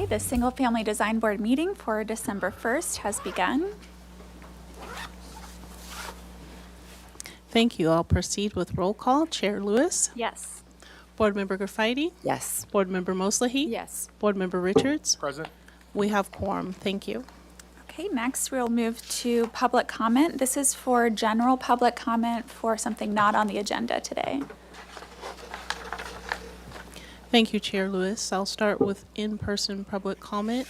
Okay, the Single Family Design Board meeting for December 1st has begun. Thank you. I'll proceed with roll call. Chair Lewis. Yes. Board Member Graffiti. Yes. Board Member Moslahy. Yes. Board Member Richards. Present. We have quorum. Thank you. Okay, next we'll move to public comment. This is for general public comment for something not on the agenda today. Thank you, Chair Lewis. I'll start with in-person public comment.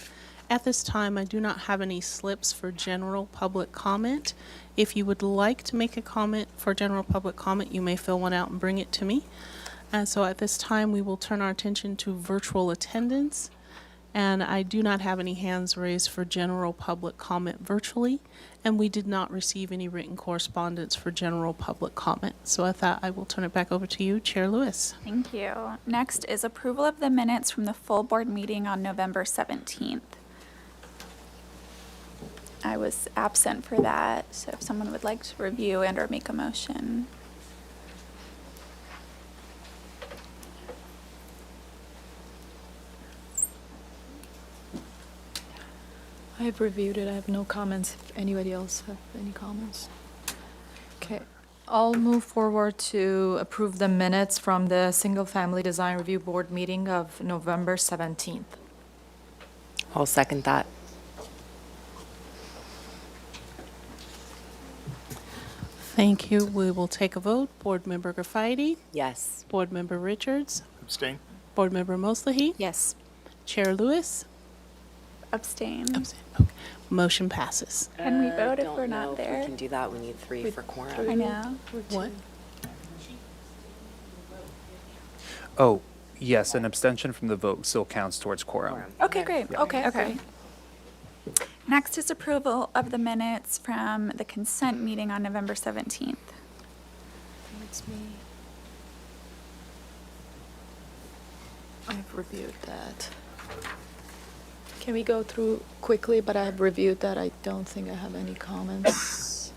At this time, I do not have any slips for general public comment. If you would like to make a comment for general public comment, you may fill one out and bring it to me. So at this time, we will turn our attention to virtual attendance. And I do not have any hands raised for general public comment virtually. And we did not receive any written correspondence for general public comment. So with that, I will turn it back over to you, Chair Lewis. Thank you. Next is approval of the minutes from the full board meeting on November 17th. I was absent for that, so if someone would like to review and or make a motion. I have reviewed it. I have no comments. If anybody else have any comments? Okay. I'll move forward to approve the minutes from the Single Family Design Review Board meeting of November 17th. I'll second that. Thank you. We will take a vote. Board Member Graffiti. Yes. Board Member Richards. Abstain. Board Member Moslahy. Yes. Chair Lewis. Abstain. Abstain. Okay. Motion passes. Can we vote if Don't we're know not if there? We can do that. We need three for quorum. I know. What? Oh, yes, an abstention from the vote still counts towards quorum. Okay, great. Yeah. Okay. Okay. Next is approval of the minutes from the consent meeting on November 17th. It's me. I've reviewed that. Can we go through quickly? But I've reviewed that. I don't think I have any comments.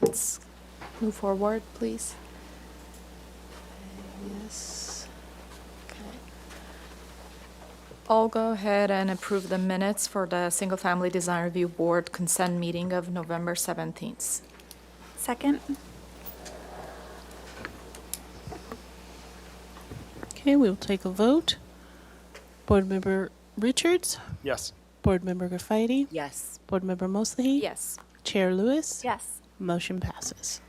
Let's move forward, please. Yes. Okay. I'll go ahead and approve the minutes for the Single Family Design Review Board consent meeting of November 17th. Second? Okay, we will take a vote. Board Member Richards. Yes. Board Member Graffiti. Yes. Board Member Moslahy. Yes. Chair Lewis. Yes. Motion passes.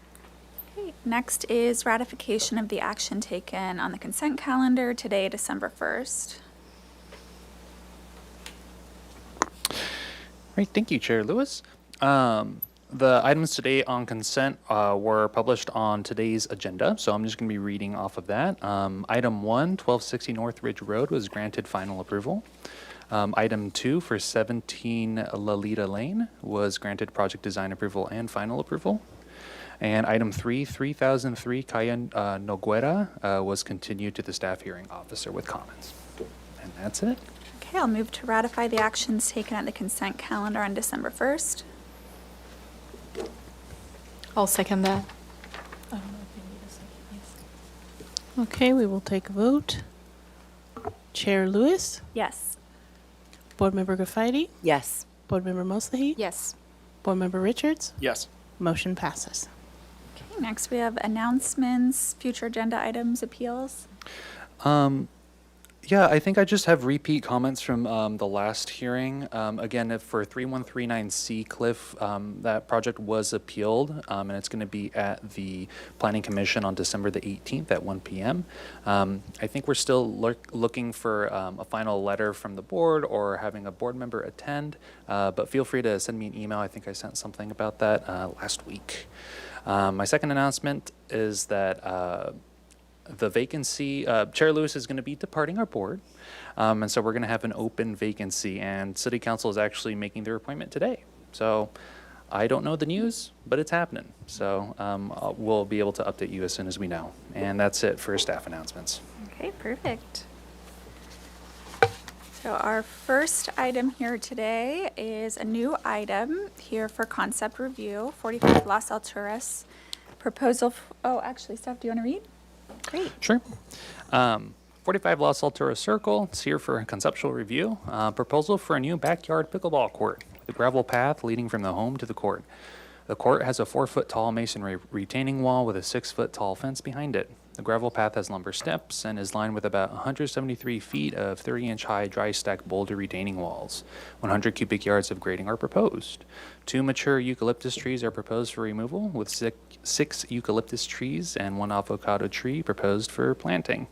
Okay. Next is ratification of the action taken on the consent calendar today, December 1st. Great, thank you, Chair Lewis. The items today on consent were published on today's agenda, so I'm just going to be reading off of that. Item 1, 1260 North Ridge Road was granted final approval. Item 2 for 17 Lolita Lane was granted project design approval and final approval. And item 3, 3003 Calle Noguera was continued to the staff hearing officer with comments. And that's it. Okay, I'll move to ratify the actions taken at the consent calendar on December 1st. I'll second that. I don't know if you need a second. Yes. Okay, we will take a vote. Chair Lewis. Yes. Board Member Graffiti. Yes. Board Member Moslahy. Yes. Board Member Richards. Yes. Motion passes. Okay, next we have announcements, future agenda items, appeals. Yeah, I think I just have repeat comments from the last hearing. Again, for 3139C Cliff, that project was appealed, and it's going to be at the Planning Commission on December the 18th at 1 p.m. I think we're still looking for a final letter from the board or having a board member attend, but feel free to send me an email. I think I sent something about that last week. My second announcement is that the vacancy, Chair Lewis is going to be departing our board, and so we're going to have an open vacancy, and City Council is actually making their appointment today. So I don't know the news, but it's happening. So we'll be able to update you as soon as we know. And that's it for staff announcements. Okay, perfect. So our first item here today is a new item here for concept review, 45 Las Alturas. Proposal, oh, actually, Steph, do you want to read? Great. Sure. 45 Los Alturas Circle. It's here for a conceptual review. Proposal for a new backyard pickleball court with a gravel path leading from the home to the court. The court has a 4-foot tall masonry retaining wall with a 6-foot tall fence behind it. The gravel path has lumber steps and is lined with about 173 feet of 30-inch high dry stack boulder retaining walls. 100 cubic yards of grading are proposed. 2 mature eucalyptus trees are proposed for removal, with 6 eucalyptus trees and 1 avocado tree proposed for planting.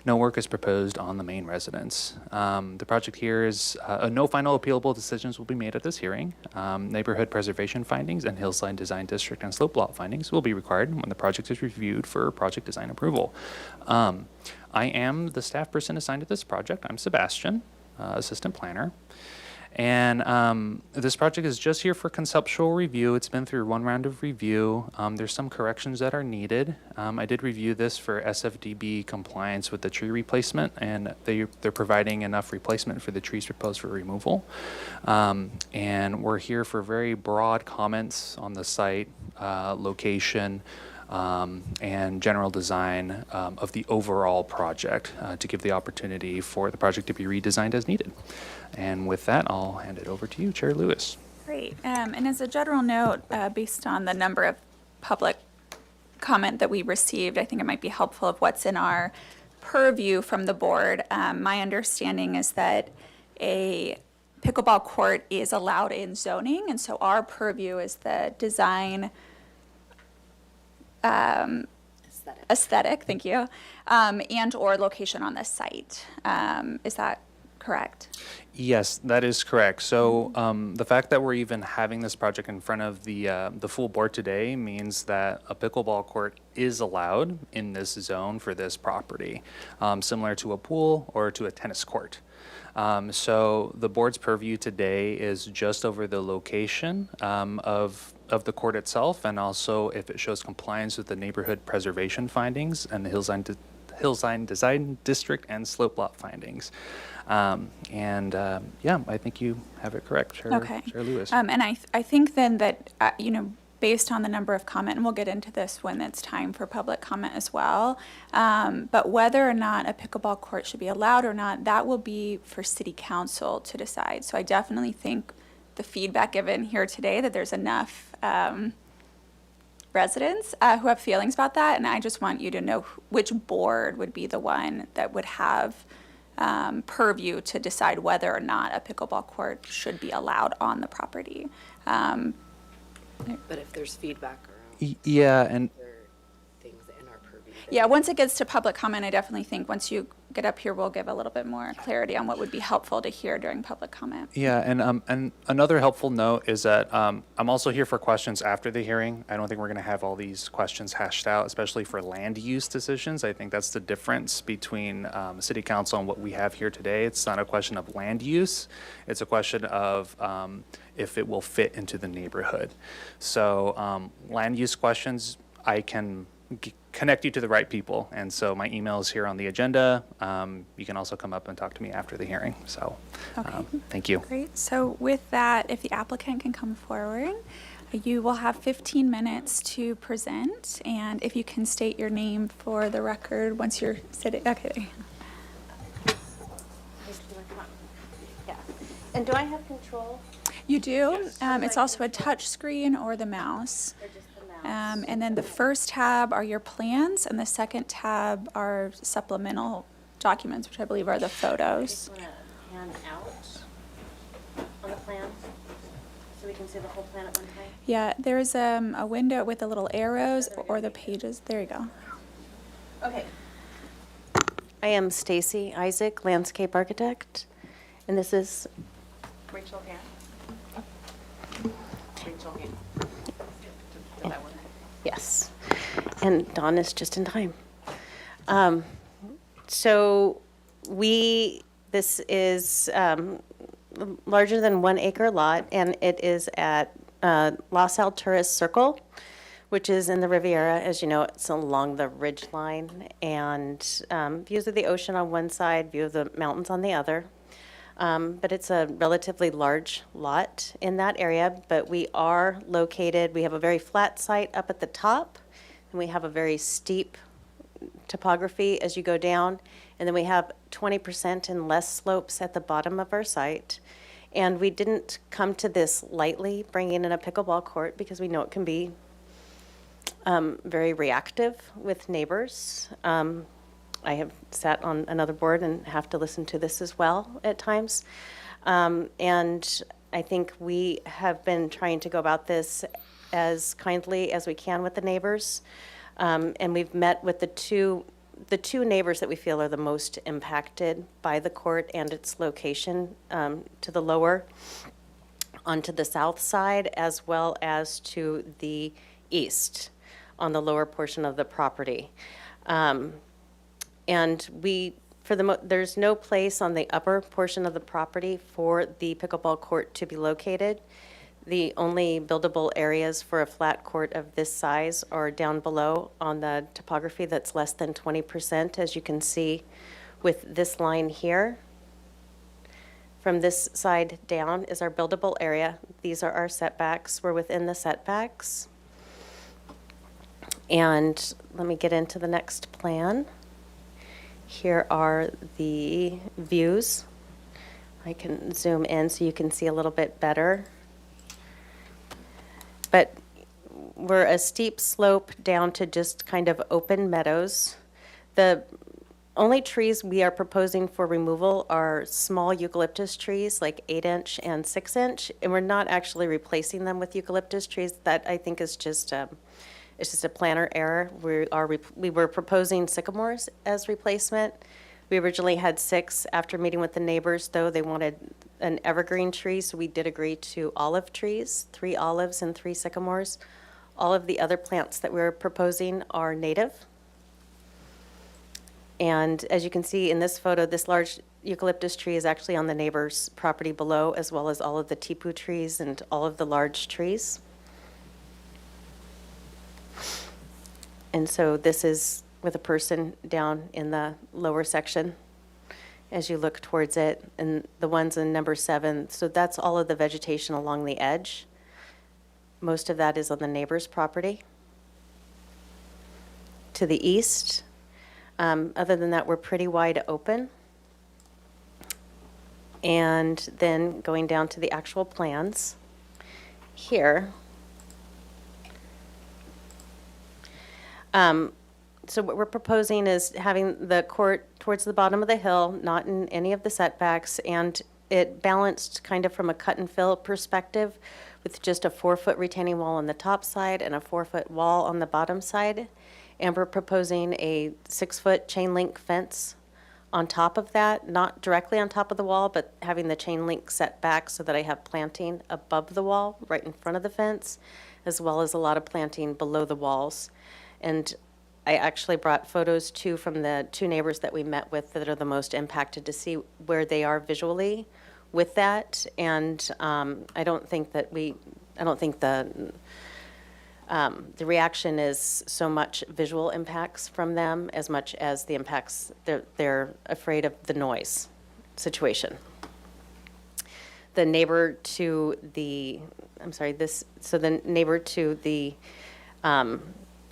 No work is proposed on the main residence. The project here is no final appealable decisions will be made at this hearing. Neighborhood preservation findings and hillside design district and slope lot findings will be required when the project is reviewed for project design approval. I am the staff person assigned to this project. I'm Sebastian, assistant planner. And this project is just here for conceptual review. It's been through 1 round of review. There's some corrections that are needed. I did review this for SFDB compliance with the tree replacement, and they're providing enough replacement for the trees proposed for removal. And we're here for very broad comments on the site, location, and general design of the overall project to give the opportunity for the project to be redesigned as needed. And with that, I'll hand it over to you, Chair Lewis. Great. And as a general note, based on the number of public comment that we received, I think it might be helpful of what's in our purview from the board. My understanding is that a pickleball court is allowed in zoning, and so our purview is the design aesthetic, thank you, and or location on the site. Is that correct? Yes, that is correct. So the fact that we're even having this project in front of the full board today means that a pickleball court is allowed in this zone for this property, similar to a pool or to a tennis court. So the board's purview today is just over the location of the court itself, and also if it shows compliance with the neighborhood preservation findings and the hillside design district and slope lot findings. Yeah, I think you have it correct, Chair Lewis. And I think then that, based on the number of comment, and we'll get into this when it's time for public comment as well, but whether or not a pickleball court should be allowed or not, that will be for city council to decide. So I definitely think the feedback given here today that there's enough residents who have feelings about that, and I just want you to know which board would be the one that would have purview to decide whether or not a pickleball court should be allowed on the property. But if there's feedback around Yeah, and other things in our purview. Yeah, once it gets to public comment, I definitely think once you get up here, we'll give a little bit more clarity on what would be helpful to hear during public comment. yeah, and another helpful note is that I'm also here for questions after the hearing. I don't think we're going to have all these questions hashed out, especially for land use decisions. I think that's the difference between city council and what we have here today. It's not a question of land use. It's a question of if it will fit into the neighborhood. So land use questions, I can connect you to the right people. And so my email is here on the agenda. You can also come up and talk to me after the hearing. So thank you. Great. So with that, if the applicant can come forward, you will have 15 minutes to present. And if you can state your name for the record once you're sitting. Okay. Yeah. And do I have control You do. It's also a touch screen or the mouse. or just the mouse? And then the first tab are your plans, and the second tab are supplemental documents, which I believe are the I photos. just want to pan out on the plan so we can see the whole plan at one time. Yeah, there's a window with the little arrows or the pages. There you go. Okay. I am Stacy Isaac, landscape architect, and this is Rachel Ann. Rachel Ann. That one. Yes, and Dawn is just in time. So this is larger than 1 acre lot, and it is at Los Alturas Circle, which is in the Riviera. As you know, it's along the ridge line, and views of the ocean on one side, view of the mountains on the other. But it's a relatively large lot in that area, but we are located, we have a very flat site up at the top, and we have a very steep topography as you go down. And then we have 20% and less slopes at the bottom of our site. And we didn't come to this lightly, bringing in a pickleball court, because we know it can be very reactive with neighbors. I have sat on another board and have to listen to this as well at times. And I think we have been trying to go about this as kindly as we can with the neighbors. And we've met with the two neighbors that we feel are the most impacted by the court and its location, to the lower, onto the south side, as well as to the east on the lower portion of the property. And there's no place on the upper portion of the property for the pickleball court to be located. The only buildable areas for a flat court of this size are down below on the topography that's less than 20%, as you can see with this line here. From this side down is our buildable area. These are our setbacks. We're within the setbacks. And let me get into the next plan. Here are the views. I can zoom in so you can see a little bit better. But we're a steep slope down to just kind of open meadows. The only trees we are proposing for removal are small eucalyptus trees, like 8-inch and 6-inch, and we're not actually replacing them with eucalyptus trees. That, I think, is just it's just a planner error. We were proposing sycamores as replacement. We originally had 6. After meeting with the neighbors, though, they wanted an evergreen tree, so we did agree to olive trees, 3 olives and 3 sycamores. All of the other plants that we're proposing are native. And as you can see in this photo, this large eucalyptus tree is actually on the neighbor's property below, as well as all of the tipu trees and all of the large trees. And so this is with a person down in the lower section as you look towards it, and the ones in number 7. So that's all of the vegetation along the edge. Most of that is on the neighbor's property. To the east, other than that, we're pretty wide open. And then going down to the actual plans here. So what we're proposing is having the court towards the bottom of the hill, not in any of the setbacks, and it balanced kind of from a cut and fill perspective with just a 4-foot retaining wall on the top side and a 4-foot wall on the bottom side. And we're proposing a 6-foot chain link fence on top of that, not directly on top of the wall, but having the chain link set back so that I have planting above the wall, right in front of the fence, as well as a lot of planting below the walls. And I actually brought photos too from the 2 neighbors that we met with that are the most impacted to see where they are visually with that. And I don't think the reaction is so much visual impacts from them as much as the impacts, they're afraid of the noise situation. The neighbor to the, the neighbor to the,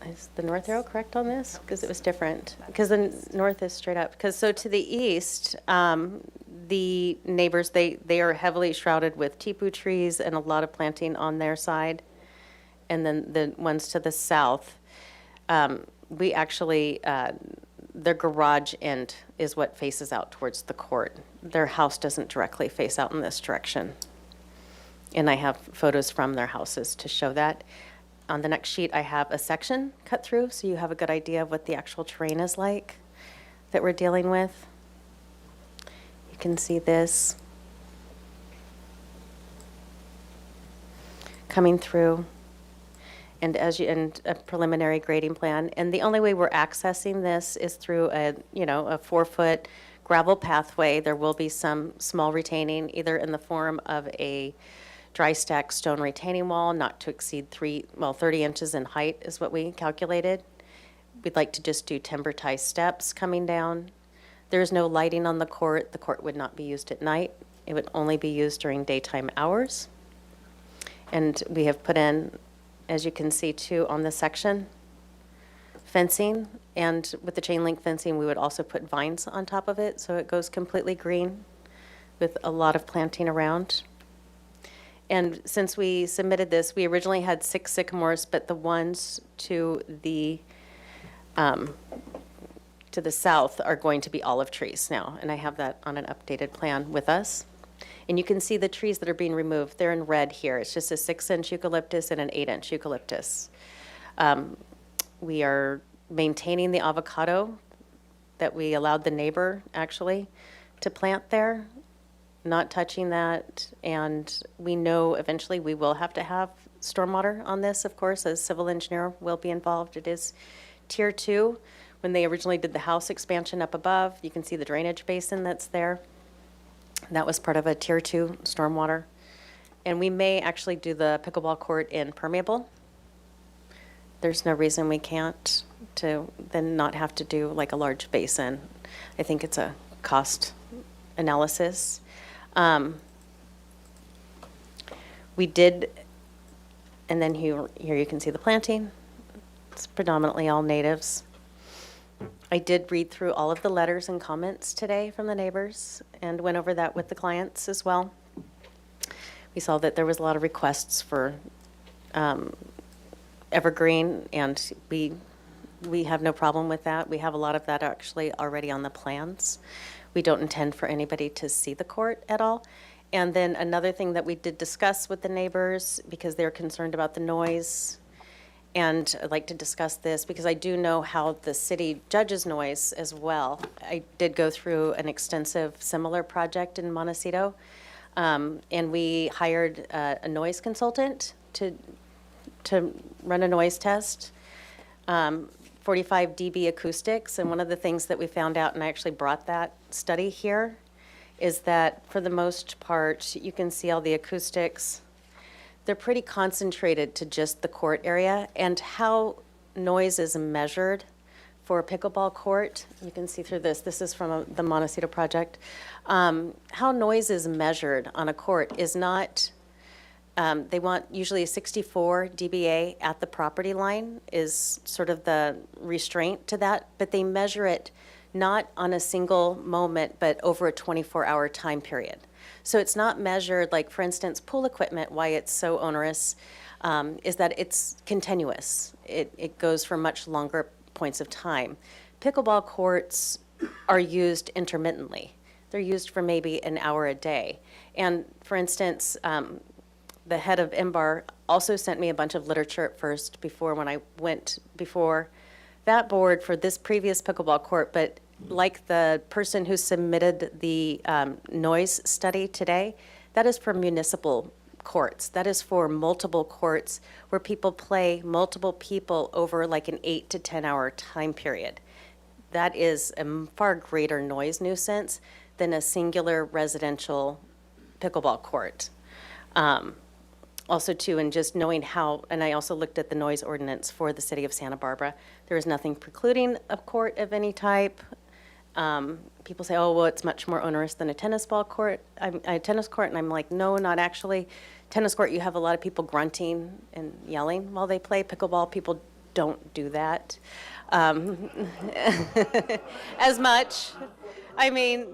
is the north arrow correct on this? Because it was different. Because the north is straight up. So to the east, the neighbors, they are heavily shrouded with tipu trees and a lot of planting on their side. And then the ones to the south, we actually, their garage end is what faces out towards the court. Their house doesn't directly face out in this direction. And I have photos from their houses to show that. On the next sheet, I have a section cut through, so you have a good idea of what the actual terrain is like that we're dealing with. You can see this coming through, and and a preliminary grading plan. And the only way we're accessing this is through a 4-foot gravel pathway. There will be some small retaining, either in the form of a dry stack stone retaining wall, not to exceed 30 inches in height is what we calculated. We'd like to just do timber tie steps coming down. There's no lighting on the court. The court would not be used at night. It would only be used during daytime hours. And we have put in, as you can see too on the section, fencing, and with the chain link fencing, we would also put vines on top of it, so it goes completely green with a lot of planting around. And since we submitted this, we originally had 6 sycamores, but the ones to the south are going to be olive trees now, and I have that on an updated plan with us. And you can see the trees that are being removed. They're in red here. It's just a 6-inch eucalyptus and an 8-inch eucalyptus. We are maintaining the avocado that we allowed the neighbor, actually, to plant there, not touching that. And we know eventually we will have to have stormwater on this, of course, as civil engineer will be involved. It is Tier 2. When they originally did the house expansion up above, you can see the drainage basin that's there. That was part of a Tier 2 stormwater. And we may actually do the pickleball court in permeable. There's no reason we can't to then not have to do like a large basin. I think it's a cost analysis. We did, and then here you can see the planting. It's predominantly all natives. I did read through all of the letters and comments today from the neighbors and went over that with the clients as well. We saw that there was a lot of requests for evergreen, and we have no problem with that. We have a lot of that actually already on the plans. We don't intend for anybody to see the court at all. And then another thing that we did discuss with the neighbors, because they're concerned about the noise, and I'd like to discuss this because I do know how the city judges noise as well. I did go through an extensive similar project in Montecito, and we hired a noise consultant to run a noise test, 45 dB acoustics. And one of the things that we found out, and I actually brought that study here, is that for the most part, you can see all the acoustics. They're pretty concentrated to just the court area. And how noise is measured for a pickleball court, you can see through this. This is from the Montecito project. How noise is measured on a court is not, they want usually a 64 dBA at the property line is sort of the restraint to that, but they measure it not on a single moment, but over a 24-hour time period. So it's not measured, like, for instance, pool equipment, why it's so onerous, is that it's continuous. It goes for much longer points of time. Pickleball courts are used intermittently. They're used for maybe an hour a day. And for instance, the head of MBAR also sent me a bunch of literature at first before when I went before that board for this previous pickleball court, but like the person who submitted the noise study today, that is for municipal courts. That is for multiple courts where people play multiple people over like an 8 to 10 hour time period. That is a far greater noise nuisance than a singular residential pickleball court. Also too, and just knowing how, and I also looked at the noise ordinance for the city of Santa Barbara. There is nothing precluding a court of any type. People say, oh, well, it's much more onerous than a tennis court, and I'm like, no, not actually. Tennis court, you have a lot of people grunting and yelling while they play. Pickleball, people don't do that as much. I mean,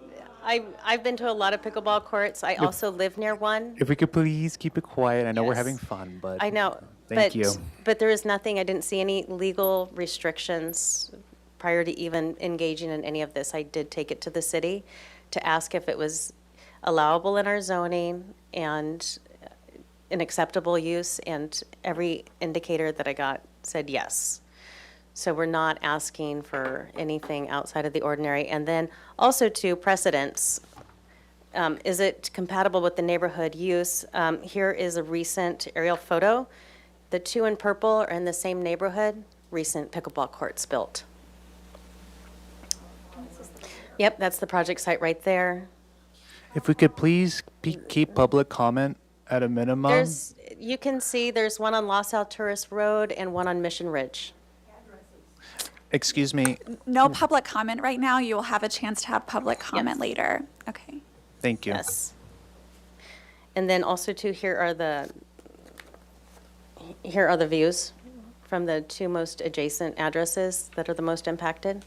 I've been to a lot of pickleball courts. I also live near one. If we could please keep it quiet. I know we're Yes. having fun, but I know. Thank you. But there is nothing, I didn't see any legal restrictions prior to even engaging in any of this. I did take it to the city to ask if it was allowable in our zoning and an acceptable use, and every indicator that I got said yes. So we're not asking for anything outside of the ordinary. And then also to precedents. Is it compatible with the neighborhood use? Here is a recent aerial photo. The two in purple are in the same neighborhood, recent pickleball courts built. Yep, that's the project site right there. if we could please keep public comment at a minimum. You can see there's one on Los Alturas Road and one on Mission Ridge. Excuse me. No public comment right now. You will have a chance to have public comment later. Okay. Thank you. Yes. And then also too, here are the views from the two most adjacent addresses that are the most impacted.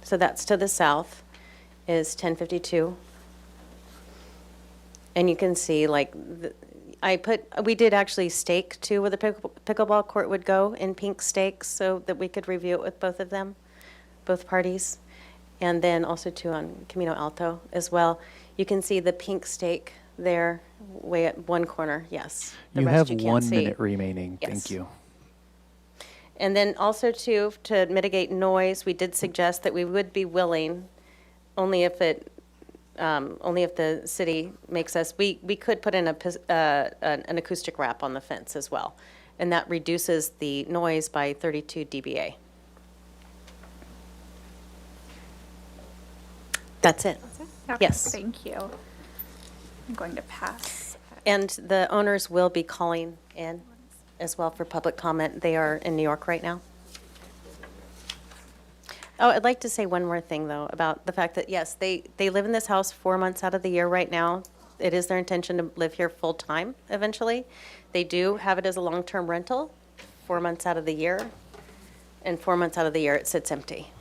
So that's to the south is 1052. And you can see like, we did actually stake too where the pickleball court would go in pink stakes so that we could review it with both of them, both parties. And then also too on Camino Alto as well. You can see the pink stake there way at one corner, yes. The You rest have can't 1 see. minute remaining. Yes. Thank you. And then also too, to mitigate noise, we did suggest that we would be willing, only if the city makes us, we could put in an acoustic wrap on the fence as well. And that reduces the noise by 32 dBA. That's it. Okay, Yes. Thank you. I'm going to pass. And the owners will be calling in as well for public comment. They are in New York right now. Oh, I'd like to say one more thing, though, about the fact that, yes, they live in this house 4 months out of the year right now. It is their intention to live here full-time eventually. They do have it as a long-term rental 4 months out of the year, and 4 months out of the year it sits empty.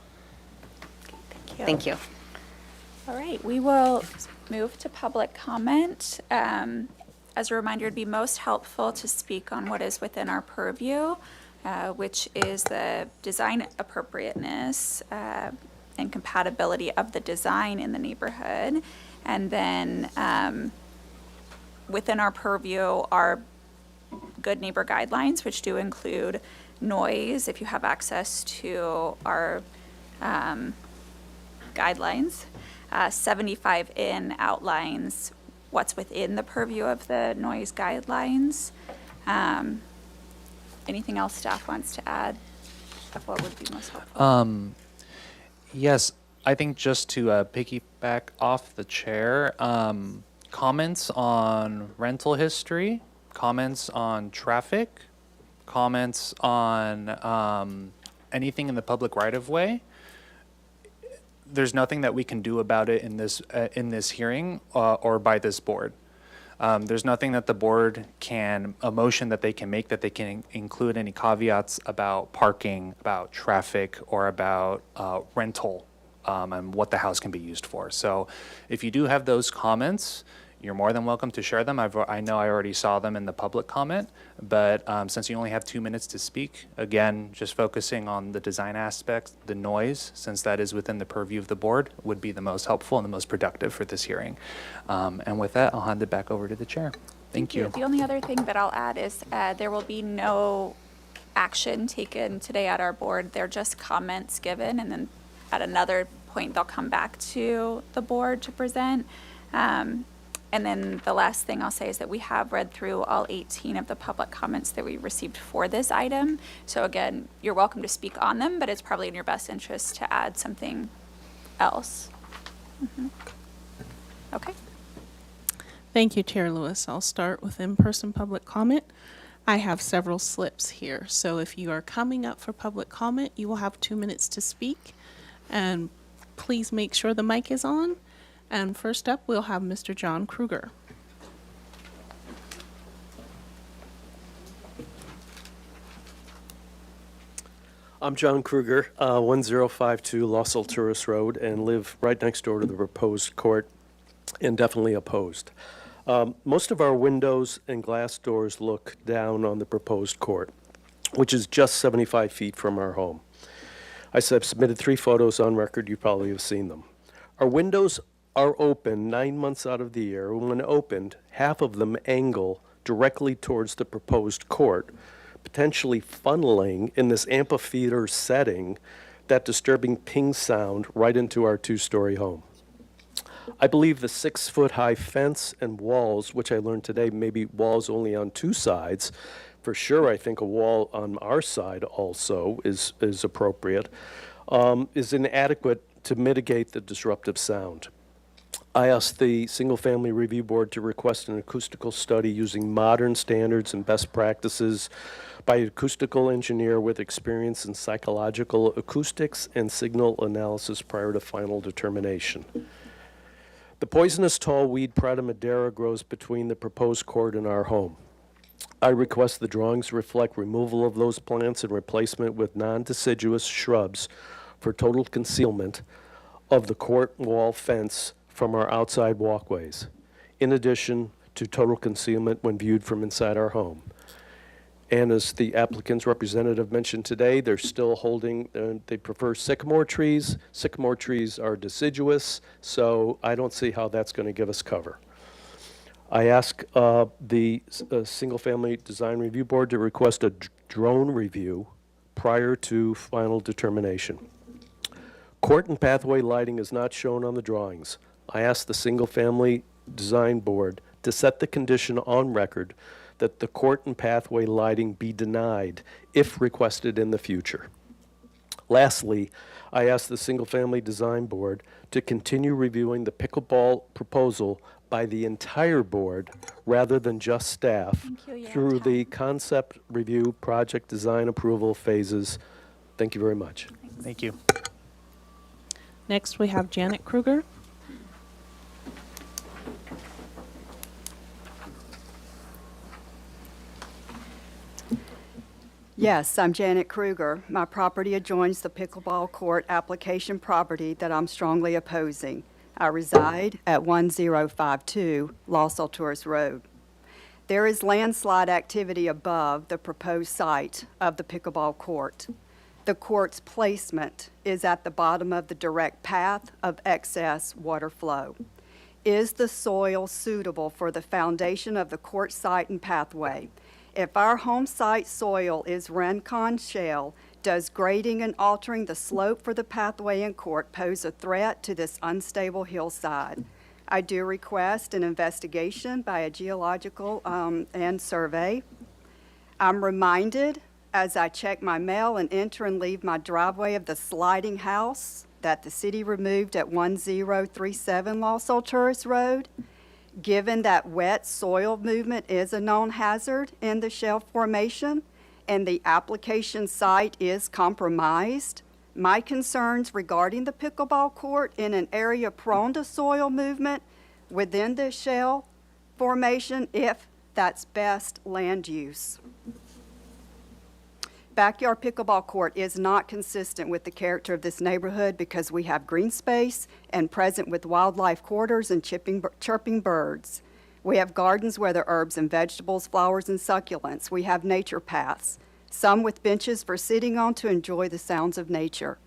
Thank you. All right, we will move to public comment. As a reminder, it'd be most helpful to speak on what is within our purview, which is the design appropriateness and compatibility of the design in the neighborhood. And then within our purview are good neighbor guidelines, which do include noise, if you have access to our guidelines. 75 in outlines what's within the purview of the noise guidelines. Anything else staff wants to add of what would be most helpful? Yes, I think just to piggyback off the chair, comments on rental history, comments on traffic, comments on anything in the public right-of-way. There's nothing that we can do about it in this hearing or by this board. There's nothing that the board can, a motion that they can make that they can include any caveats about parking, about traffic, or about rental and what the house can be used for. So if you do have those comments, you're more than welcome to share them. I know I already saw them in the public comment, but since you only have 2 minutes to speak, again, just focusing on the design aspects, the noise, since that is within the purview of the board, would be the most helpful and the most productive for this hearing. And with that, I'll hand it back over to the chair. Thank you. The only other thing that I'll add is there will be no action taken today at our board. They're just comments given, and then at another point, they'll come back to the board to present. And then the last thing I'll say is that we have read through all 18 of the public comments that we received for this item. So again, you're welcome to speak on them, but it's probably in your best interest to add something else. Okay. Thank you, Chair Lewis. I'll start with in-person public comment. I have several slips here, so if you are coming up for public comment, you will have 2 minutes to speak. And please make sure the mic is on. And first up, we'll have Mr. John Kruger. I'm John Kruger, 1052 Los Alturas Road, and live right next door to the proposed court, and definitely opposed. Most of our windows and glass doors look down on the proposed court, which is just 75 feet from our home. I've submitted 3 photos on record. You probably have seen them. Our windows are open 9 months out of the year. When opened, half of them angle directly towards the proposed court, potentially funneling in this amphitheater setting that disturbing ping sound right into our 2-story home. I believe the 6-foot-high fence and walls, which I learned today, maybe walls only on 2 sides. For sure, I think a wall on our side also is appropriate, is inadequate to mitigate the disruptive sound. I asked the Single Family Review Board to request an acoustical study using modern standards and best practices by an acoustical engineer with experience in psychological acoustics and signal analysis prior to final determination. The poisonous tall weed Prada Madera grows between the proposed court and our home. I request the drawings reflect removal of those plants and replacement with non-deciduous shrubs for total concealment of the court wall fence from our outside walkways, in addition to total concealment when viewed from inside our home. And as the applicant's representative mentioned today, they're still holding, they prefer sycamore trees. Sycamore trees are deciduous, so I don't see how that's going to give us cover. I ask the Single Family Design Review Board to request a drone review prior to final determination. Court and pathway lighting is not shown on the drawings. I ask the Single Family Design Board to set the condition on record that the court and pathway lighting be denied if requested in the future. Lastly, I ask the Single Family Design Board to continue reviewing the pickleball proposal by the entire board rather than just staff Thank you. You have through time. the concept review, project design approval phases. Thank you very much. Thank you. Next, we have Janet Kruger. Yes, I'm Janet Kruger. My property adjoins the pickleball court application property that I'm strongly opposing. I reside at 1052 Los Alturas Road. There is landslide activity above the proposed site of the pickleball court. The court's placement is at the bottom of the direct path of excess water flow. Is the soil suitable for the foundation of the court site and pathway? If our home site soil is Rincon shale, does grading and altering the slope for the pathway and court pose a threat to this unstable hillside? I do request an investigation by a geological and survey. I'm reminded as I check my mail and enter and leave my driveway of the sliding house that the city removed at 1037 Los Alturas Road. Given that wet soil movement is a known hazard in the shale formation and the application site is compromised, my concerns regarding the pickleball court in an area prone to soil movement within the shale formation, if that's best land use. Backyard pickleball court is not consistent with the character of this neighborhood because we have green space and present with wildlife corridors and chirping birds. We have gardens where there are herbs and vegetables, flowers and succulents. We have nature paths, some with benches for sitting on to enjoy the sounds of nature.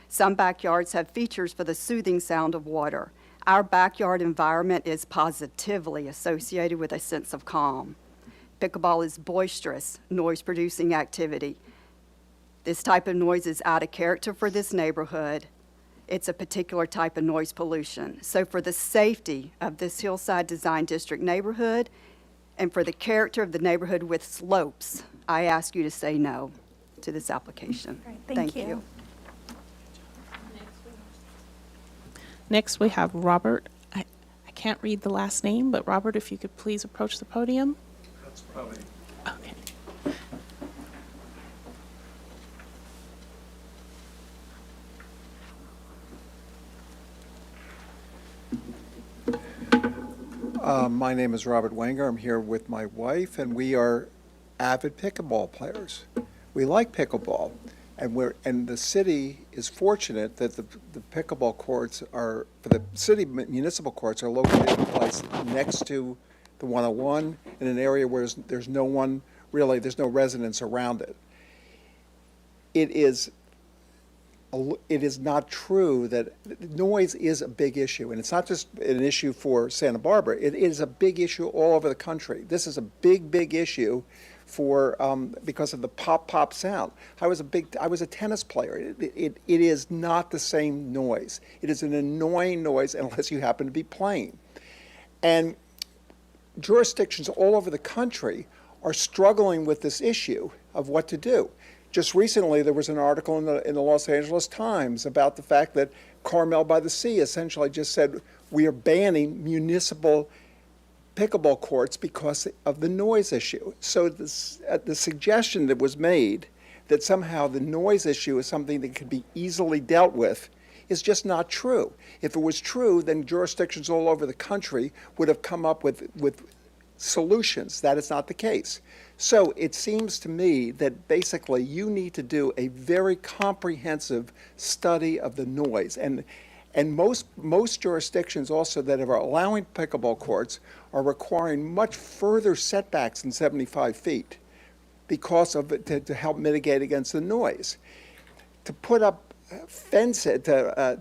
Some backyards have features for the soothing sound of water. Our backyard environment is positively associated with a sense of calm. Pickleball is boisterous, noise-producing activity. This type of noise is out of character for this neighborhood. It's a particular type of noise pollution. So for the safety of this Hillside Design District neighborhood and for the character of the neighborhood with slopes, I ask you to say no to this application. Great, thank you. Next, we have Robert. I can't read the last name, but Robert, if you could please approach the podium. That's probably. Okay. My name is Robert Wenger. I'm here with my wife, and we are avid pickleball players. We like pickleball, and the city is fortunate that the pickleball courts are, for the city municipal courts are located in a place next to the 101 in an area where there's no one really, there's no residents around it. It is not true that noise is a big issue, and it's not just an issue for Santa Barbara. It is a big issue all over the country. This is a big issue for because of the pop sound. I was a tennis player. It is not the same noise. It is an annoying noise unless you happen to be playing. And jurisdictions all over the country are struggling with this issue of what to do. Just recently, there was an article in the Los Angeles Times about the fact that Carmel by the Sea essentially just said, we are banning municipal pickleball courts because of the noise issue. So the suggestion that was made that somehow the noise issue is something that could be easily dealt with is just not true. If it was true, then jurisdictions all over the country would have come up with solutions. That is not the case. So it seems to me that basically you need to do a very comprehensive study of the noise. And most jurisdictions also that are allowing pickleball courts are requiring much further setbacks than 75 feet because of it, to help mitigate against the noise. To put up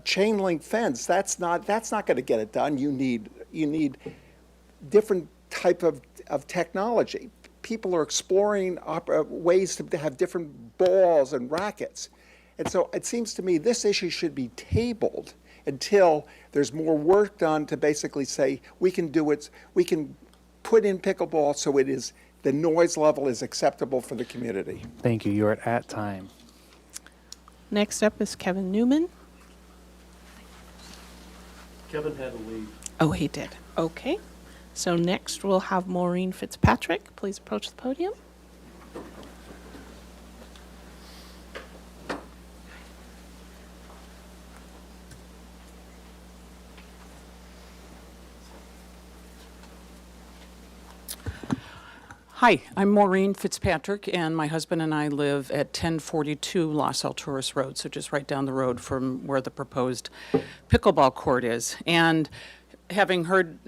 chain link fence, that's not going to get it done. You need different type of technology. People are exploring ways to have different balls and rackets. And so it seems to me this issue should be tabled until there's more work done to basically say we can do it, we can put in pickleball so the noise level is acceptable for the community. Thank you. You're at time. Next up is Kevin Newman. Kevin had to leave. Oh, he did. Okay. So next we'll have Maureen Fitzpatrick. Please approach the podium. Hi, I'm Maureen Fitzpatrick, and my husband and I live at 1042 Los Alturas Road, so just right down the road from where the proposed pickleball court is. And having heard,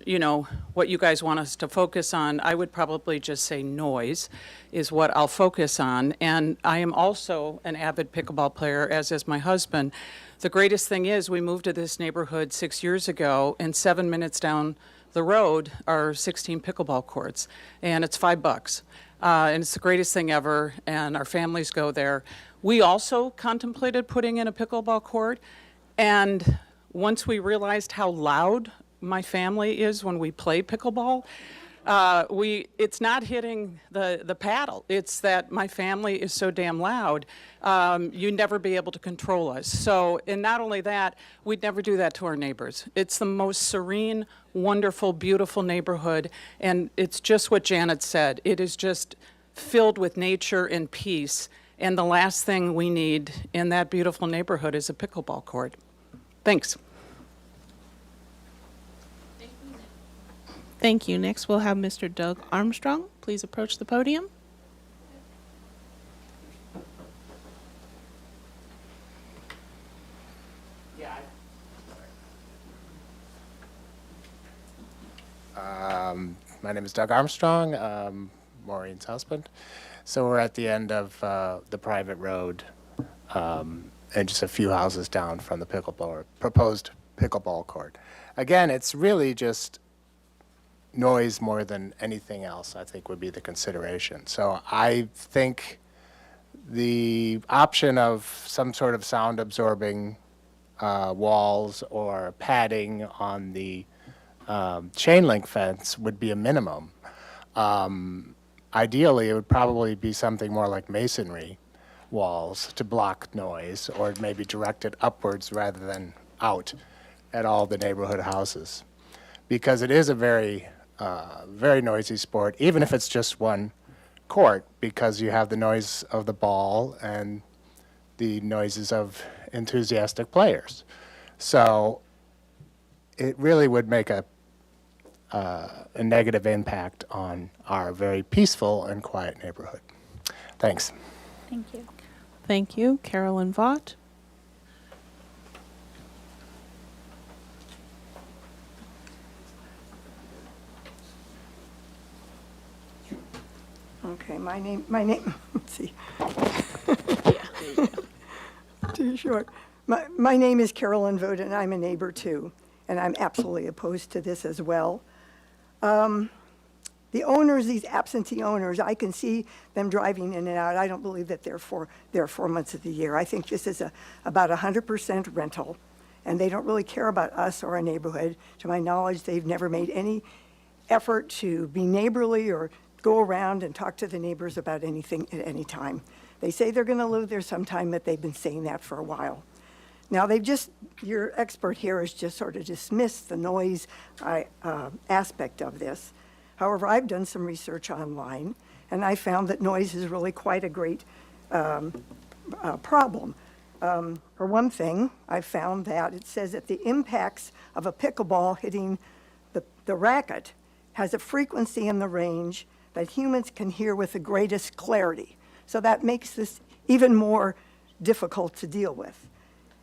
what you guys want us to focus on, I would probably just say noise is what I'll focus on. And I am also an avid pickleball player, as is my husband. The greatest thing is we moved to this neighborhood 6 years ago, and 7 minutes down the road are 16 pickleball courts, and it's $5. And it's the greatest thing ever, and our families go there. We also contemplated putting in a pickleball court, and once we realized how loud my family is when we play pickleball, it's not hitting the paddle. It's that my family is so damn loud, you'd never be able to control us. So, and not only that, we'd never do that to our neighbors. It's the most serene, wonderful, beautiful neighborhood, and it's just what Janet said. It is just filled with nature and peace, and the last thing we need in that beautiful neighborhood is a pickleball court. Thanks. Thank you. Next we'll have Mr. Doug Armstrong. Please approach the podium. My name is Doug Armstrong, Maureen's husband. So we're at the end of the private road and just a few houses down from the proposed pickleball court. Again, it's really just noise more than anything else, I think, would be the consideration. So I think the option of some sort of sound absorbing walls or padding on the chain link fence would be a minimum. Ideally, it would probably be something more like masonry walls to block noise, or maybe directed upwards rather than out at all the neighborhood houses, because it is a very noisy sport, even if it's just one court, because you have the noise of the ball and the noises of enthusiastic players. So it really would make a negative impact on our very peaceful and quiet neighborhood. Thanks. Thank you. Thank you. Carolyn Vaught. Okay, my name, let's see. Too short. My name is Carolyn Voda, and I'm a neighbor too, and I'm absolutely opposed to this as well. The owners, these absentee owners, I can see them driving in and out. I don't believe that they're 4 months of the year. I think this is about 100% rental, and they don't really care about us or our neighborhood. To my knowledge, they've never made any effort to be neighborly or go around and talk to the neighbors about anything at any time. They say they're going to live there sometime, but they've been saying that for a while. Now, your expert here has just sort of dismissed the noise aspect of this. However, I've done some research online, and I found that noise is really quite a great problem. For one thing, I found that it says that the impacts of a pickleball hitting the racket has a frequency in the range that humans can hear with the greatest clarity. So that makes this even more difficult to deal with.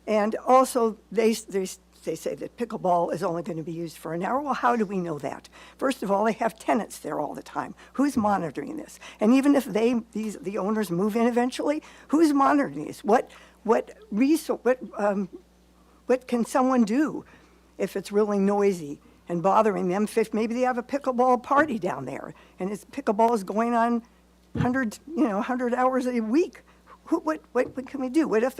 And also, they say that pickleball is only going to be used for an hour. Well, how do we know that? First of all, they have tenants there all the time. Who's monitoring this? And even if the owners move in eventually, who's monitoring this? What can someone do if it's really noisy and bothering them? Maybe they have a pickleball party down there, and pickleball is going on 100 hours a week. What can we do? What if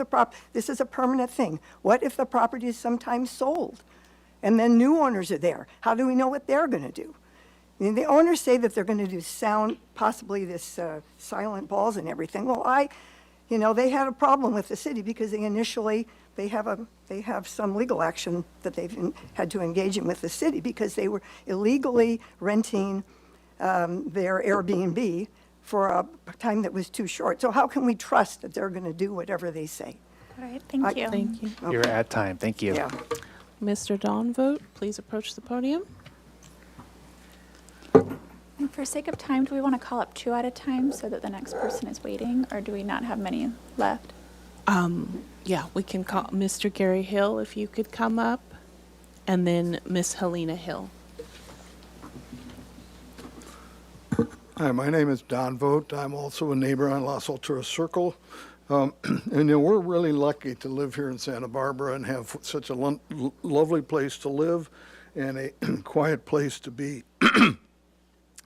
this is a permanent thing? What if the property is sometimes sold and then new owners are there? How do we know what they're going to do? I mean, the owners say that they're going to do sound, possibly this silent balls and everything. Well, they had a problem with the city because they have some legal action that they've had to engage in with the city because they were illegally renting their Airbnb for a time that was too short. So how can we trust that they're going to do whatever they say? All right, thank you. Thank you. Okay. You're at time. Thank you. Yeah. Mr. Donvote, please approach the podium. And for sake of time, do we want to call up 2 at a time so that the next person is waiting, or do we not have many left? Yeah, we can call Mr. Gary Hill if you could come up, and then Miss Helena Hill. Hi, my name is Don Vogt. I'm also a neighbor on Los Alturas Circle. And we're really lucky to live here in Santa Barbara and have such a lovely place to live and a quiet place to be.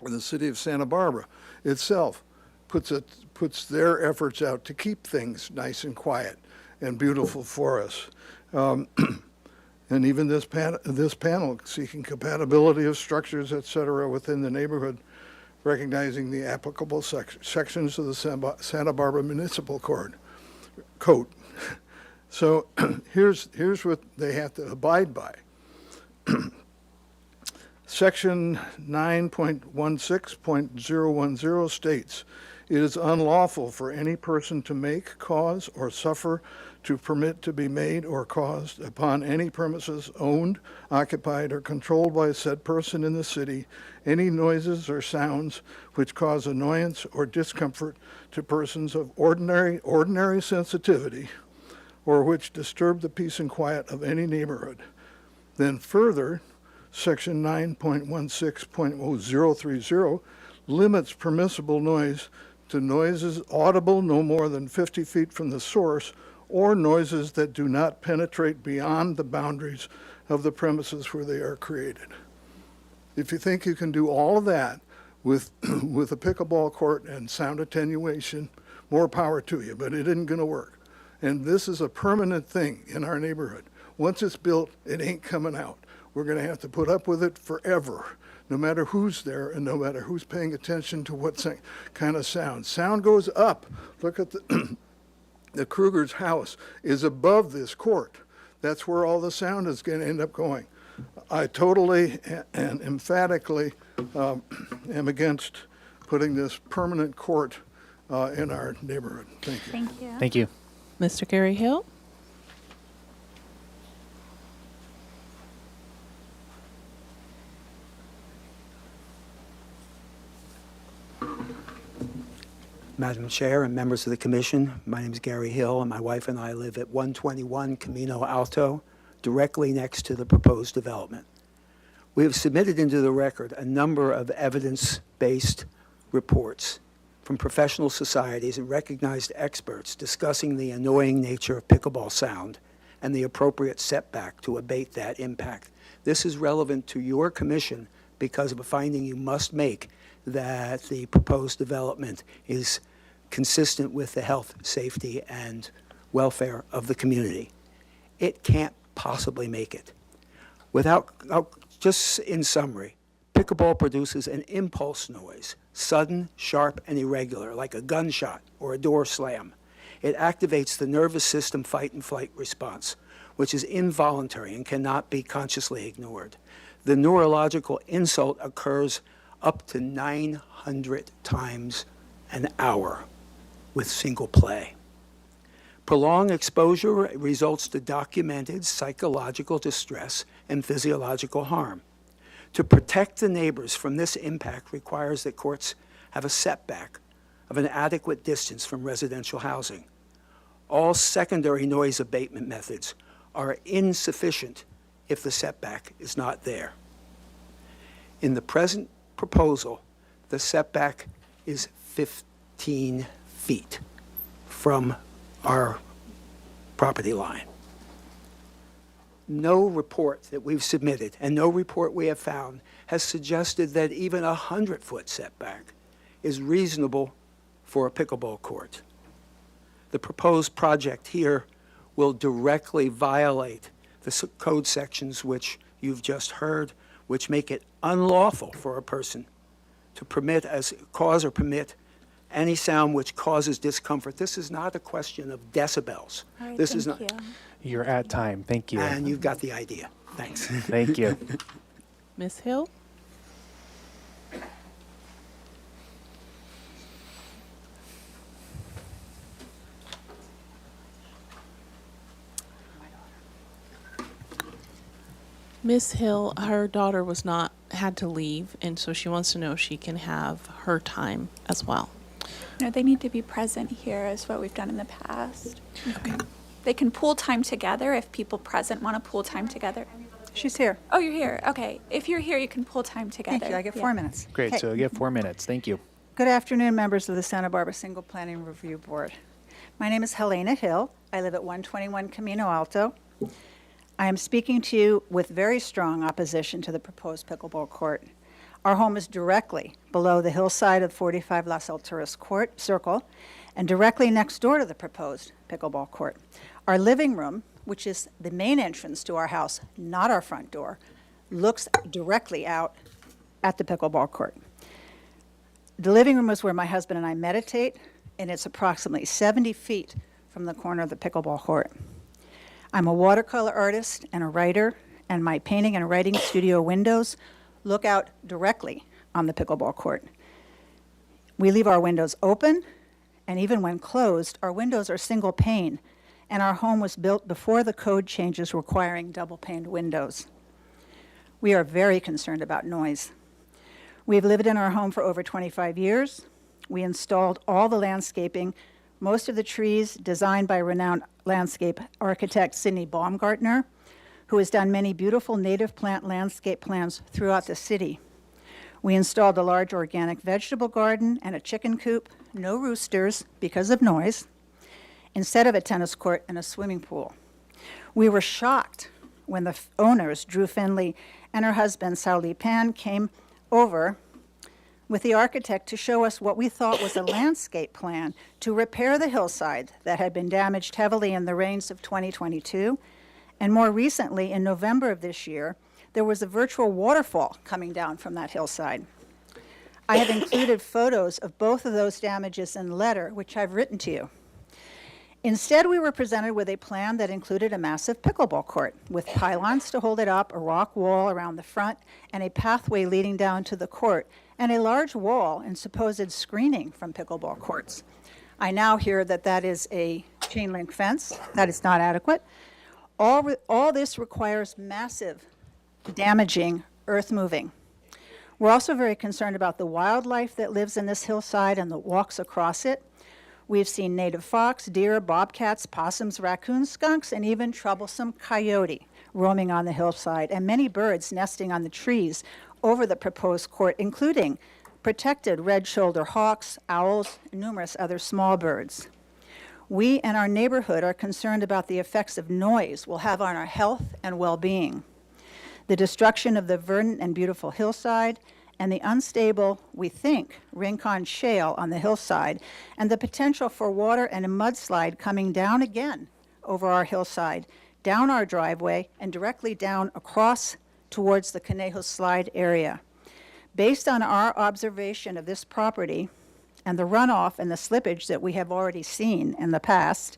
The city of Santa Barbara itself puts their efforts out to keep things nice and quiet and beautiful for us. And even this panel seeking compatibility of structures, et cetera, within the neighborhood, recognizing the applicable sections of the Santa Barbara Municipal Code. So here's what they have to abide by. Section 9.16.010 states, it is unlawful for any person to make, cause, or suffer to permit to be made or caused upon any premises owned, occupied, or controlled by said person in the city any noises or sounds which cause annoyance or discomfort to persons of ordinary sensitivity or which disturb the peace and quiet of any neighborhood. Then further, Section 9.16.030 limits permissible noise to noises audible no more than 50 feet from the source or noises that do not penetrate beyond the boundaries of the premises where they are created. If you think you can do all of that with a pickleball court and sound attenuation, more power to you, but it isn't going to work. And this is a permanent thing in our neighborhood. Once it's built, it ain't coming out. We're going to have to put up with it forever, no matter who's there and no matter who's paying attention to what kind of sound. Sound goes up. Look at the Kruger's house is above this court. That's where all the sound is going to end up going. I totally and emphatically am against putting this permanent court in our neighborhood. Thank you. Thank you. Thank you. Mr. Gary Hill? Madam Chair and members of the commission, my name is Gary Hill, and my wife and I live at 121 Camino Alto, directly next to the proposed development. We have submitted into the record a number of evidence-based reports from professional societies and recognized experts discussing the annoying nature of pickleball sound and the appropriate setback to abate that impact. This is relevant to your commission because of a finding you must make that the proposed development is consistent with the health, safety, and welfare of the community. It can't possibly make it. Just in summary, pickleball produces an impulse noise, sudden, sharp, and irregular, like a gunshot or a door slam. It activates the nervous system fight and flight response, which is involuntary and cannot be consciously ignored. The neurological insult occurs up to 900 times an hour with single play. Prolonged exposure results to documented psychological distress and physiological harm. To protect the neighbors from this impact requires that courts have a setback of an adequate distance from residential housing. All secondary noise abatement methods are insufficient if the setback is not there. In the present proposal, the setback is 15 feet from our property line. No report that we've submitted and no report we have found has suggested that even a 100-foot setback is reasonable for a pickleball court. The proposed project here will directly violate the code sections which you've just heard, which make it unlawful for a person to cause or permit any sound which causes discomfort. This is not a question of decibels. All right, This is thank not. you. You're at time. Thank you. And you've got the idea. Thanks. Thank you. Ms. Hill? Ms. Hill, her daughter had to leave, and so she wants to know if she can have her time as well. No, they need to be present here, is what we've done in the past. Okay. They can pool time together if people present want to pool time together. She's here. Oh, you're here. Okay. If you're here, you can pool time together. Thank you. I get Yeah. 4 minutes. Great. Okay. So you have 4 minutes. Thank you. Good afternoon, members of the Santa Barbara Single Planning Review Board. My name is Helena Hill. I live at 121 Camino Alto. I am speaking to you with very strong opposition to the proposed pickleball court. Our home is directly below the hillside of 45 Las Alturas Court Circle and directly next door to the proposed pickleball court. Our living room, which is the main entrance to our house, not our front door, looks directly out at the pickleball court. The living room is where my husband and I meditate, and it's approximately 70 feet from the corner of the pickleball court. I'm a watercolor artist and a writer, and my painting and writing studio windows look out directly on the pickleball court. We leave our windows open, and even when closed, our windows are single pane, and our home was built before the code changes requiring double-paned windows. We are very concerned about noise. We've lived in our home for over 25 years. We installed all the landscaping, most of the trees designed by renowned landscape architect Sidney Baumgartner, who has done many beautiful native plant landscape plans throughout the city. We installed a large organic vegetable garden and a chicken coop, no roosters because of noise, instead of a tennis court and a swimming pool. We were shocked when the owners, Drew Finley and her husband, Sauli Pan, came over with the architect to show us what we thought was a landscape plan to repair the hillside that had been damaged heavily in the rains of 2022. And more recently, in November of this year, there was a virtual waterfall coming down from that hillside. I have included photos of both of those damages in the letter, which I've written to you. Instead, we were presented with a plan that included a massive pickleball court with pylons to hold it up, a rock wall around the front, and a pathway leading down to the court, and a large wall and supposed screening from pickleball courts. I now hear that that is a chain link fence. That is not adequate. All this requires massive, damaging earth moving. We're also very concerned about the wildlife that lives in this hillside and that walks across it. We've seen native fox, deer, bobcats, possums, raccoons, skunks, and even troublesome coyote roaming on the hillside, and many birds nesting on the trees over the proposed court, including protected red-shouldered hawks, owls, and numerous other small birds. We and our neighborhood are concerned about the effects of noise will have on our health and well-being. The destruction of the verdant and beautiful hillside, and the unstable, we think, Rincon Shale on the hillside, and the potential for water and a mudslide coming down again over our hillside, down our driveway, and directly down across towards the Conejo Slide area. Based on our observation of this property and the runoff and the slippage that we have already seen in the past,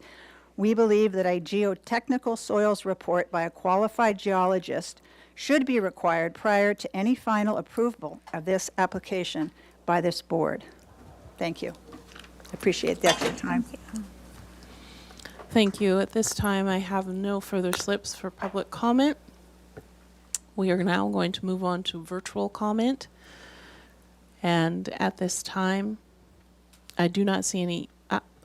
we believe that a geotechnical soils report by a qualified geologist should be required prior to any final approval of this application by this board. Thank you. I appreciate the extra time. Thank you. At this time, I have no further slips for public comment. We are now going to move on to virtual comment. And at this time, I do not see any,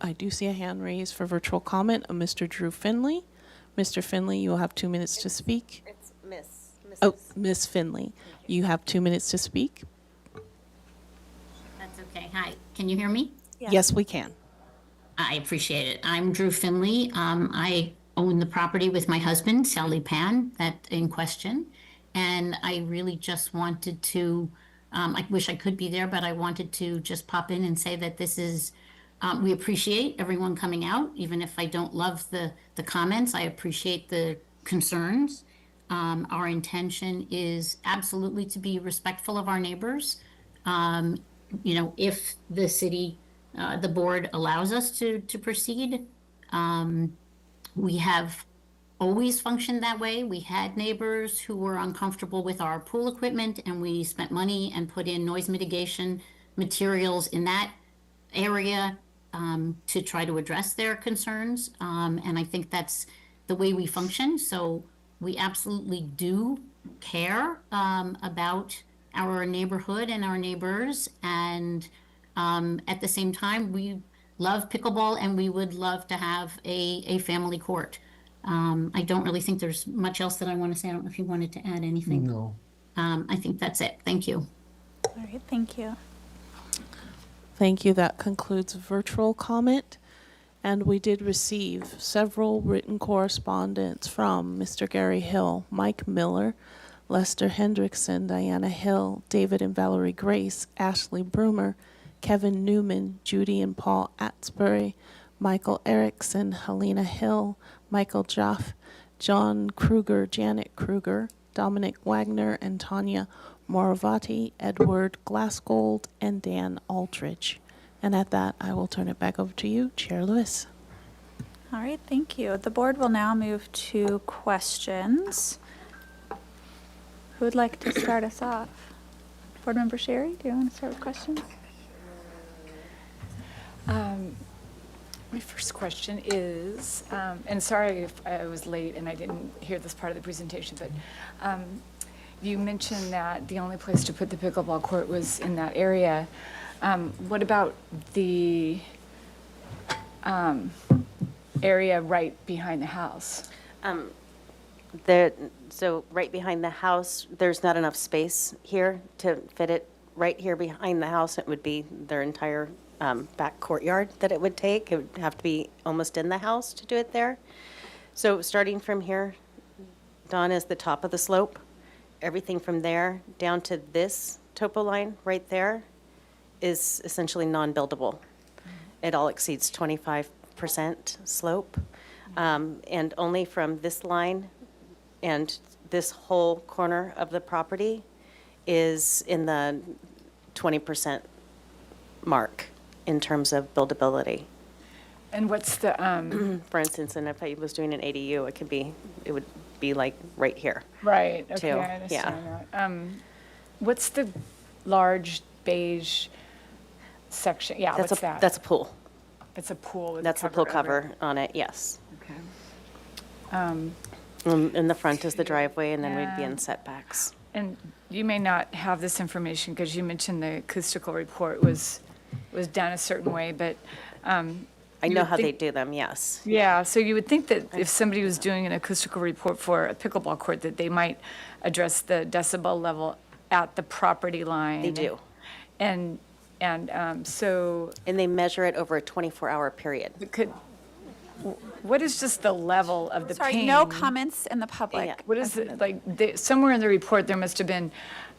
I do see a hand raised for virtual comment of Mr. Drew Finley. Mr. Finley, you will have 2 minutes to speak. It's Miss. Oh, Ms. Finley, you have 2 minutes to speak. That's okay. Hi, can you hear me? Yes, we can. I appreciate it. I'm Drew Finley. I own the property with my husband, Sally Pan, that in question. And I really just wanted to, I wish I could be there, but I wanted to just pop in and say that this is, we appreciate everyone coming out, even if I don't love the comments. I appreciate the concerns. Our intention is absolutely to be respectful of our neighbors. If the city, the board allows us to proceed, we have always functioned that way. We had neighbors who were uncomfortable with our pool equipment, and we spent money and put in noise mitigation materials in that area to try to address their concerns. And I think that's the way we function. So we absolutely do care about our neighborhood and our neighbors. And at the same time, we love pickleball and we would love to have a family court. I don't really think there's much else that I want to say. I don't know if you wanted to add anything. No. I think that's it. Thank you. All right, thank you. Thank you. That concludes virtual comment. And we did receive several written correspondence from Mr. Gary Hill, Mike Miller, Lester Hendrickson, Diana Hill, David and Valerie Grace, Ashley Broomer, Kevin Newman, Judy and Paul Atsbury, Michael Erickson, Helena Hill, Michael Jaff, John Kruger, Janet Kruger, Dominic Wagner, and Tanya Moravati, Edward Glassgold, and Dan Aldridge. And at that, I will turn it back over to you, Chair Lewis. All right, thank you. The board will now move to questions. Who would like to start us off? Board Member Sherry, do you want to start with questions? My first question is, and sorry if I was late and I didn't hear this part of the presentation, but you mentioned that the only place to put the pickleball court was in that area. What about the area right behind the house? So right behind the house, there's not enough space here to fit it. Right here behind the house, it would be their entire back courtyard that it would take. It would have to be almost in the house to do it there. So starting from here, Dawn, is the top of the slope. Everything from there down to this topo line right there is essentially non-buildable. It all exceeds 25% slope. And only from this line and this whole corner of the property is in the 20% mark in terms of buildability. And what's the For instance, and if I was doing an ADU, it would be like right here. right? too. Okay, I understand that. What's the large beige section? Yeah, what's that? That's a pool. It's a pool. With That's the pool over it. cover on it, yes. Okay. In the front is the driveway, and then we'd be Yeah. in setbacks. And you may not have this information because you mentioned the acoustical report was done a certain way, but I you know would how they think- do them, yes. yeah, so you would think that if somebody was doing an acoustical report for a pickleball court, that they might address the decibel level at the property line. They do. And so And they measure it over a 24-hour period. what is just the level of the Sorry, ping? no comments in the public. Yeah. What is it, somewhere in the report, there must have been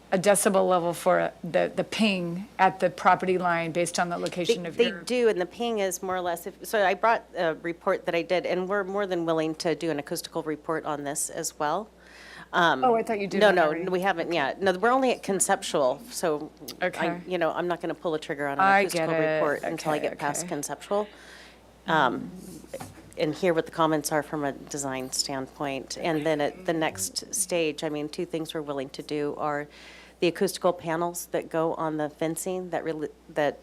a decibel level for the ping at the property line based on the location of They your. do, and the ping is more or less, so I brought a report that I did, and we're more than willing to do an acoustical report on this as well. Oh, I thought you did. No, one no, already. we haven't yet. No, we're only at conceptual, so Okay. I'm not going to pull a trigger on I an get acoustical it. report until I Okay, get past okay. conceptual. And hear what the comments are from a design standpoint. And then at the next stage, two things we're willing to do are the acoustical panels that go on the fencing that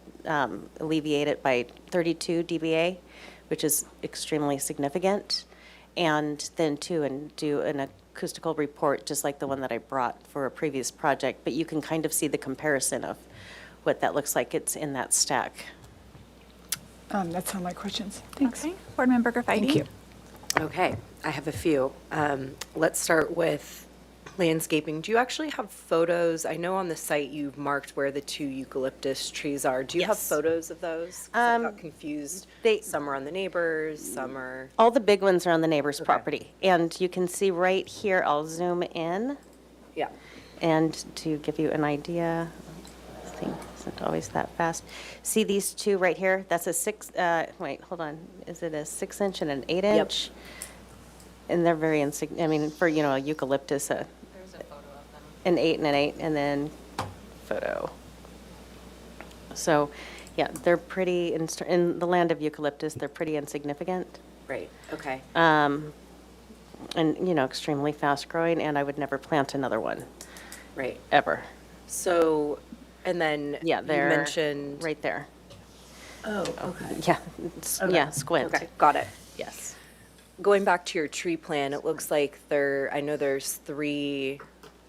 alleviate it by 32 dBA, which is extremely significant. And then do acoustical report, just like the one that I brought for a previous project, but you can kind of see the comparison of what that looks like. It's in that stack. That's all my questions. Thanks. Okay. Board Member Graffitti? Thank you. Okay, I have a few. Let's start with landscaping. Do you actually have photos? I know on the site you've marked where the 2 eucalyptus trees are. Do you have Yes. photos of those? 'Cause I got confused. Some are on the neighbors, some are. All the big ones are on the neighbor's property. And you can see right here, I'll zoom in. Yeah. And to give you an idea, this thing isn't always that fast. See these 2 right here? That's a 6, wait, hold on. Is it a 6-inch and an 8-inch? And they're very insignificant. I mean, for, a eucalyptus, there's a photo of them. An 8 and an 8, and then photo. So, yeah, they're pretty, in the land of eucalyptus, they're pretty insignificant. Right, okay. And, extremely fast-growing, and I would never plant another one. Right. Ever. So, and then Yeah, you they're mentioned. right there. Oh, okay. Yeah, Okay. yeah, squint. Okay, got it. Yes. Going back to your tree plan, it looks like I know there's 3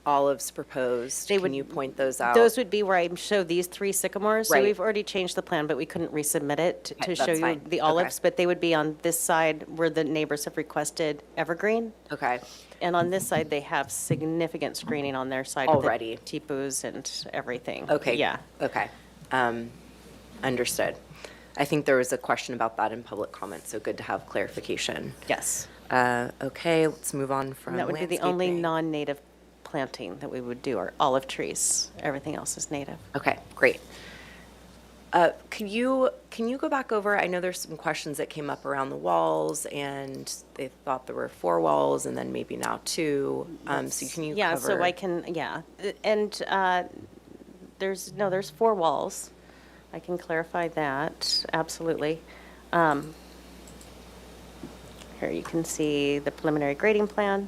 olives proposed. Can you point those out? Those would be where I show these 3 sycamores. So Right. we've already changed the plan, but we couldn't resubmit it Okay, to show that's you fine. the Okay. olives. But they would be on this side where the neighbors have requested evergreen. Okay. And on this side, they have significant screening on their side. Already. With the tipus and everything. Okay. Yeah. Okay. Understood. I think there was a question about that in public comment, so good to have clarification. Yes. Okay, let's move on from And that would be the only landscaping. non-native planting that we would do, are olive trees. Everything else is native. Okay, great. Can you go back over, I know there's some questions that came up around the walls, and they thought there were 4 walls, and then maybe now 2. So can you Yeah, cover? so I can, and there's 4 walls. I can clarify that, absolutely. Here you can see the preliminary grading plan.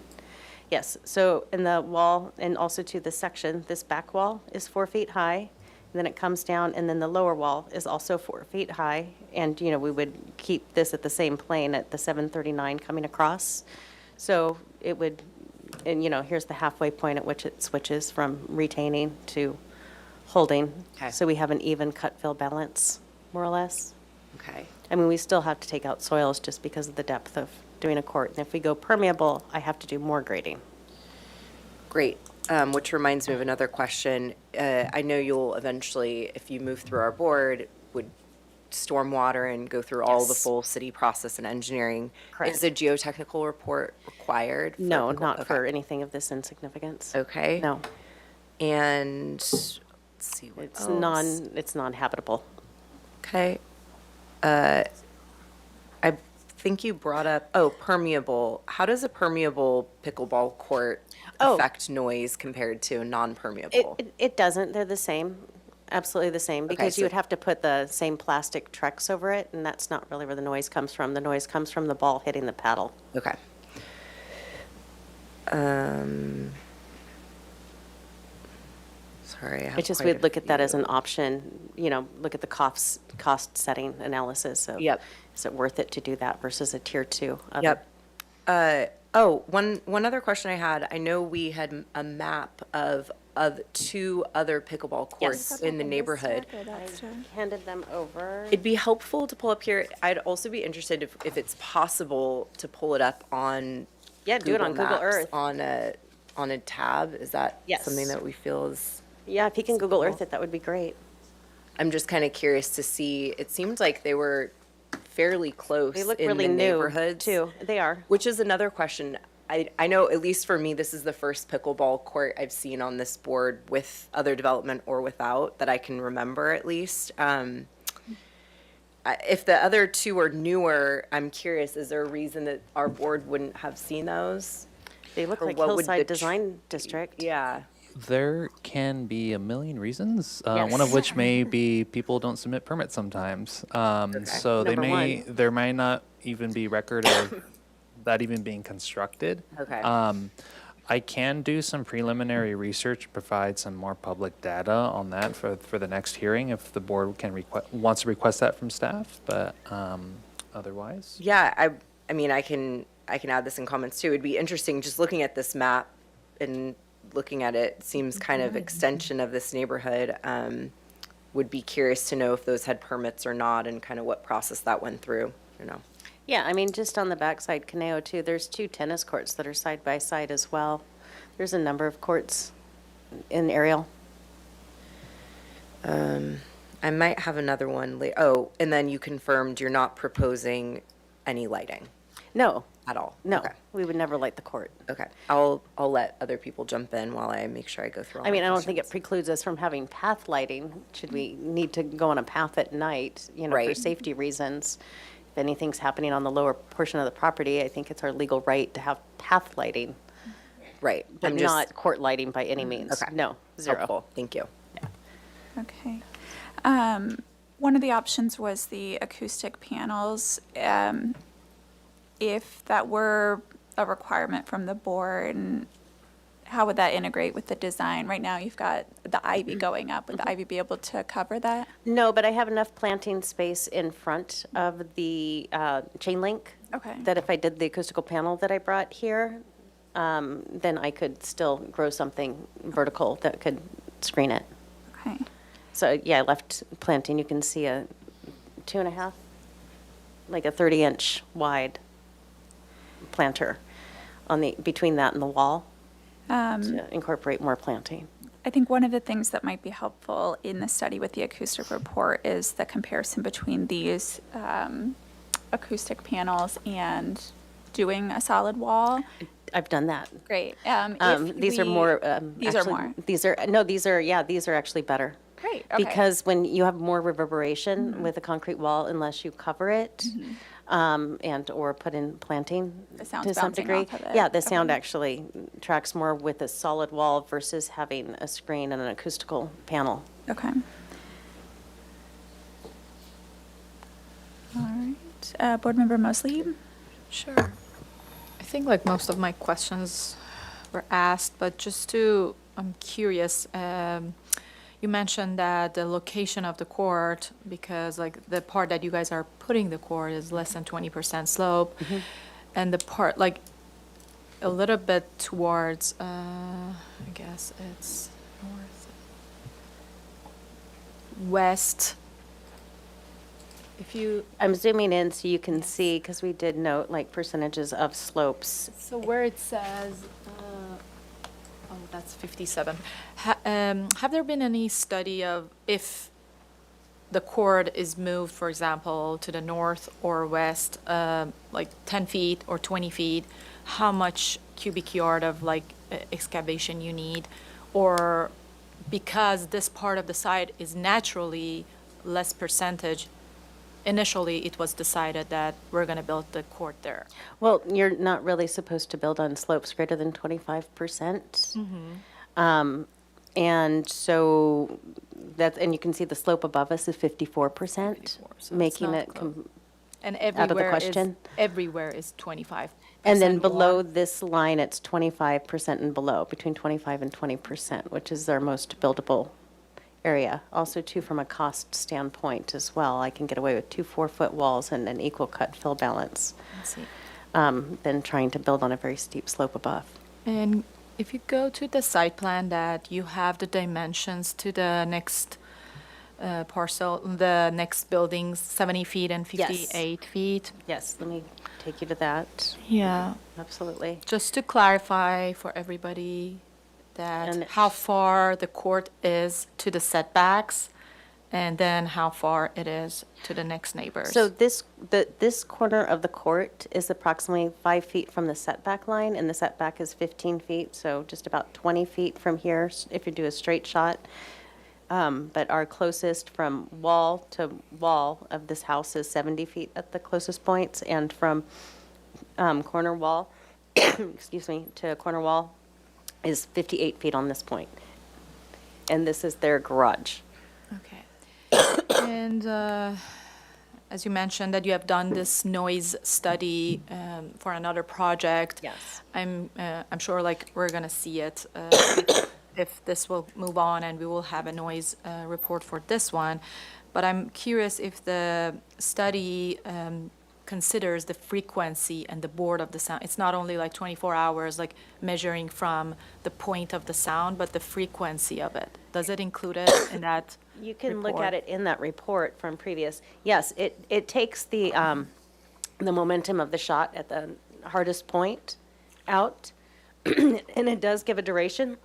Yes, so in the wall, and also to the section, this back wall is 4 feet high, and then it comes down, and then the lower wall is also 4 feet high. And, we would keep this at the same plane at the 739 coming across. So it would, and, here's the halfway point at which it switches from retaining to holding. Okay. So we have an even cut-fill balance, more or less. Okay. I mean, we still have to take out soils just because of the depth of doing a court. And if we go permeable, I have to do more grading. Great. Which reminds me of another question. I know you'll eventually, if you move through our board, would stormwater and go through all the Yes. full city process and engineering. Correct. Is a geotechnical report required? No, pickle- not for okay. anything of this insignificance. Okay. No, And let's see what it's else. it's non-habitable. Okay. I think you brought up, permeable. How does a permeable pickleball court affect noise compared to a non-permeable? It doesn't, they're the same, absolutely the same, because so- you would have to put the same plastic Trex over it, and that's not really where the noise comes from. The noise comes from the ball hitting the paddle. Okay. Sorry. I have It's just quite we'd a look at that as few. an option, look at the cost setting analysis of. Yep. Is it worth it to do that versus a tier 2? Yep. One other question I had. I know we had a map of 2 other pickleball courts Yes. in the neighborhood. Handed them over. It'd be helpful to pull up here. I'd also be interested if it's possible to pull it up on. Yeah, do it on Google Maps Earth. on a tab. Is that Yes. something that we feel is? Yeah, if you can Google Earth it, that would be great. I'm just kind of curious to see. It seemed like they were fairly close. They look in really the new, neighborhoods too. They are. Which is another question. I know, at least for me, this is the first pickleball court I've seen on this board with other development or without that I can remember, at least. If the other 2 are newer, I'm curious, is there a reason that our board wouldn't have seen those? They look Or like what would Hillside the Design District. Yeah. There can be a million reasons, one Yes. of which may be people don't submit permits sometimes. So Number there may not even be record of that even being constructed. Okay. I can do some preliminary research, provide some more public data on that for the next hearing if the board can wants to request that from staff, but otherwise. Yeah, I mean, I can I can add this in comments too. It'd be interesting, just looking at this map and looking at it, seems kind of extension of this neighborhood. Would be curious to know if those had permits or not and kind of what process that went through, you know. Yeah, I mean, just on the backside, Caneo too, there's 2 tennis courts that are side by side as well. There's a number of courts in Ariel. I might have another one later. Oh, and then you confirmed you're not proposing any lighting No, at all? no, Okay. we would never light the court. Okay. I'll let other people jump in while I make sure I go through all I mean, my I don't think it questions. precludes us from having path lighting, should we need to go on a path at night, you know, for Right. safety reasons. If anything's happening on the lower portion of the property, I think it's our legal right to have path lighting, Right. but I'm just not court lighting by any means. Okay. No, zero. helpful. Thank you. Okay. One of the options was the acoustic panels. If that were a requirement from the board, and how would that integrate with the design? Right now, you've got the ivy going up. Would the ivy be able to cover that? No, but I have enough planting space in front of the chain link. Okay. That if I did the acoustical panel that I brought here, then I could still grow something vertical that could screen it. Okay. So, yeah, I left planting, you can see a 2.5, like a 30-inch wide planter on the, between that and the wall to incorporate more planting. I think one of the things that might be helpful in the study with the acoustic report is the comparison between these acoustic panels and doing a solid wall. I've done that. Great. These are more. These are actually, more. These are, no, these are actually better. Great. Okay. Because when you have more reverberation with a concrete wall, unless you cover it and or put in planting The sound's to some bouncing degree. off of it. Yeah, the sound Okay. actually tracks more with a solid wall versus having a screen and an acoustical panel. Okay. All right. Board Member Mosley? Sure. I think like most of my questions were asked, but just to, I'm curious, you mentioned that the location of the court, because like the part that you guys are putting the court is less than 20% slope, and the part like a little bit towards, I guess it's north, west. If you, I'm zooming in so you can see, because we did note like percentages of slopes. so where it says, oh, that's 57. Have there been any study of if the court is moved, for example, to the north or west, like 10 feet or 20 feet, how much cubic yard of like excavation you need? Or because this part of the site is naturally less percentage, initially it was decided that we're going to build the court there. Well, you're not really supposed to build on slopes greater than 25%. And so that's, and you can see the slope above us is 54%, it's making not it close. And out of the question. Everywhere is 25%. And then below more. this line, it's 25% and below, between 25 and 20%, which is our most buildable area. Also, too, from a cost standpoint as well, I can get away with 2 4-foot walls and an equal cut fill balance Let's see. than trying to build on a very steep slope above. And if you go to the site plan that you have the dimensions to the next parcel, the next buildings, 70 feet and 58 feet. Yes, let me take you to that. Yeah. Absolutely. Just to clarify for everybody that And- how far the court is to the setbacks, and then how far it is to the next neighbors. So this corner of the court is approximately 5 feet from the setback line, and the setback is 15 feet, so just about 20 feet from here if you do a straight shot. But our closest from wall to wall of this house is 70 feet at the closest points, and from corner wall, excuse me, to corner wall is 58 feet on this point. And this is their garage. Okay. And as you mentioned that you have done this noise study for another project. Yes. I'm sure like we're gonna see it if this will move on, and we will have a noise report for this one. But I'm curious if the study considers the frequency and the board of the sound. It's not only like 24 hours, like measuring from the point of the sound, but the frequency of it. Does it include it in that You can look report? at it in that report from previous. Yes, it takes the momentum of the shot at the hardest point out, and it does give a duration.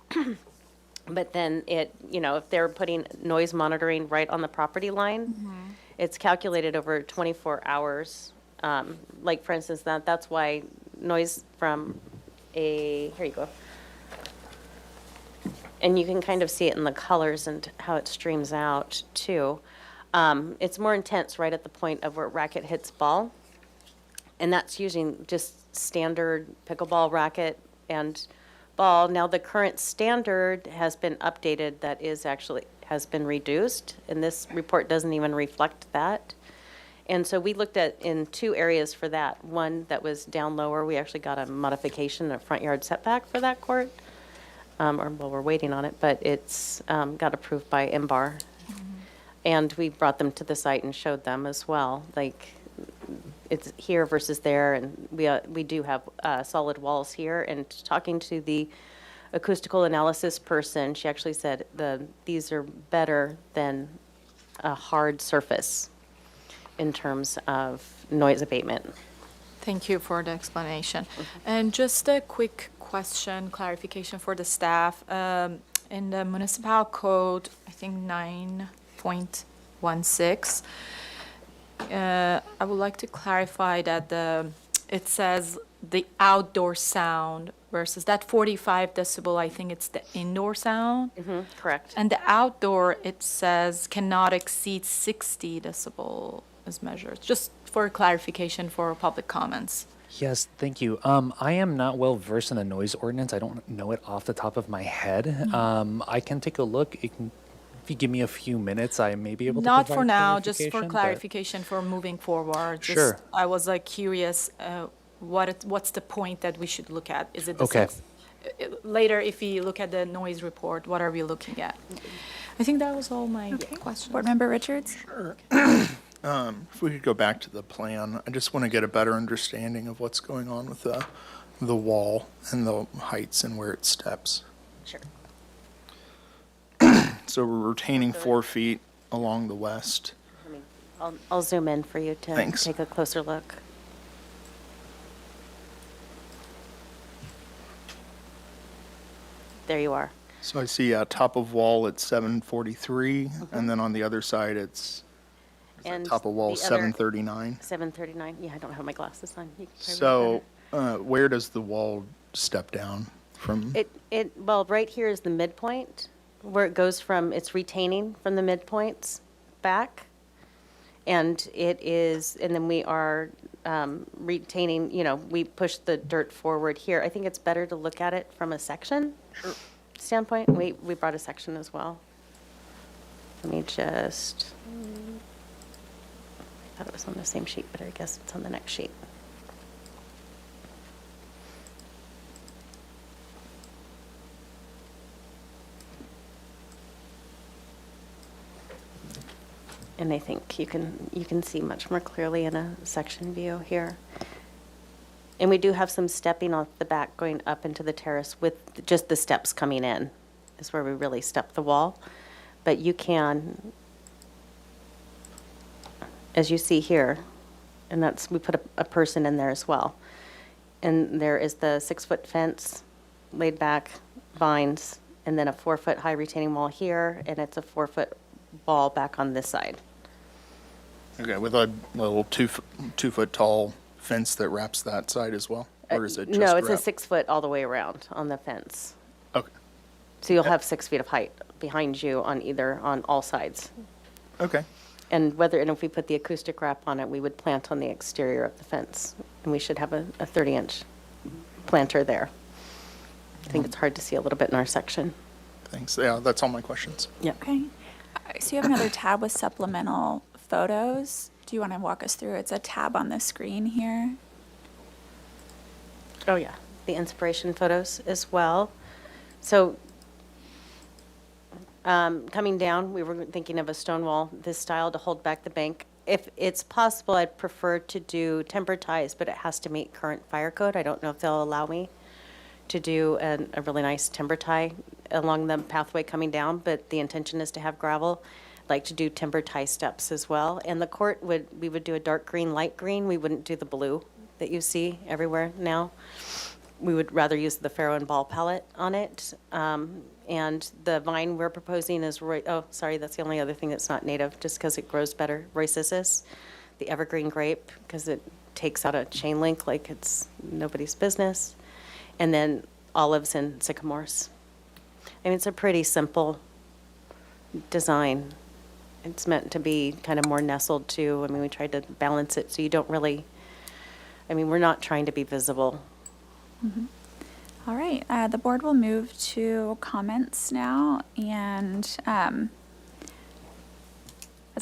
But then if they're putting noise monitoring right on the property line, it's calculated over 24 hours. Like, for instance, that's why noise from here you go. And you can kind of see it in the colors and how it streams out, too. It's more intense right at the point of where racket hits ball. And that's using just standard pickleball racket and ball. Now, the current standard has been updated, that has been reduced, and this report doesn't even reflect that. And so we looked at in 2 areas for that. One that was down lower, we actually got a modification, a front yard setback for that court. We're waiting on it, but it's got approved by MBAR. And we brought them to the site and showed them as well, like it's here versus there, and we do have solid walls here. And talking to the acoustical analysis person, she actually said these are better than a hard surface in terms of noise abatement. Thank you for the explanation. And just a quick question, clarification for the staff. In the municipal code, I think 9.16, I would like to clarify that it says the outdoor sound versus that 45 decibel, I think it's the indoor sound. Correct. And the outdoor, it says cannot exceed 60 decibel as measured. Just for clarification for public comments. Yes, thank you. I am not well versed in the noise ordinance. I don't know it off the top of my head. I can take a look. If you give me a few minutes, I may be able to Not provide for now, just for clarification, but- clarification for moving forward. Just- Sure. I was like curious, what's the point that we should look at? Is it the Okay. later, if we look at the noise report, what are we looking at? I think that was all my questions. Board Member Richards? If we could go back to the plan, I just want to get a better understanding of what's going on with the wall and the heights and where it steps. Sure. So we're retaining 4 feet along the west. I'll zoom in for you to Thanks. take a closer look. There you are. So I see top of wall at 743, and then on the other side it's And top of wall the other- 739. 739. Yeah, I don't have my glasses on. You can probably read So better. where does the wall step down from? Well, right here is the midpoint, where it goes from, it's retaining from the midpoints back. And then we are retaining, we push the dirt forward here. I think it's better to look at it from a section standpoint. We brought a section as well. Let me just, I thought it was on the same sheet, but I guess it's on the next sheet. And I think you can see much more clearly in a section view here. And we do have some stepping off the back going up into the terrace with just the steps coming in is where we really step the wall. But you can, as you see here, and we put a person in there as well. And there is the 6-foot fence, laid back vines, and then a 4-foot high retaining wall here, and it's a 4-foot wall back on this side. Okay, with a little 2-foot tall fence that wraps that side as well? Or is it just No, it's a wrap? 6-foot all the way around on the fence. Okay. So you'll have 6 feet of height behind you on all sides. Okay. And if we put the acoustic wrap on it, we would plant on the exterior of the fence. And we should have a 30-inch planter there. I think it's hard to see a little bit in our section. Thanks. Yeah, that's all my questions. Yeah. Okay. So you have another tab with supplemental photos. Do you want to walk us through? It's a tab on the screen here. Oh, yeah. The inspiration photos as well. So coming down, we were thinking of a stone wall, this style, to hold back the bank if it's possible, I'd prefer to do tempered ties, but it has to meet current fire code. I don't know if they'll allow me to do a really nice timber tie along the pathway coming down, but the intention is to have gravel. I'd like to do timber tie steps as well. And the court we would do a dark green, light green. We wouldn't do the blue that you see everywhere now. We would rather use the farrow and ball palette on it. And the vine we're proposing is, that's the only other thing that's not native, just because it grows better, Roycissus, the evergreen grape, because it takes out a chain link like it's nobody's business. And then olives and sycamores. I mean, it's a pretty simple design. It's meant to be kind of more nestled too. I mean, we tried to balance it so you don't really, we're not trying to be visible. Mm-hmm. All right, the board will move to comments now, and as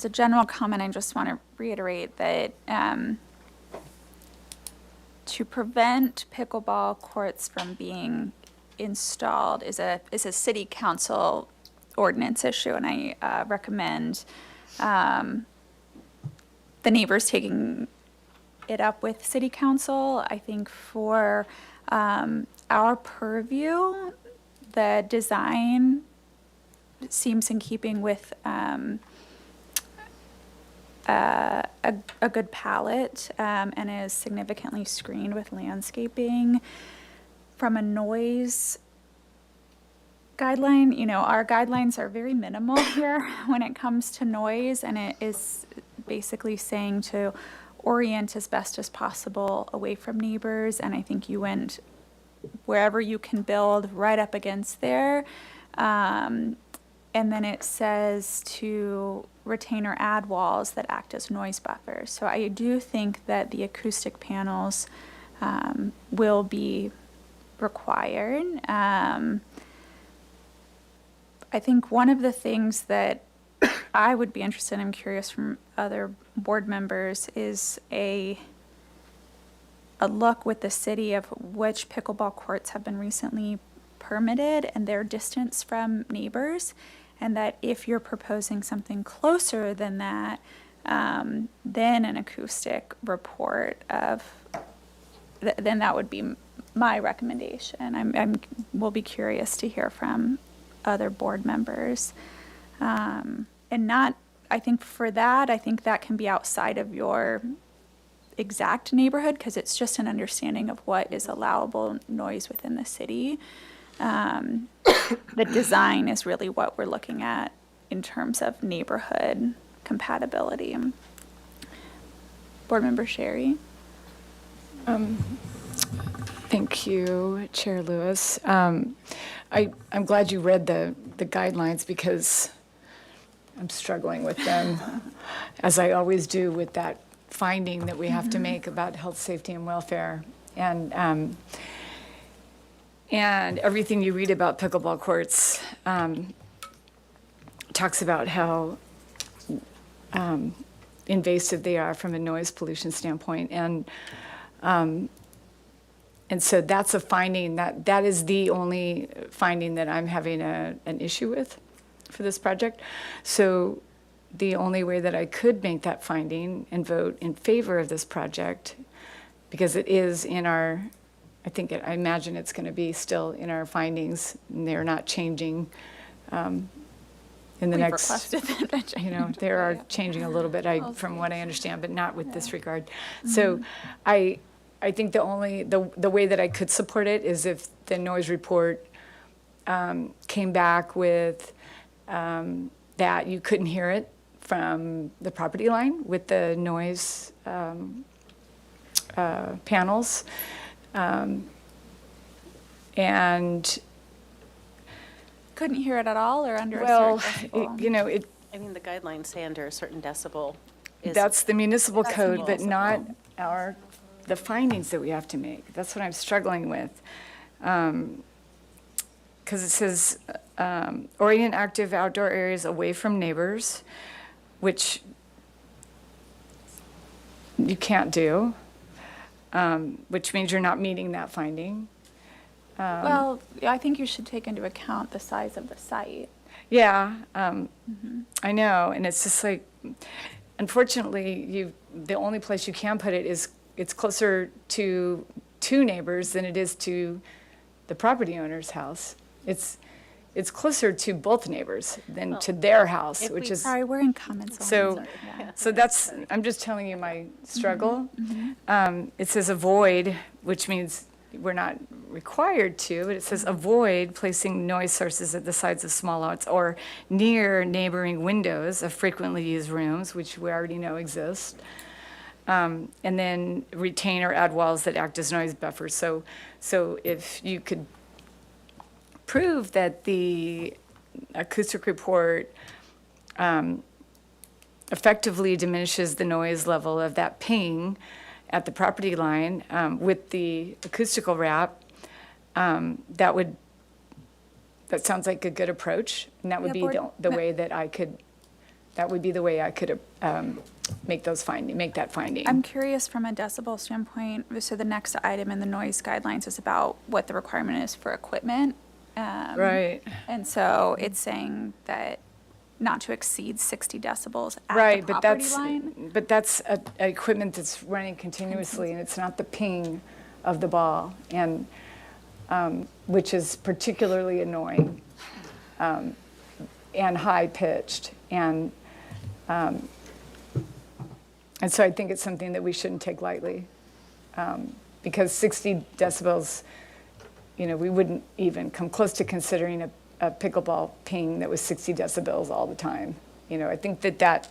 a general comment, I just want to reiterate that to prevent pickleball courts from being installed is a city council ordinance issue, and I recommend the neighbors taking it up with city council. I think for our purview, the design seems in keeping with a good palette and is significantly screened with landscaping. From a noise guideline, our guidelines are very minimal here when it comes to noise, and it is basically saying to orient as best as possible away from neighbors, and I think you went wherever you can build right up against there. And then it says to retain or add walls that act as noise buffers. So I do think that the acoustic panels will be required. I think one of the things that I would be interested in, I'm curious from other board members, is a look with the city of which pickleball courts have been recently permitted and their distance from neighbors, and that if you're proposing something closer than that, then an acoustic report then that would be my recommendation. We'll be curious to hear from other board members. And I think that can be outside of your exact neighborhood, because it's just an understanding of what is allowable noise within the city. The design is really what we're looking at in terms of neighborhood compatibility. Board Member Sherry. Thank you, Chair Lewis. I'm glad you read the guidelines, because I'm struggling with them, as I always do with that finding that we have to make about health, safety, and welfare. And everything you read about pickleball courts talks about how invasive they are from a noise pollution standpoint. And so that's a finding that is the only finding that I'm having an issue with for this project. So the only way that I could make that finding and vote in favor of this project, because it is in our, I imagine it's going to be still in our findings, and they're not changing in the We've next, requested that. they are changing a little bit from what I understand, but not with this regard. So I think the way that I could support it is if the noise report came back with that you couldn't hear it from the property line with the noise panels. And couldn't hear it at all, or under a certain decibel? The guidelines say under a certain decibel. That's the municipal code, but municipal. not the findings that we have to make. That's what I'm struggling with. Because it says orient active outdoor areas away from neighbors, which you can't do, which means you're not meeting that finding. Well, I think you should take into account the size of the site. Yeah, I know, and it's just like, unfortunately, the only place you can put it is, it's closer to two neighbors than it is to the property owner's house. It's closer to both neighbors than to their house, which is. Sorry, we're in comments. So, so that's, I'm just telling you my struggle. It says avoid, which means we're not required to, but it says avoid placing noise sources at the sides of small lots or near neighboring windows of frequently used rooms, which we already know exist. And then retain or add walls that act as noise buffers. So if you could prove that the acoustic report effectively diminishes the noise level of that ping at the property line with the acoustical wrap, that sounds like a good approach, and that would be the way that I could, that would be the way I could make that finding. I'm curious from a decibel standpoint, so the next item in the noise guidelines is about what the requirement is for equipment. Right. And so it's saying that not to exceed 60 decibels at Right, the but property that's, line. but that's a equipment that's running continuously, and it's not the ping of the ball, and, which is particularly annoying, and high-pitched, and so I think it's something that we shouldn't take lightly, because 60 decibels, we wouldn't even come close to considering a pickleball ping that was 60 decibels all the time. I think that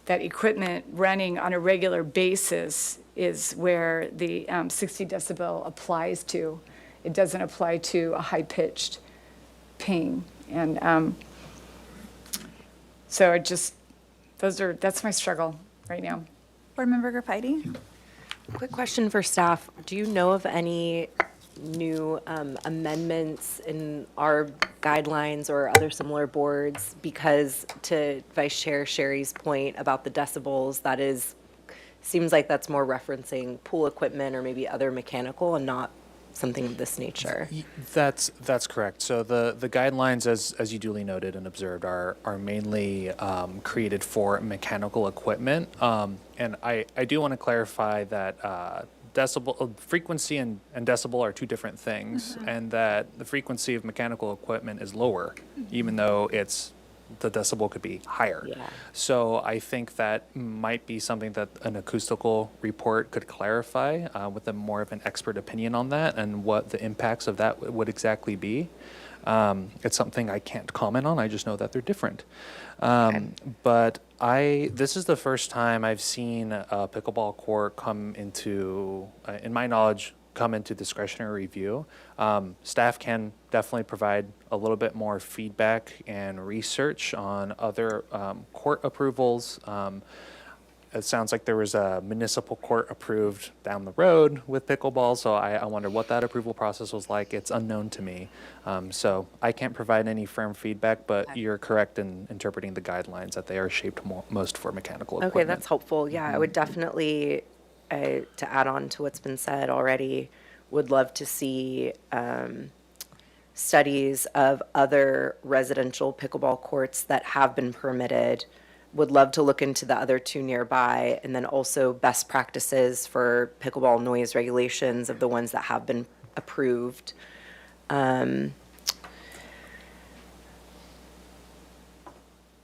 equipment running on a regular basis is where the 60 decibel applies to. It doesn't apply to a high-pitched ping. And so that's my struggle right now. Board Member Graffiti? Quick question for staff. Do you know of any new amendments in our guidelines or other similar boards? Because to Vice Chair Sherry's point about the decibels, seems like that's more referencing pool equipment or maybe other mechanical and not something of this nature. That's correct. So the guidelines, as you duly noted and observed, are mainly created for mechanical equipment. And I do want to clarify that decibel frequency and decibel are two different things, and that the frequency of mechanical equipment is lower, even though the decibel could be higher. Yeah. So I think that might be something that an acoustical report could clarify with more of an expert opinion on that and what the impacts of that would exactly be. It's something I can't comment on. I just know that they're different. But this is the first time I've seen a pickleball court come into, in my knowledge, come into discretionary review. Staff can definitely provide a little bit more feedback and research on other court approvals. It sounds like there was a municipal court approved down the road with pickleball, so I wonder what that approval process was like. It's unknown to me. So I can't provide any firm feedback, but you're correct in interpreting the guidelines that they are shaped most for mechanical equipment. Okay, that's helpful. Yeah, I would definitely, to add on to what's been said already, would love to see studies of other residential pickleball courts that have been permitted. Would love to look into the other two nearby, and then also best practices for pickleball noise regulations of the ones that have been approved. I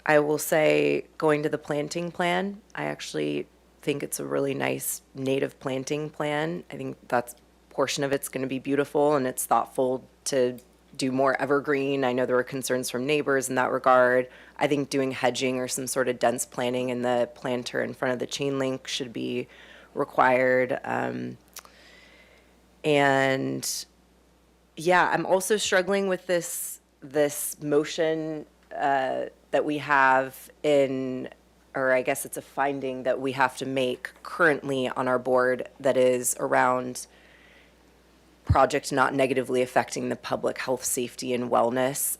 will say, going to the planting plan, I actually think it's a really nice native planting plan. I think that's portion of it's going to be beautiful, and it's thoughtful to do more evergreen. I know there were concerns from neighbors in that regard. I think doing hedging or some sort of dense planting in the planter in front of the chain link should be required. And yeah, I'm also struggling with this motion that we have or I guess it's a finding that we have to make currently on our board that is around project not negatively affecting the public health, safety, and wellness.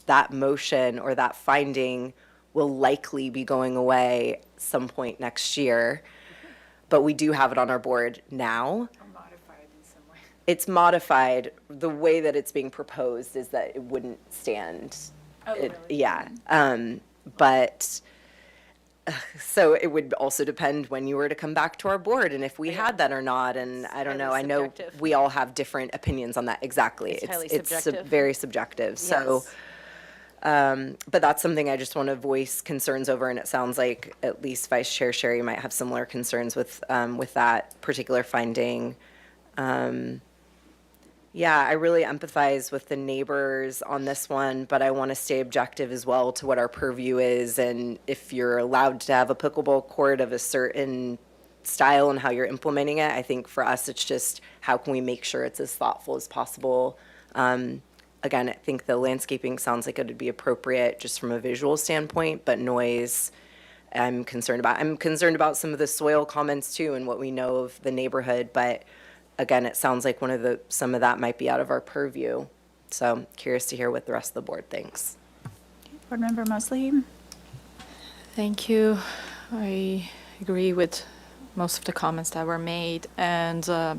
That motion or that finding will likely be going away some point next year, but we do have it on our board now. Modified in some way. It's modified. The way that it's being proposed is that it wouldn't stand. Oh, really? Yeah. But So it would also depend when you were to come back to our board and if we had that or not. And I don't know, I know subjective. we all have different opinions on that. Exactly. It's highly It's subjective. very subjective. So, but that's something I just want to voice concerns over. And it sounds like at least Vice Chair Sherry might have similar concerns with that particular finding. Yeah, I really empathize with the neighbors on this one, but I want to stay objective as well to what our purview is. And if you're allowed to have a pickleball court of a certain style and how you're implementing it, I think for us, it's just how can we make sure it's as thoughtful as possible. Again, I think the landscaping sounds like it would be appropriate just from a visual standpoint, but noise, I'm concerned about. I'm concerned about some of the soil comments too and what we know of the neighborhood, but again, it sounds like some of that might be out of our purview. So curious to hear what the rest of the board thinks. Board Member Mosley? Thank you. I agree with most of the comments that were made. And I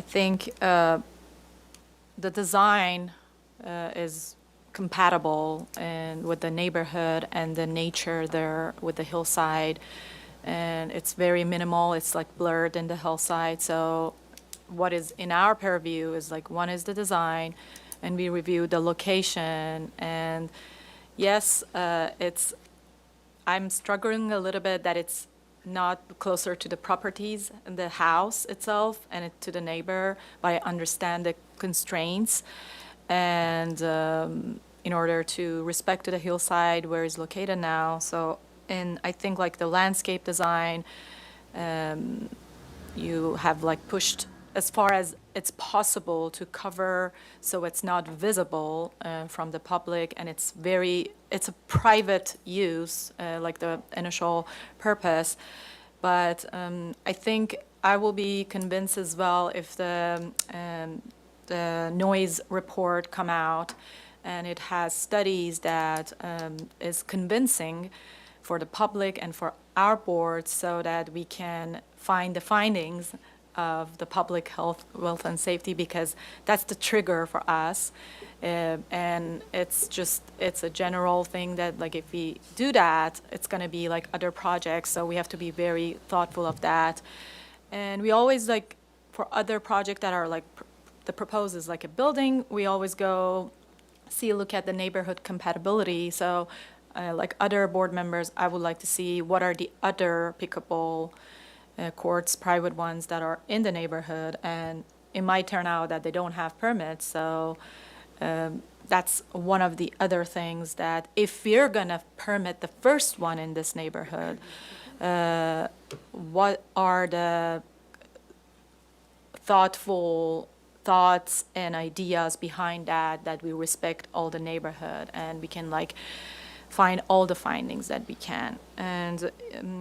think the design is compatible and with the neighborhood and the nature there with the hillside. And it's very minimal. It's like blurred in the hillside. So what is in our purview is like one is the design, and we review the location. And yes, I'm struggling a little bit that it's not closer to the properties and the house itself and to the neighbor, but I understand the constraints. And in order to respect to the hillside where it's located now. So, and I think like the landscape design, you have like pushed as far as it's possible to cover so it's not visible from the public, and it's a private use, like the initial purpose. But I think I will be convinced as well if the noise report come out and it has studies that is convincing for the public and for our board so that we can find the findings of the public health, wealth, and safety, because that's the trigger for us. And it's a general thing that like if we do that, it's going to be like other projects. So we have to be very thoughtful of that. And we always like for other projects that are like the proposed is like a building, we always look at the neighborhood compatibility. So like other board members, I would like to see what are the other pickleball courts, private ones that are in the neighborhood, and it might turn out that they don't have permits. So that's one of the other things that if we're gonna permit the first one in this neighborhood, what are the thoughtful thoughts and ideas behind that we respect all the neighborhood and we can like find all the findings that we can. And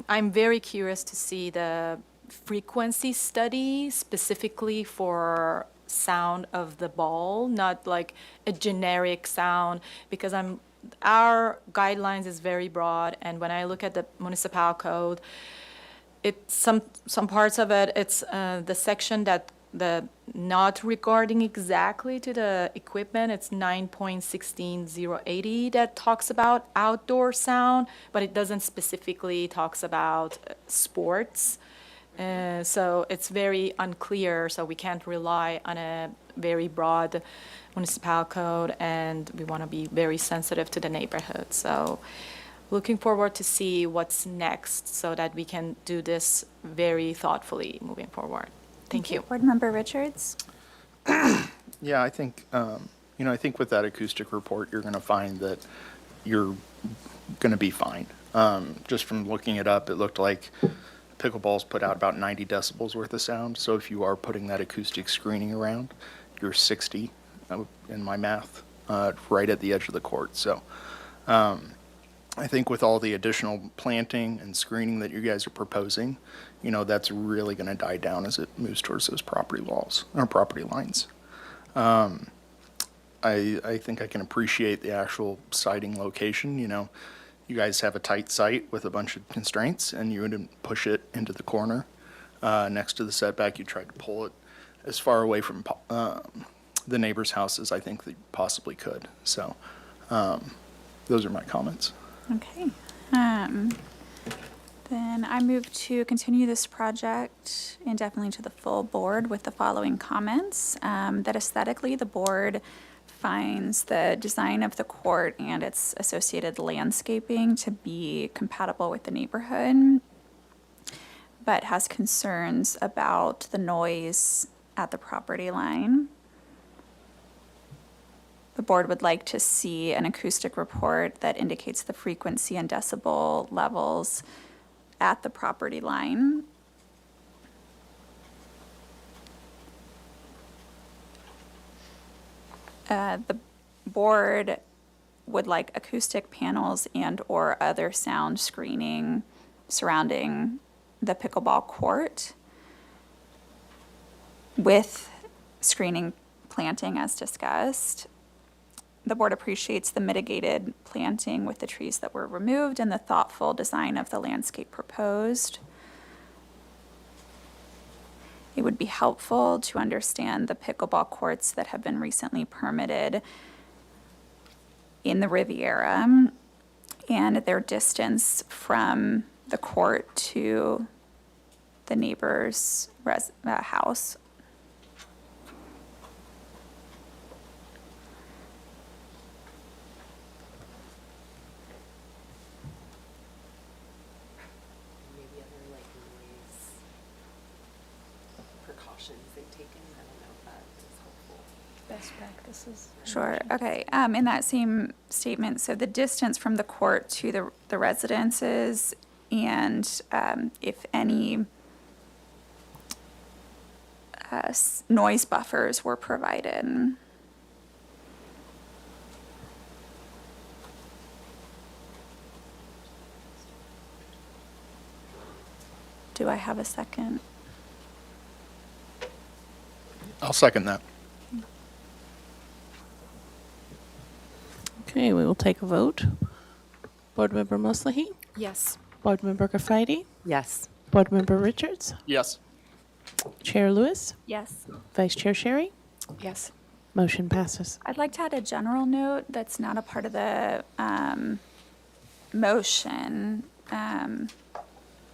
I'm very curious to see the frequency study specifically for sound of the ball, not like a generic sound, because our guidelines is very broad, and when I look at the municipal code, some parts of it, it's the section that not regarding exactly to the equipment, it's 9.16080 that talks about outdoor sound, but it doesn't specifically talks about sports. So it's very unclear, so we can't rely on a very broad municipal code, and we want to be very sensitive to the neighborhood. So looking forward to see what's next so that we can do this very thoughtfully moving forward. Thank you. Board Member Richards? Yeah, I think, I think with that acoustic report, you're going to find that you're going to be fine. Just from looking it up, it looked like pickleball's put out about 90 decibels worth of sound. So if you are putting that acoustic screening around, you're 60 in my math, right at the edge of the court. So I think with all the additional planting and screening that you guys are proposing, that's really going to die down as it moves towards those property walls or property lines. I think I can appreciate the actual siting location. You guys have a tight site with a bunch of constraints, and you would push it into the corner next to the setback. You tried to pull it as far away from the neighbor's house as I think they possibly could. So those are my comments. Okay. Then I move to continue this project indefinitely to the full board with the following comments. That aesthetically, the board finds the design of the court and its associated landscaping to be compatible with the neighborhood, but has concerns about the noise at the property line. The board would like to see an acoustic report that indicates the frequency and decibel levels at the property line. The board would like acoustic panels and/or other sound screening surrounding the pickleball court with screening planting as discussed. The board appreciates the mitigated planting with the trees that were removed and the thoughtful design of the landscape proposed. It would be helpful to understand the pickleball courts that have been recently permitted in the Riviera and their distance from the court to the neighbor's house. Maybe other like noise precautions they've taken. I don't know if that is helpful. Best practices. Sure, okay. In that same statement, so the distance from the court to the residences and if any noise buffers were provided. Do I have a second? I'll second that. Okay, we will take a vote. Board Member Moslehy? Yes. Board Member Graffiti? Yes. Board Member Richards? Yes. Chair Lewis? Yes. Vice Chair Sherry? Yes. Motion passes. I'd like to add a general note that's not a part of the motion,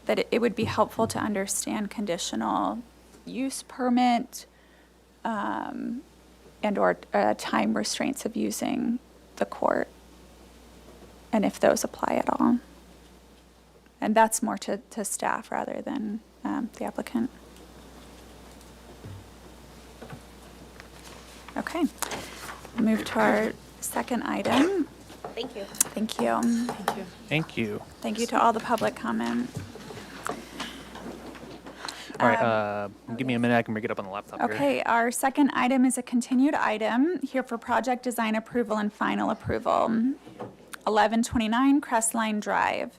that it would be helpful to understand conditional use permit and/or time restraints of using the court, and if those apply at all. And that's more to staff rather than the applicant. Okay, move to our second item. Thank you. Thank you. Thank you. Thank you. Thank you to all the public comment. All right, give me a minute, I can bring it up on the laptop here. Okay, our second item is a continued item here for project design approval and final approval. 1129 Crestline Drive.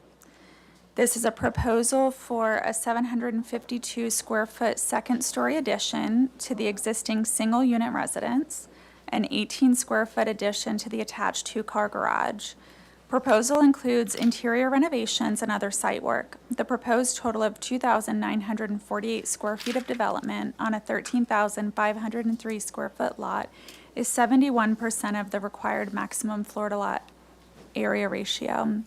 This is a proposal for a 752 square foot second story addition to the existing single unit residence, an 18 square foot addition to the attached 2-car garage. Proposal includes interior renovations and other site work. The proposed total of 2,948 square feet of development on a 13,503 square foot lot is 71% of the required maximum floor to lot area ratio.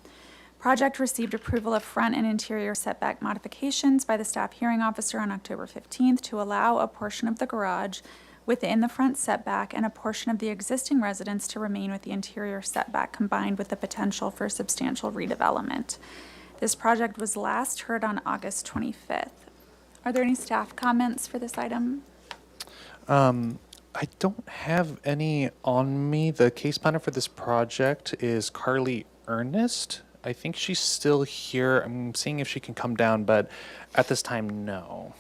Project received approval of front and interior setback modifications by the staff hearing officer on October 15th to allow a portion of the garage within the front setback and a portion of the existing residence to remain with the interior setback, combined with the potential for substantial redevelopment. This project was last heard on August 25th. Are there any staff comments for this item? I don't have any on me. The case planner for this project is Carly Ernest. I think she's still here. I'm seeing if she can come down, but at this time, no.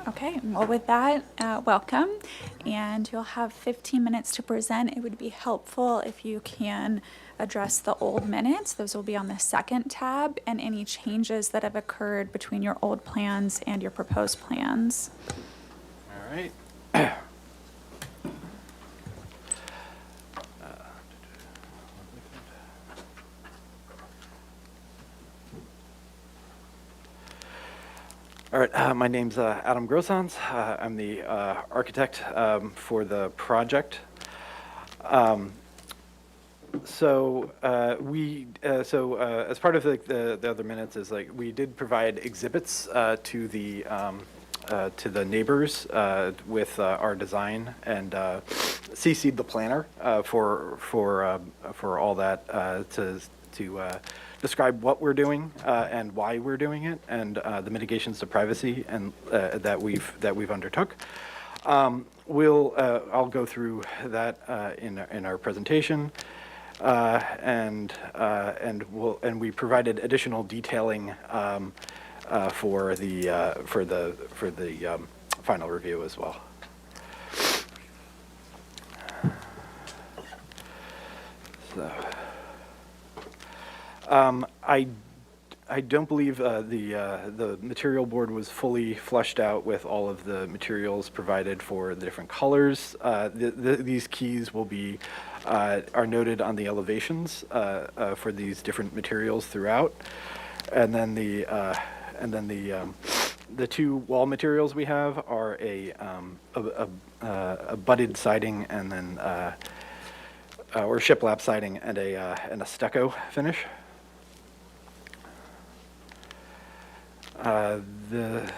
Okay, well, with that, welcome, and you'll have 15 minutes to present. It would be helpful if you can address the old minutes. Those will be on the second tab, and any changes that have occurred between your old plans and your proposed plans. All right. All right, my name's Adam Grossans. I'm the architect for the project. As part of the other minutes is like, we did provide exhibits to the neighbors with our design, and CC'd the planner for all that to describe what we're doing and why we're doing it, and the mitigations to privacy and that we've undertook. I'll go through that in our presentation, and we provided additional detailing for the final review as well. So, I don't believe the material board was fully fleshed out with all of the materials provided for the different colors. These keys will be are noted on the elevations for these different materials throughout, and then the two wall materials we have are a budded siding, and then or shiplap siding, and a stucco finish. The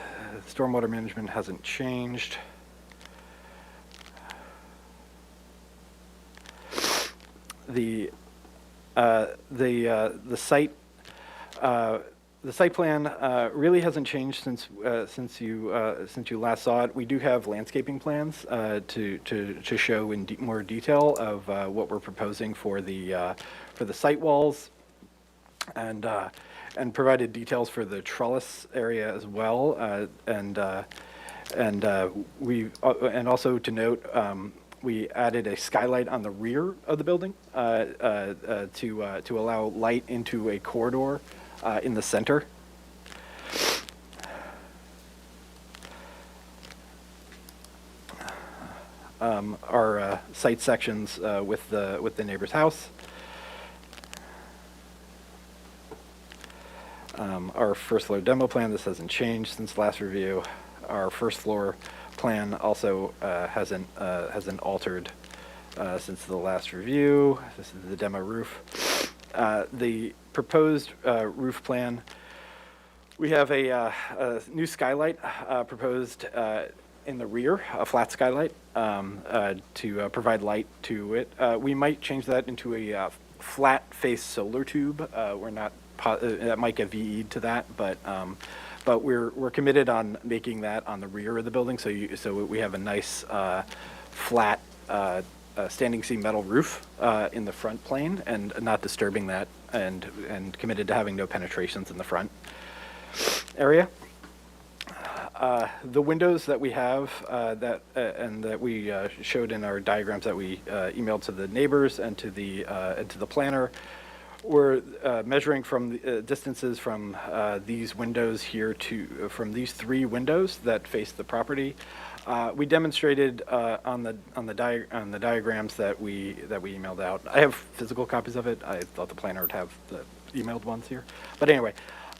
stormwater management hasn't changed. The site plan really hasn't changed since you last saw it. We do have landscaping plans to show in more detail of what we're proposing for the site walls, and provided details for the trellis area as well, and also to note, we added a skylight on the rear of the building to allow light into a corridor in the center. Our site sections with the neighbor's house. Our first floor demo plan, this hasn't changed since last review. Our first floor plan also hasn't altered since the last review. This is the demo roof. The proposed roof plan, we have a new skylight proposed in the rear, a flat skylight, to provide light to it. We might change that into a flat face solar tube. We're not that might get VE'd to that, but we're committed on making that on the rear of the building, so we have a nice flat standing seam metal roof in the front plane, and not disturbing that, and committed to having no penetrations in the front area. The windows that we have that we showed in our diagrams that we emailed to the neighbors and to the planner, we're measuring from distances from these windows here from these three windows that face the property. We demonstrated on the diagrams that we emailed out. I have physical copies of it. I thought the planner would have the emailed ones here, but anyway,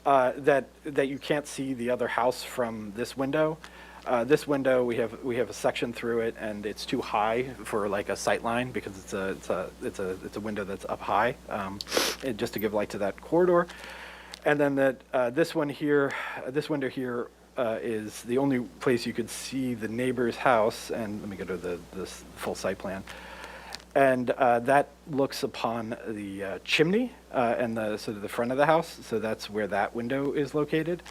that you can't see the other house from this window. This window, we have a section through it, and it's too high for like a sight line, because it's a window that's up high, just to give light to that corridor. And then this window here is the only place you could see the neighbor's house. And let me go to this full site plan. And that looks upon the chimney and sort of the front of the house. So that's where that window is located.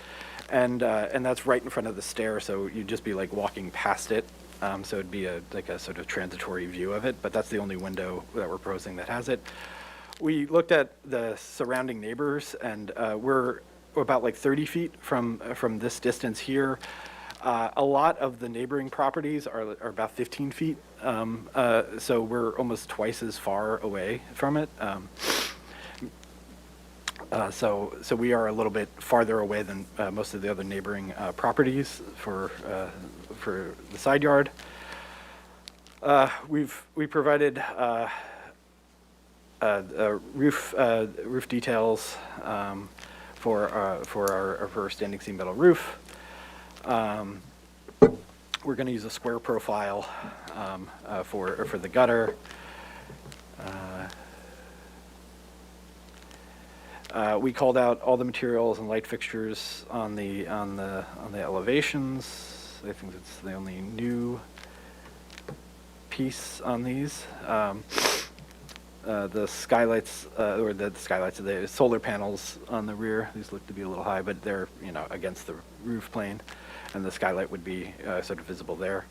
And that's right in front of the stair, so you'd just be like walking past it. So it'd be like a sort of transitory view of it, but that's the only window that we're proposing that has it. We looked at the surrounding neighbors, and we're about like 30 feet from this distance here. A lot of the neighboring properties are about 15 feet, so we're almost twice as far away from it. So we are a little bit farther away than most of the other neighboring properties for the side yard. We provided roof details for our standing seam metal roof. We're going to use a square profile for the gutter. We called out all the materials and light fixtures on the elevations. I think that's the only new piece on these. The skylights, the solar panels on the rear, these look to be a little high, but they're, against the roof plane, and the skylight would be sort of visible there.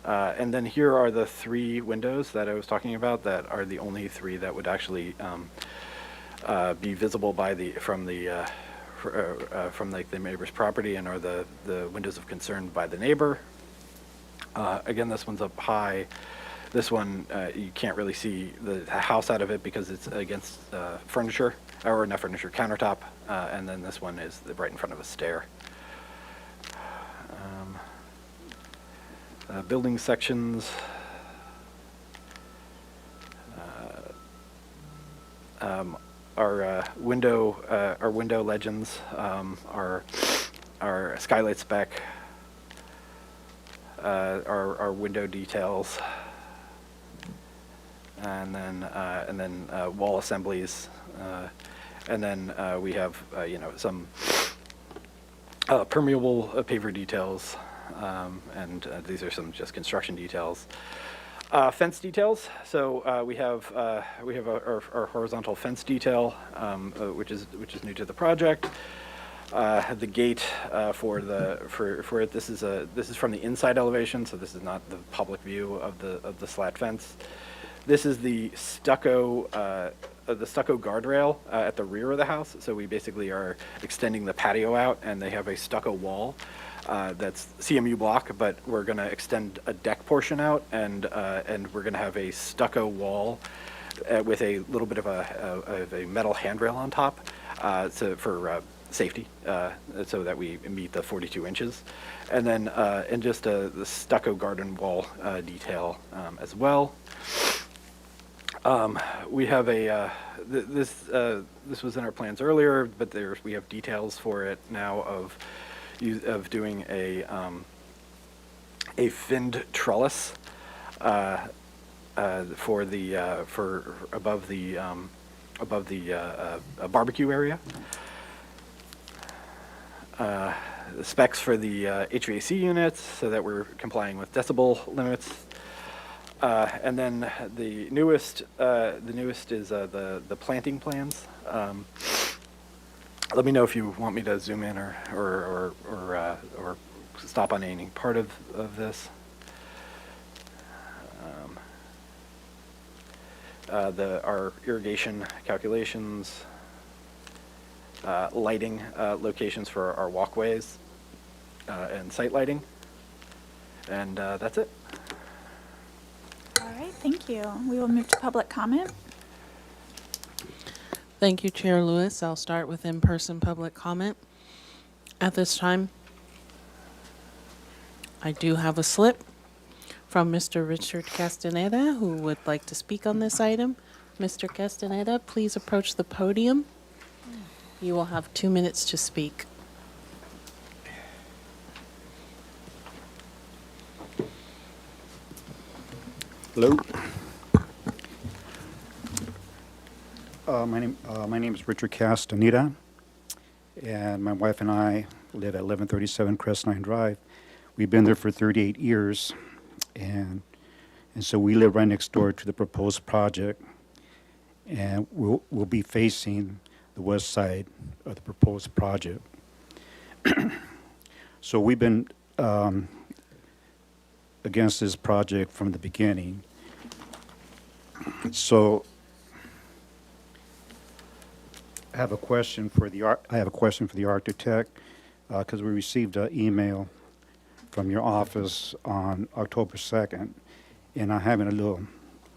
And then here are the 3 windows that I was talking about that are the only 3 that would actually be visible from the neighbor's property, and are the windows of concern by the neighbor. Again, this one's up high. This one, you can't really see the house out of it because it's against furniture, or not furniture, countertop. And then this one is right in front of a stair. Building sections. Our window legends, our skylight spec, our window details, and then wall assemblies, and then we have some permeable paver details, and these are some just construction details. Fence details. So we have our horizontal fence detail, which is new to the project. The gate for it. This is from the inside elevation, so this is not the public view of the slat fence. This is the stucco guardrail at the rear of the house. So we basically are extending the patio out, and they have a stucco wall. That's CMU block, but we're going to extend a deck portion out, and we're going to have a stucco wall with a little bit of a metal handrail on top, for safety, so that we meet the 42 inches, and then and just the stucco garden wall detail as well. We have this was in our plans earlier, but we have details for it now of doing a finned trellis for above the barbecue area. The specs for the HVAC units, so that we're complying with decibel limits. And then the newest is the planting plans. Let me know if you want me to zoom in or stop on any part of this. Our irrigation calculations, lighting locations for our walkways, and site lighting, and that's it. All right, thank you. We will move to public comment. Thank you, Chair Lewis. I'll start with in-person public comment. At this time, I do have a slip from Mr. Richard Castaneda, who would like to speak on this item. Mr. Castaneda, please approach the podium. You will have 2 minutes to speak. Hello. My name is Richard Castaneda, and my wife and I live at 1137 Crestline Drive. We've been there for 38 years, and so we live right next door to the proposed project, and we'll be facing the west side of the proposed project. So we've been against this project from the beginning. So I have a question for the architect, because we received an email from your office on October 2nd, and I'm having a little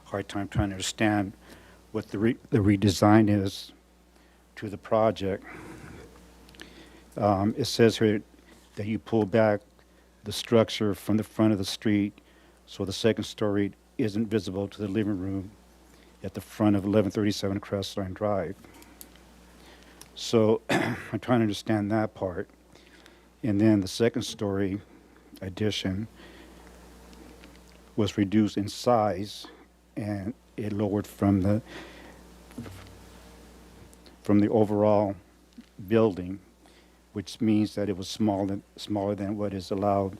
hard time trying to understand what the redesign is to the project. It says here that you pull back the structure from the front of the street, so the second story isn't visible to the living room at the front of 1137 Crestline Drive. So I'm trying to understand that part. And then the second story addition was reduced in size, and it lowered from from the overall building, which means that it was smaller than what is allowed.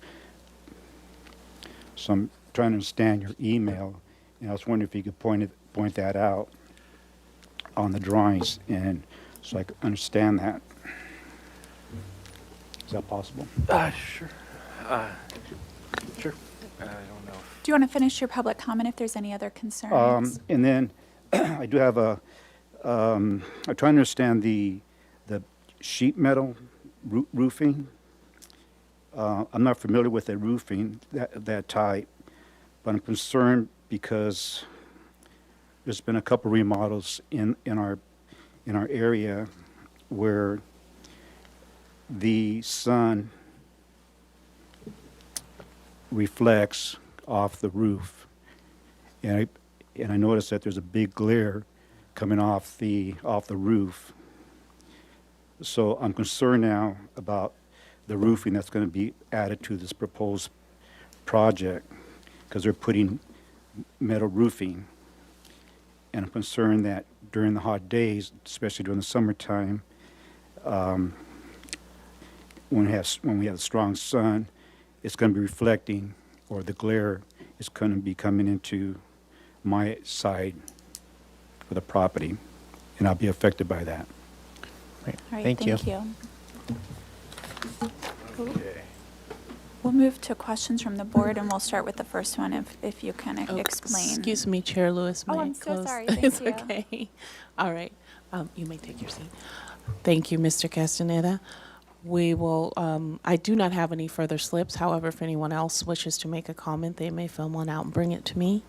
So I'm trying to understand your email, and I was wondering if you could point that out on the drawings, and so I could understand that. Is that possible? Sure. Sure. I don't know. Do you want to finish your public comment if there's any other concerns? And then I do have I'm trying to understand the sheet metal roofing. I'm not familiar with the roofing, that type, but I'm concerned because there's been a couple remodels in our area where the sun reflects off the roof, and I noticed that there's a big glare coming off the roof. So I'm concerned now about the roofing that's going to be added to this proposed project, because they're putting metal roofing, and I'm concerned that during the hot days, especially during the summertime, when we have strong sun, it's going to be reflecting, or the glare is going to be coming into my side of the property, and I'll be affected by that. All right, thank you. We'll move to questions from the board, and we'll start with the first one if you can explain. Excuse me, Chair Lewis. Oh, may I I'm so close? sorry. Thank It's you. okay. All right. You may take your seat. Thank you, Mr. Castaneda. We will, I do not have any further slips. However, if anyone else wishes to make a comment, they may fill one out and bring it to me.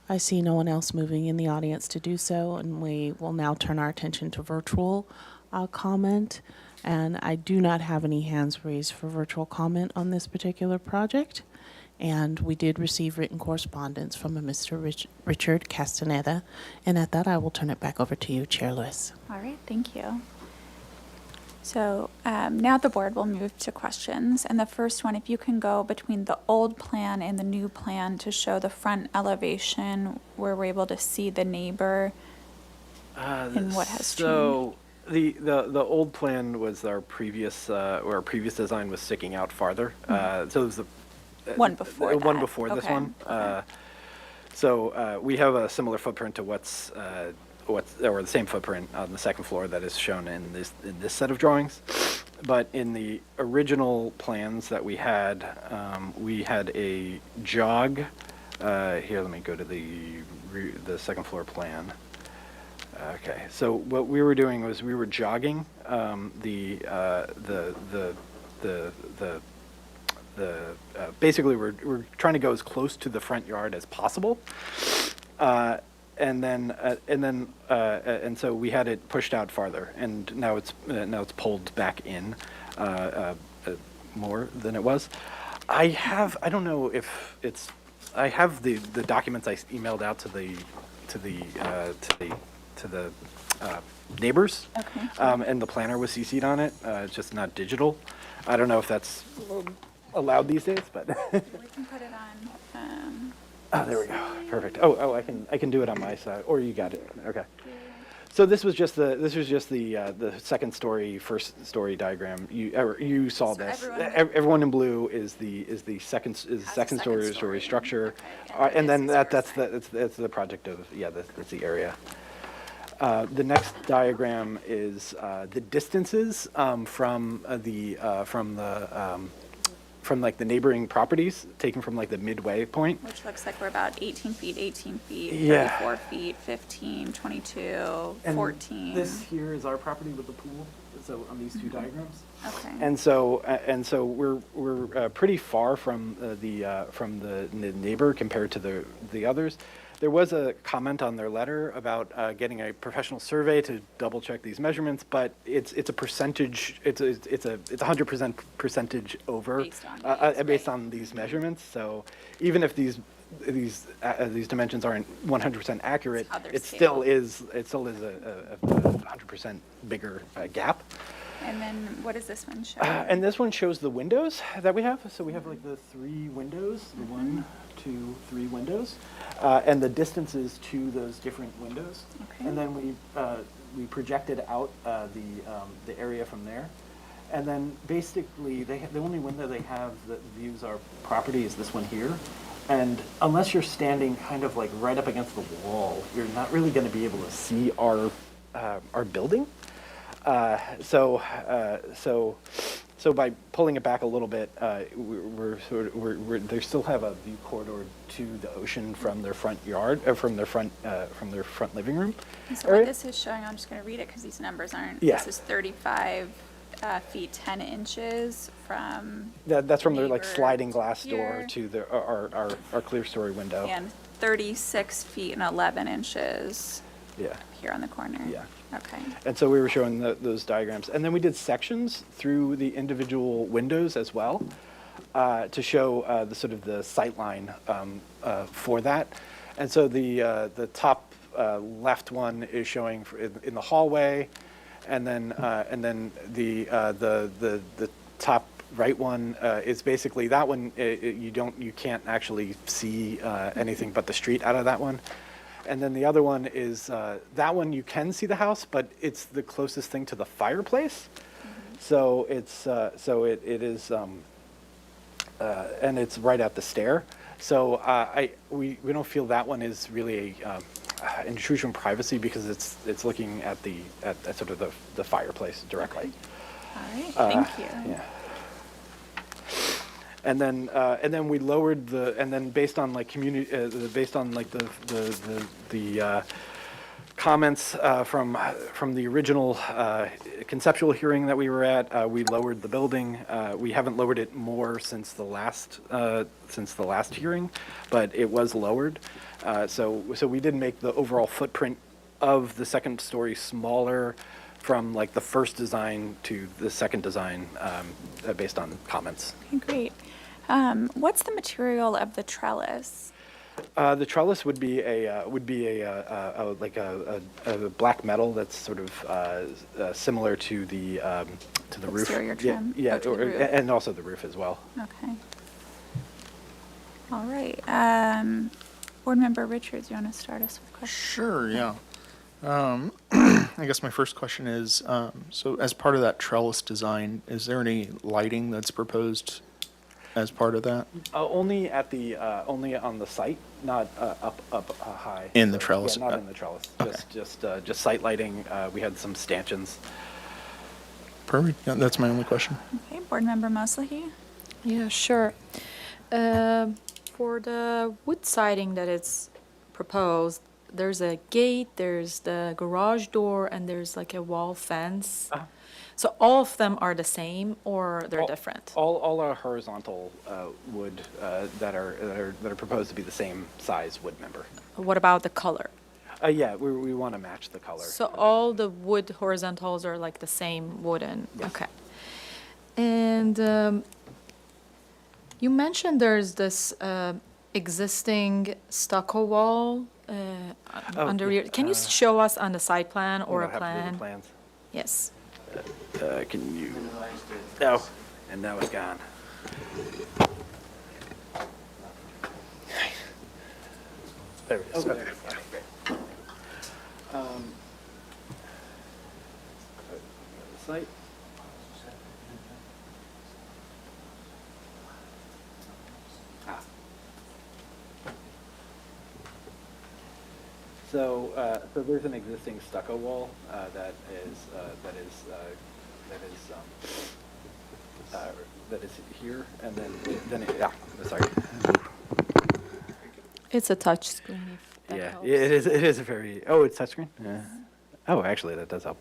I see no one else moving in the audience to do so, and we will now turn our attention to virtual comment. And I do not have any hands raised for virtual comment on this particular project. And we did receive written correspondence from a Mr. Richard Castaneda. And at that, I will turn it back over to you, Chair Lewis. All right, thank you. So now the board will move to questions. And the first one, if you can go between the old plan and the new plan to show the front elevation where we're able to see the neighbor and what has changed. The old plan was our previous design was sticking out farther. So it was the one before one that. before this Okay. one. So we have a similar footprint to or the same footprint on the second floor that is shown in this set of drawings. But in the original plans that we had a jog. Here, let me go to the second floor plan. Okay, so what we were doing was we were jogging basically we're trying to go as close to the front yard as possible, and so we had it pushed out farther, and now it's pulled back in more than it was. I don't know if it's. I have the documents I emailed out to the neighbors. Okay. And the planner was CC'd on it. It's just not digital. I don't know if that's allowed these days, but. We can put it on. Oh, there we go. Perfect. Oh, I can do it on my side, or you got it. Okay. So this was just the second story, first story diagram. You saw So this. everyone Everyone in blue is the second story structure, and then that's the project of that's the area. The next diagram is the distances from like the neighboring properties, taken from like the midway point. Which looks like we're about 18 feet, 18 feet, Yeah. 34 feet, 15, 22, And 14. this here is our property with the pool. So on these two diagrams. Okay. And so we're pretty far from the neighbor compared to the others. There was a comment on their letter about getting a professional survey to double check these measurements, but it's a percentage. It's a 100% percentage over based on these measurements. So even if these dimensions aren't 100% accurate, it still is a 100% bigger gap. And then what does this one show? And this one shows the windows that we have. So we have like the 3 windows, the 1, 2, 3 windows, and the distances to those different windows. Okay. And then we projected out the area from there. And then basically, the only window they have that views our property is this one here. And unless you're standing kind of like right up against the wall, you're not really going to be able to see our building. So by pulling it back a little bit, they still have a view corridor to the ocean from their front yard, from their front living room. So what this is showing, I'm just going to read it because these numbers aren't. Yeah. This is 35 feet 10 inches from. That's from their like neighbor sliding glass door here, to our clear story window. and 36 feet and 11 inches. Yeah. Here on the corner. Yeah. Okay. And so we were showing those diagrams. And then we did sections through the individual windows as well to show the sort of the sight line for that. And so the top left one is showing in the hallway, and then the top right one is basically that one. You can't actually see anything but the street out of that one. And then the other one is, that one you can see the house, but it's the closest thing to the fireplace. So it's, it is, and it's right at the stair. So we don't feel that one is really a intrusion of privacy because it's looking at at sort of the fireplace directly. All right. Thank you. Yeah. And then we lowered and then based on like based on like the comments from the original conceptual hearing that we were at, we lowered the building. We haven't lowered it more since the last hearing, but it was lowered. So we did make the overall footprint of the second story smaller from like the first design to the second design based on comments. Okay, great. What's the material of the trellis? The trellis would be a black metal that's sort of similar to the roof. Exterior trim? Yeah, Oh, to the roof. and also the roof as well. Okay. All right. Board Member Richards, you want to start us with questions? Sure, yeah. I guess my first question is, so as part of that trellis design, is there any lighting that's proposed as part of that? Only only on the site, not up high. In the trellis? Yeah, not in the trellis. Okay. Just site lighting. We had some stanchions. Perfect. Yeah, that's my only question. Okay, Board Member Moslahi? Yeah, sure. For the wood siding that is proposed, there's a gate, there's the garage door, and there's like a wall fence. So all of them are the same, or they're different? All are horizontal wood that are proposed to be the same size wood member. What about the color? Yeah, we want to match the color. So all the wood horizontals are like the same wooden? Yes. Okay. And you mentioned there's this existing stucco wall under yeah. your, can you show us on the site plan or a have to do the plan? plans. Yes. Can you? No, and now it's gone. There it is. Okay. Site. So there's an existing stucco wall that is here, and then sorry. It's a touch screen. If that Yeah, helps. it is. It is a very. Oh, it's touchscreen. Yeah. Oh, actually, that does help.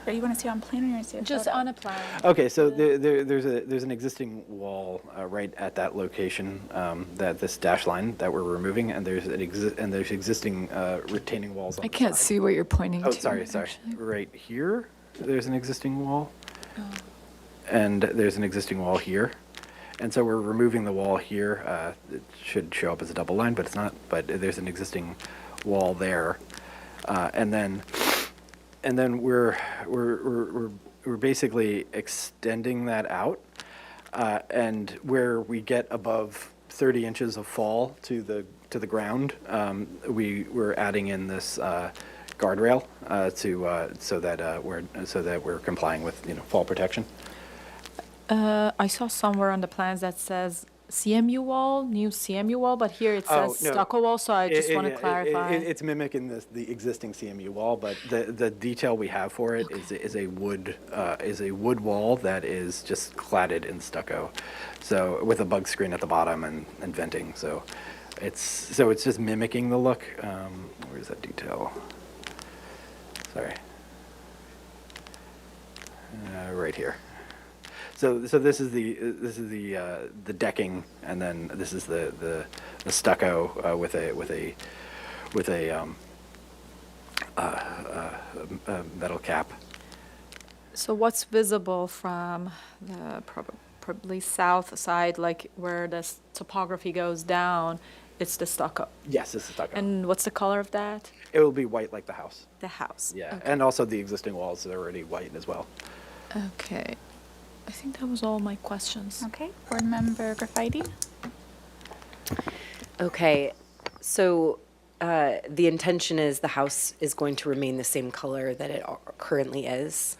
Or you want to see it on plan or you want to see it? Just on a plan. Okay, so there's an existing wall right at that location, that this dash line that we're removing, and there's existing retaining walls on I the can't side. see what you're pointing to. Oh, sorry. actually. Right here, there's an existing wall, and there's an existing wall here, and so we're removing the wall here. It should show up as a double line, but it's not. But there's an existing wall there, and then we're basically extending that out, and where we get above 30 inches of fall to the ground, we're adding in this guardrail so that we're complying with, fall protection. I saw somewhere on the plans that says CMU wall, new CMU wall, but here it says stucco wall, so I just want to clarify. It's mimicking the existing CMU wall, but the detail we have for it is a wood wall that is just cladded in stucco, so with a bug screen at the bottom and venting. So it's just mimicking the look. Where's that detail? Sorry, right here. So this is the decking, and then this is the stucco with a metal cap. So what's visible from the probably south side, like where the topography goes down? It's the stucco. Yes, it's the stucco. And what's the color of that? It will be white like the house. The house. Yeah, Okay. and also the existing walls are already white as well. Okay. I think that was all my questions. Okay, Board Member Graffiti? Okay, so the intention is the house is going to remain the same color that it currently is,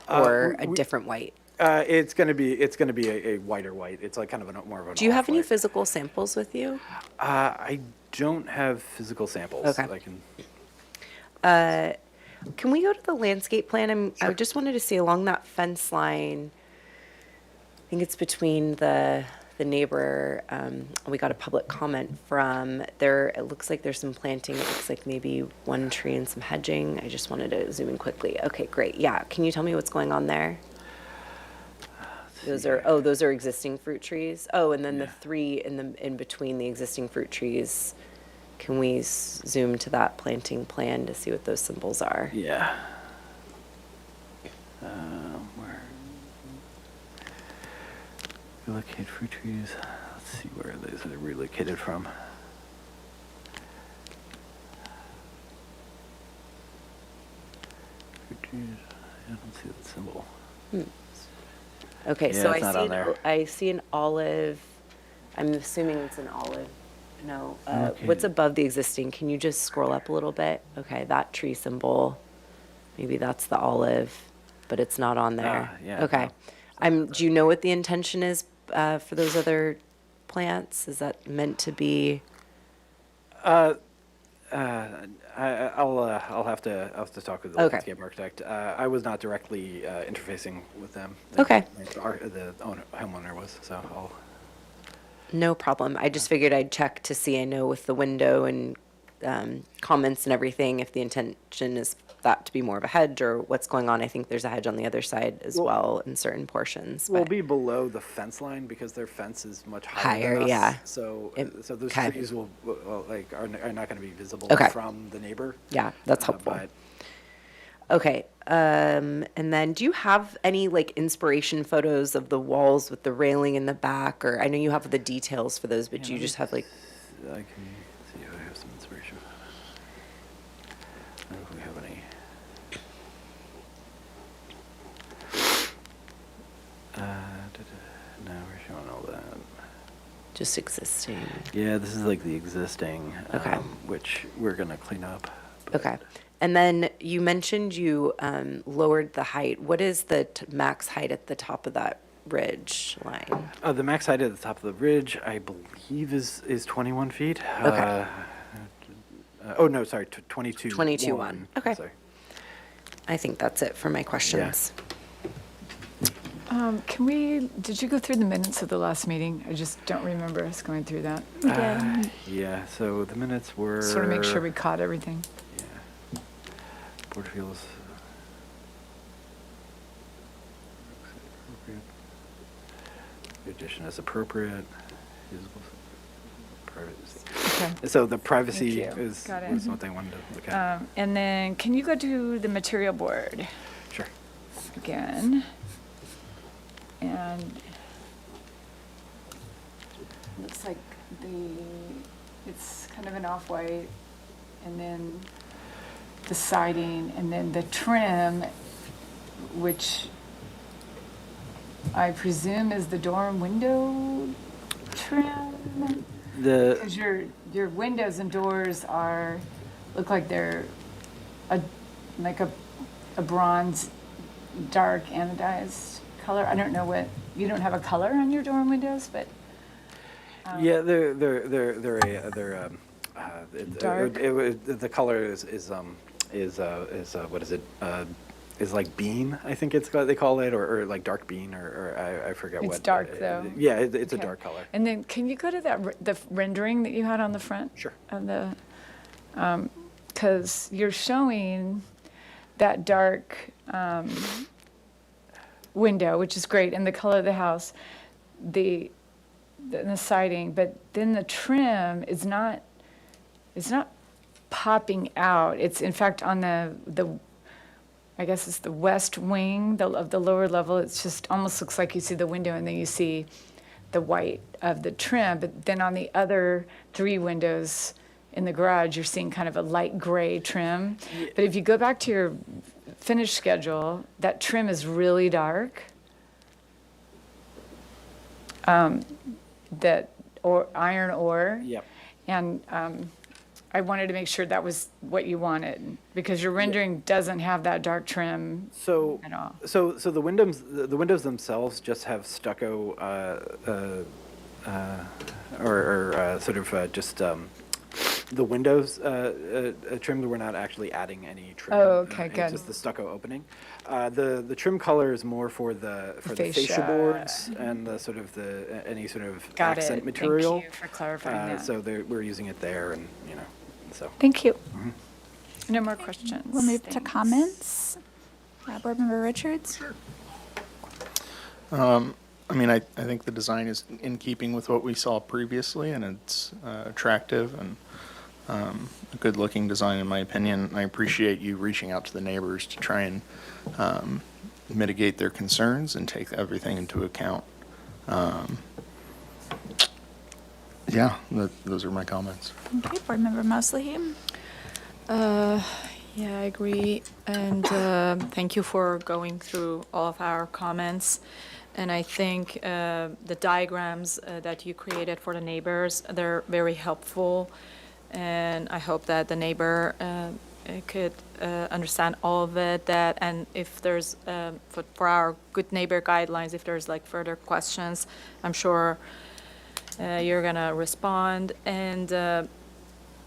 or a different white? It's gonna be a whiter white. It's like kind of more of an. Do you have any off-white. physical samples with you? I don't have physical samples. Okay. that I can. Can we go to the landscape plan? I just wanted to see along that fence line. I think it's between the neighbor. We got a public comment from there. It looks like there's some planting. It looks like maybe one tree and some hedging. I just wanted to zoom in quickly. Okay, great. Yeah, can you tell me what's going on there? Those are existing fruit trees. Oh, and then the three in between the existing fruit trees. Can we zoom to that planting plan to see what those symbols are? Yeah. Where? Relocate fruit trees. Let's see where those are relocated from. Fruit trees. I don't see that symbol. Okay, Yeah, so it's not on there. I see an olive. I'm assuming it's an olive. No, Okay. what's above the existing? Can you just scroll up a little bit? Okay, that tree symbol. Maybe that's the olive, but it's not on there. Yeah, Okay. Do you know what the intention is for those other plants? Is that meant to be? I'll have to talk with the Okay. landscape architect. I was not directly interfacing with them. Okay. The homeowner was, so I'll. No problem. I just figured I'd check to see, I know with the window and comments and everything, if the intention is that to be more of a hedge or what's going on. I think there's a hedge on the other side as well in certain portions. We'll but- be below the fence line because their fence is much higher than us. yeah. So those Okay. trees are not going to be visible Okay. from the neighbor. Yeah, that's helpful. But Okay, and then do you have any like inspiration photos of the walls with the railing in the back? Or I know you have the details for those, but do you just have like, I can see if I have some inspiration. I don't know if we have any. No, we're showing all that. just existing? Yeah, this is like the existing, Okay. which we're gonna clean up. Okay. And then you mentioned you lowered the height. What is the max height at the top of that ridge line? The max height at the top of the ridge, I believe, is 21 feet. Okay. Oh, no, sorry, 22. 22.1. Okay. Sorry. I think that's it for my questions. Did you go through the minutes of the last meeting? I just don't remember us going through that. Yeah, so the minutes were. Sort of make sure we caught everything. Yeah. Board feels. The addition is appropriate. Usable privacy. Okay. So the privacy Thank you. is Got it. was what they wanted to look at. And then, can you go to the material board Sure. again? And looks like it's kind of an off-white, and then the siding, and then the trim, which I presume is the door and window trim? Because your windows and doors look like they're like a bronze, dark anodized color. I don't know what, you don't have a color on your door and windows, but. Yeah, they're Dark. the color is what is it? Is like bean, I think they call it, or like dark bean, or I forget what. It's dark, though. Yeah, it's a Okay. dark color. And then can you go to the rendering that you had on the front? Sure. Of the, because you're showing that dark window, which is great, and the color of the house, the siding, but then the trim is not, it's not popping out. It's in fact on the I guess it's the west wing of the lower level. It's just almost looks like you see the window and then you see the white of the trim. But then on the other 3 windows in the garage, you're seeing kind of a light gray trim. Yeah. But if you go back to your finish schedule, that trim is really dark. That or iron ore. Yep. And I wanted to make sure that was what you wanted, because your rendering doesn't have that dark trim at all. So the windows themselves just have stucco or sort of just the windows trimmed. We're not actually adding any trim. Oh, okay, It's good. just the stucco opening. The trim color is more for the fascia fascia. boards and the sort of any sort of Got accent it. material. Thank you for clarifying that. So we're using it there, and so. Thank you. No more questions. We'll move to comments. Board Member Richards? I mean, I think the design is in keeping with what we saw previously, and it's attractive and a good-looking design, in my opinion. I appreciate you reaching out to the neighbors to try and mitigate their concerns and take everything into account. Yeah, those are my comments. Okay, Board Member Mosley. Yeah, I agree. And thank you for going through all of our comments. And I think the diagrams that you created for the neighbors, they're very helpful. And I hope that the neighbor could understand all of it. And if there's, for our good neighbor guidelines, if there's like further questions, I'm sure you're gonna respond. And I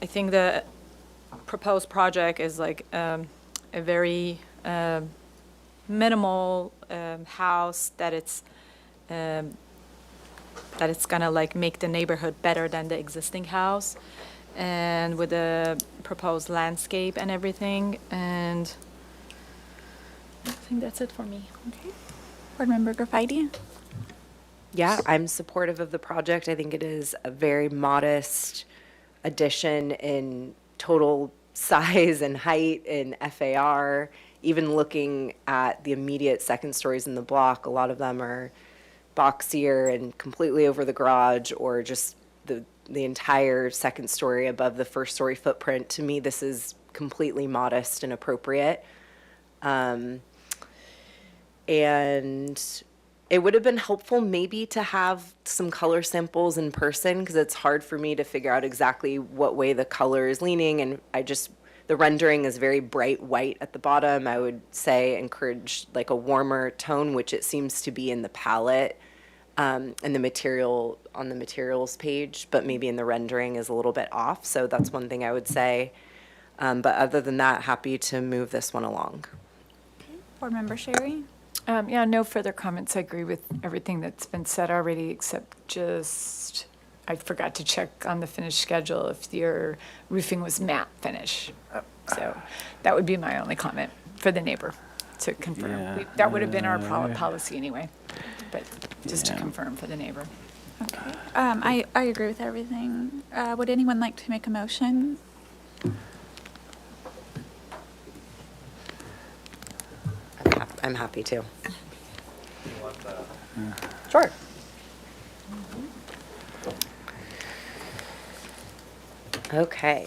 think the proposed project is like a very minimal house that it's gonna like make the neighborhood better than the existing house, and with the proposed landscape and everything. And I think that's it for me. Okay. Board Member Graffiti? Yeah, I'm supportive of the project. I think it is a very modest addition in total size and height in FAR. Even looking at the immediate second stories in the block, a lot of them are boxier and completely over the garage, or just the entire second story above the first story footprint. To me, this is completely modest and appropriate. And it would have been helpful maybe to have some color samples in person, because it's hard for me to figure out exactly what way the color is leaning. And the rendering is very bright white at the bottom. I would say encourage like a warmer tone, which it seems to be in the palette and the material on the materials page, but maybe in the rendering is a little bit off. So that's one thing I would say. But other than that, happy to move this one along. Board Member Sherry? Yeah, no further comments. I agree with everything that's been said already, except just, I forgot to check on the finish schedule if your roofing was matte finish. So that would be my only comment for the neighbor, to confirm. Yeah. That would have been our policy anyway, but just to confirm for the neighbor. Okay. I agree with everything. Would anyone like to make a motion? I'm happy to. Sure. Okay.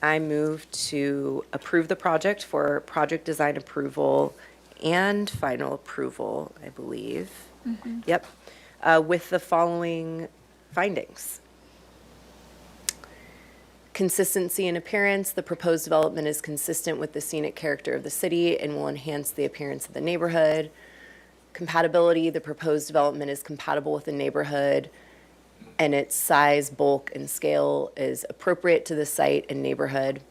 I move to approve the project for project design approval and final approval, I believe. Yep. With the following findings. Consistency in appearance, the proposed development is consistent with the scenic character of the city and will enhance the appearance of the neighborhood. Compatibility, the proposed development is compatible with the neighborhood and its size, bulk, and scale is appropriate to the site and neighborhood.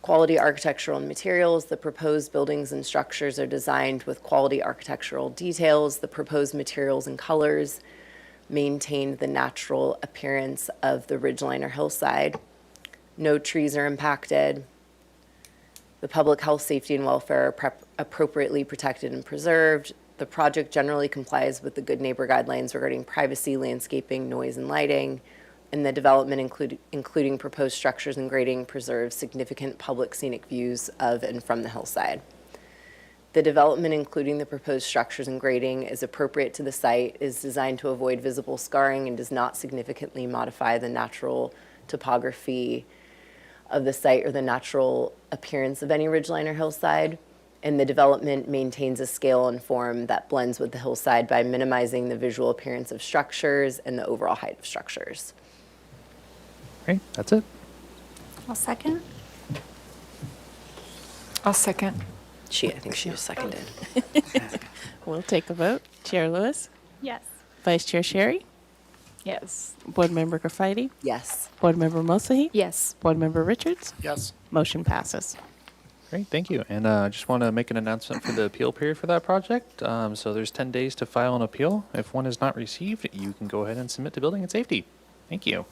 Quality architectural and materials, the proposed buildings and structures are designed with quality architectural details. The proposed materials and colors maintain the natural appearance of the ridgeline or hillside. No trees are impacted. The public health, safety, and welfare are appropriately protected and preserved. The project generally complies with the Good Neighbor Guidelines regarding privacy, landscaping, noise, and lighting. And the development, including proposed structures and grading, preserves significant public scenic views of and from the hillside. The development, including the proposed structures and grading, is appropriate to the site, is designed to avoid visible scarring, and does not significantly modify the natural topography of the site or the natural appearance of any ridgeline or hillside. And the development maintains a scale and form that blends with the hillside by minimizing the visual appearance of structures and the overall height of structures. Great, that's it. I'll second. I'll second. I think she just seconded. We'll take a vote. Chair Lewis, Yes. Vice Chair Sherry, Yes. Board Member Graffiti, Yes. Board Member Mosahi, Yes. Board Member Richards. Yes. Motion passes. Great, thank you. And I just want to make an announcement for the appeal period for that project. So there's 10 days to file an appeal. If one is not received, you can go ahead and submit to Building and Safety. Thank you.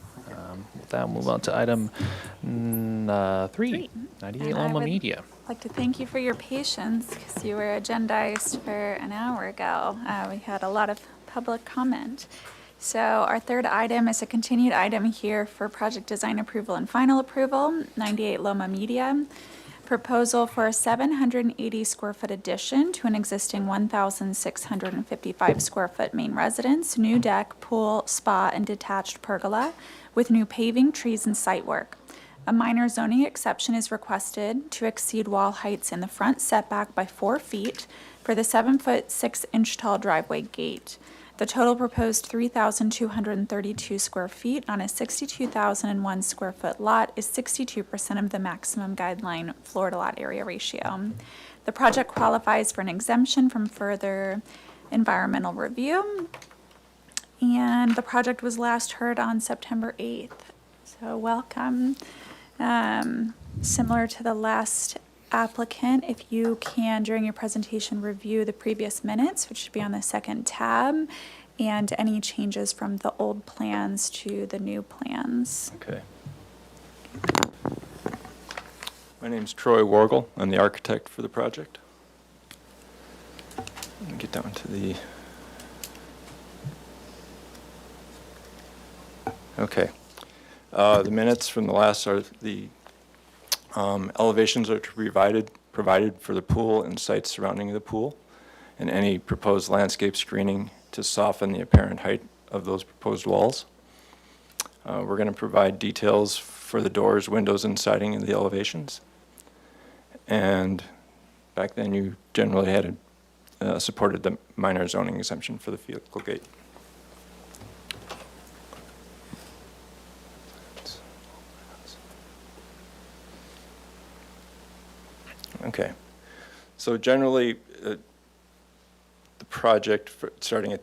With that, we'll move on to item 3, 98 And I Loma would Media. like to thank you for your patience because you were agendized for an hour ago. We had a lot of public comment. So our third item is a continued item here for project design approval and final approval, 98 Loma Media. Proposal for a 780 square foot addition to an existing 1,655 square foot main residence, new deck, pool, spa, and detached pergola with new paving, trees, and site work. A minor zoning exception is requested to exceed wall heights in the front setback by 4 feet for the 7-foot 6-inch tall driveway gate. The total proposed 3,232 square feet on a 62,001 square foot lot is 62% of the maximum guideline floor to lot area ratio. The project qualifies for an exemption from further environmental review. And the project was last heard on September 8th. So welcome. Similar to the last applicant, if you can, during your presentation, review the previous minutes, which should be on the second tab, and any changes from the old plans to the new plans. Okay. My name's Troy Wargle. I'm the architect for the project. Let me get down to the... Okay. The minutes from the last are the elevations are provided for the pool and sites surrounding the pool, and any proposed landscape screening to soften the apparent height of those proposed walls. We're going to provide details for the doors, windows, and siding in the elevations. And back then, you generally had supported the minor zoning exemption for the vehicle gate. Okay, so generally, the project, starting at,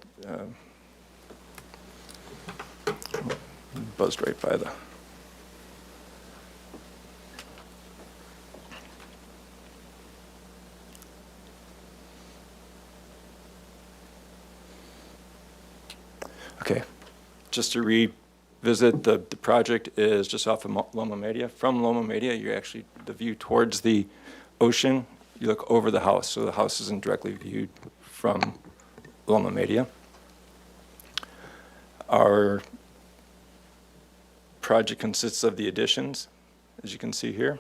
buzzed right by the, okay, just to revisit, the project is just off of Loma Media. From Loma Media, you actually, the view towards the ocean, you look over the house, so the house isn't directly viewed from Loma Media. Our project consists of the additions, as you can see here.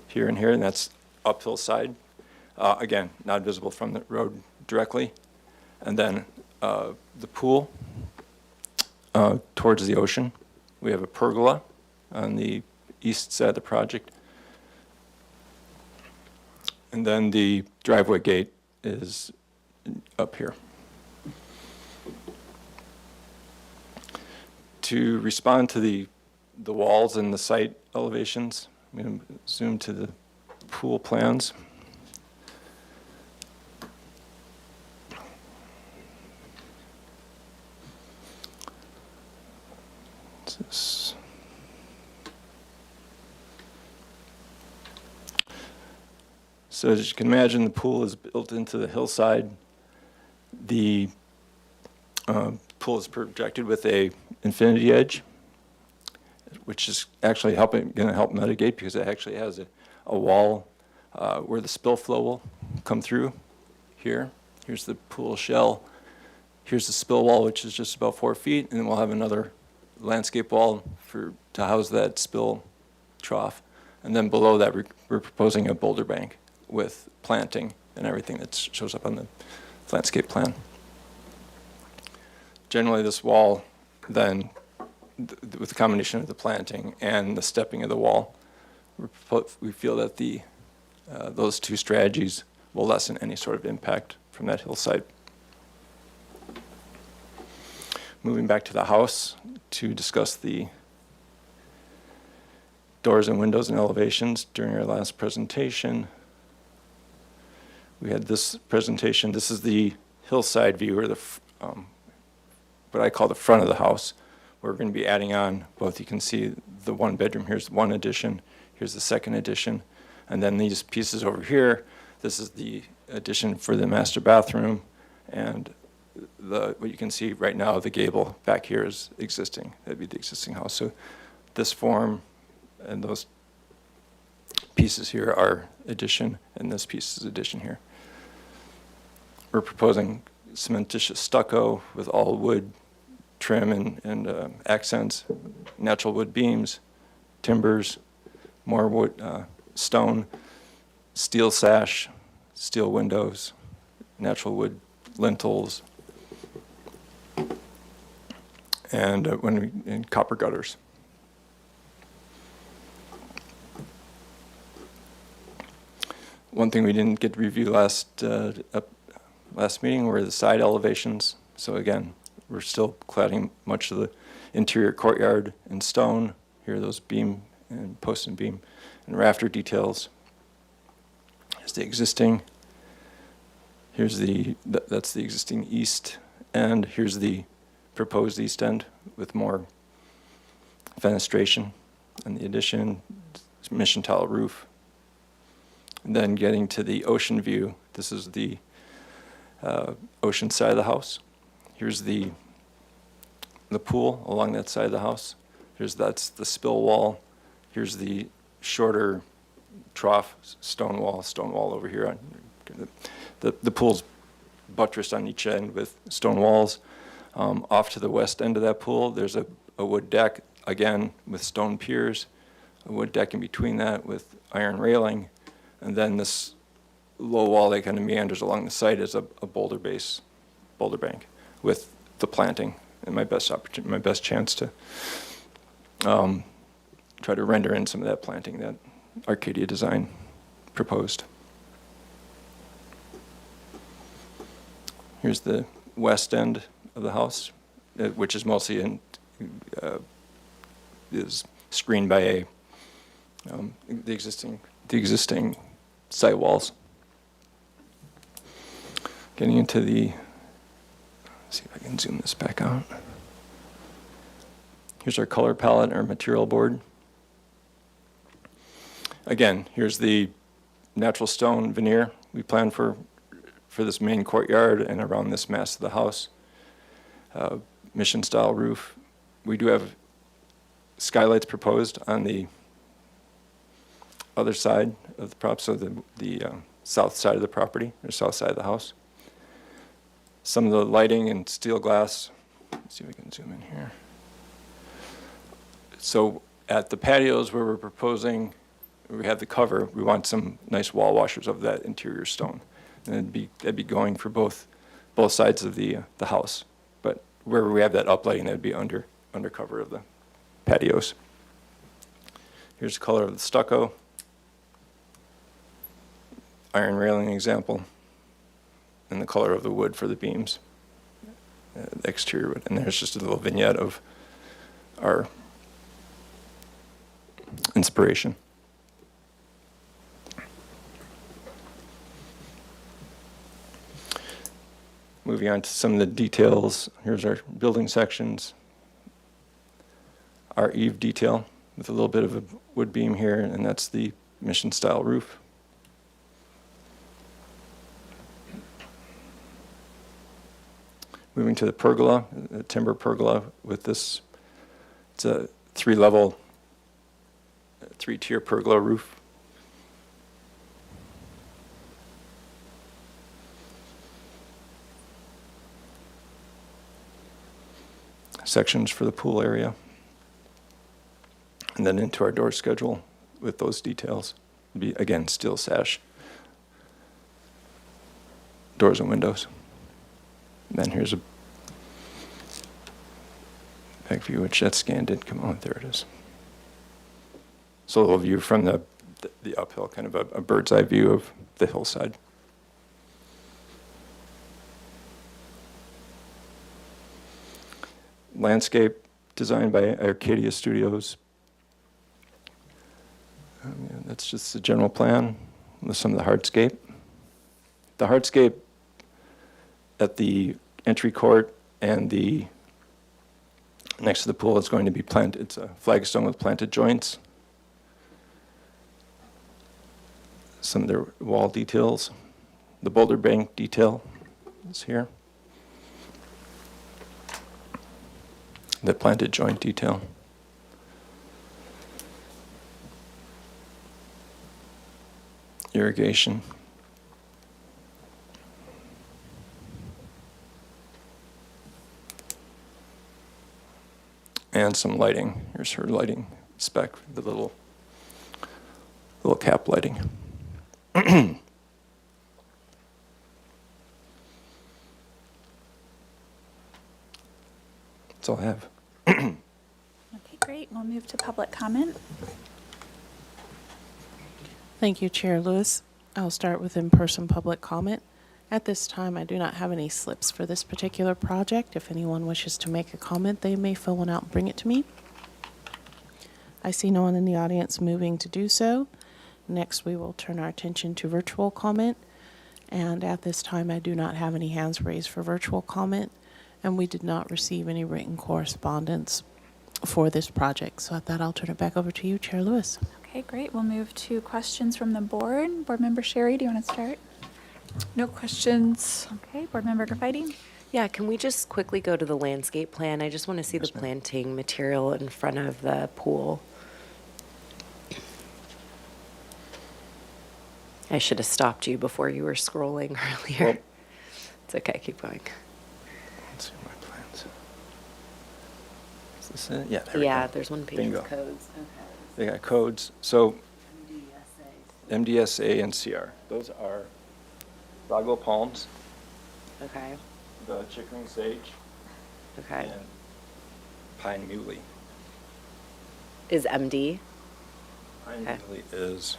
Here and here, and that's uphill side. Again, not visible from the road directly. And then the pool towards the ocean. We have a pergola on the east side of the project. And then the driveway gate is up here. to respond to the walls and the site elevations, I'm going to zoom to the pool plans. This. So as you can imagine, the pool is built into the hillside. The pool is projected with a infinity edge, which is actually going to help mitigate because it actually has a wall where the spill flow will come through here. Here's the pool shell. Here's the spill wall, which is just about 4 feet, and then we'll have another landscape wall to house that spill trough. And then below that, we're proposing a boulder bank with planting and everything that shows up on the landscape plan. Generally, this wall then, with the combination of the planting and the stepping of the wall, we feel that those two strategies will lessen any sort of impact from that hillside. Moving back to the house to discuss the doors and windows and elevations. During our last presentation, we had this presentation. This is the hillside view, or what I call the front of the house. We're going to be adding on both. You can see the one bedroom. Here's one addition. Here's the second addition. And then these pieces over here, this is the addition for the master bathroom. And what you can see right now, the gable back here is existing. That'd be the existing house. So this form and those pieces here are addition, and this piece is addition here. We're proposing cementitious stucco with all wood trim and accents, natural wood beams, timbers, more wood, stone, steel sash, steel windows, natural wood lintels, and copper gutters. One thing we didn't get to review last meeting were the side elevations. So again, we're still cladding much of the interior courtyard in stone. Here are those beam and post and beam and rafter details. Here's the existing. Here's that's the existing east end. Here's the proposed east end with more fenestration and the addition, mission tile roof. And then getting to the ocean view, this is the ocean side of the house. Here's the pool along that side of the house. That's the spill wall. Here's the shorter trough stone wall over here. The pool's buttressed on each end with stone walls. Off to the west end of that pool, there's a wood deck, again with stone piers, a wood deck in between that with iron railing, and then this low wall that kind of meanders along the site is a boulder bank with the planting. And my best chance to try to render in some of that planting that Arcadia Design proposed. Here's the west end of the house, which is mostly is screened by the existing site walls. Getting into let's see if I can zoom this back out. Here's our color palette, our material board. Again, here's the natural stone veneer we plan for this main courtyard and around this mass of the house. Mission style roof. We do have skylights proposed on the other side of the prop, so the south side of the property, or south side of the house. Some of the lighting and steel glass. Let's see if we can zoom in here. So at the patios where we're proposing, we have the cover, we want some nice wall washers of that interior stone. And that'd be going for both sides of the house. But where we have that uplighting, that'd be under cover of the patios. Here's the color of the stucco. Iron railing example. And the color of the wood for the beams. The exterior wood. And there's just a little vignette of our inspiration. Moving on to some of the details, here's our building sections. Our eave detail with a little bit of a wood beam here, and that's the mission style roof. Moving to the pergola, a timber pergola with this, it's a three-tier pergola roof. Sections for the pool area. And then into our door schedule with those details. Be, again, steel sash. Doors and windows. And then here's a back view, which that scan did come on. There it is. So a little view from the uphill, kind of a bird's eye view of the hillside. Landscape designed by Arcadia Studios. That's just the general plan with some of the hardscape. The hardscape at the entry court and the next to the pool is going to be planted. It's a flagstone with planted joints. Some of their wall details. The boulder bank detail is here. The planted joint detail. Irrigation. And some lighting. Here's her lighting spec, the little cap lighting. That's all I have. Okay, great. We'll move to public comment. Thank you, Chair Lewis. I'll start with in-person public comment. At this time, I do not have any slips for this particular project. If anyone wishes to make a comment, they may fill one out and bring it to me. I see no one in the audience moving to do so. Next, we will turn our attention to virtual comment. And at this time, I do not have any hands raised for virtual comment, and we did not receive any written correspondence for this project. So at that, I'll turn it back over to you, Chair Lewis. Okay, great. We'll move to questions from the board. Board Member Sherry, do you want to start? No questions. Okay, Board Member Graffiti. Yeah, can we just quickly go to the landscape plan? I just want to see the planting material in front of the pool. I should have stopped you before you were scrolling earlier. Well, it's okay, keep going. Let's see my plans. Is this it? Yeah, there we go. There's one page Bingo. with codes. They got codes. So MDSA and CR. Those are dogwood palms, Okay, the chickering sage, okay. and pine muley. Is MD? Pine Okay. muley is,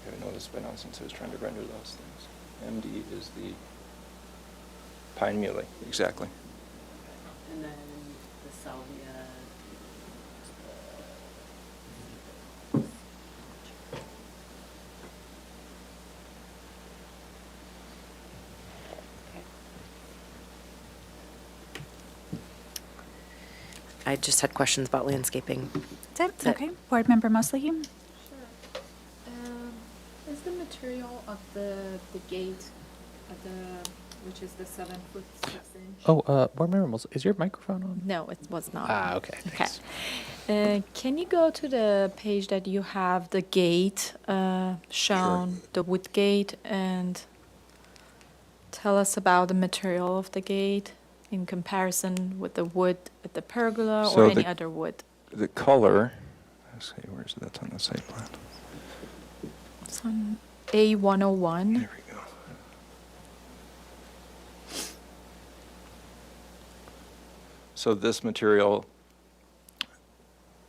I haven't noticed by now since I was trying to render those things. MD is the pine muley, exactly. And then the salvia. I just had questions about landscaping. That's it. Okay. Board Member Mosley. Sure. Is the material of the gate, which is the 7'6" Oh, Board Member Mosley, is your microphone on? No, it was not. Okay. Okay. Thanks. Can you go to the page that you have the gate shown, the wood gate, and tell us about the material of the gate in comparison with the wood at the pergola So or any the- other wood? The color, let's see, where's that on the site plan? It's on A101. There we go. So this material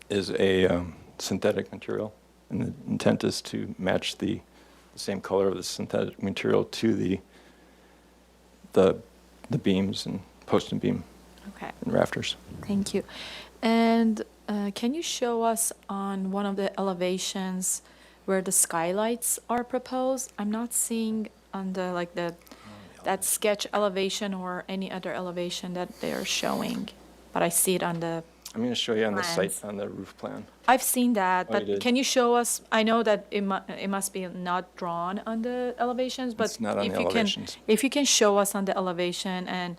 is a synthetic material, and the intent is to match the same color of the synthetic material to the beams and post and beam Okay. and rafters. Thank you. And can you show us on one of the elevations where the skylights are proposed? I'm not seeing on the, like that sketch elevation or any other elevation that they're showing, but I see it on the, I'm going to show you on the Plans. site, on the roof plan. I've seen that, Oh, you but did? can you show us, I know that it must be not drawn on the elevations, but It's not on if the you can, elevations. if you can show us on the elevation and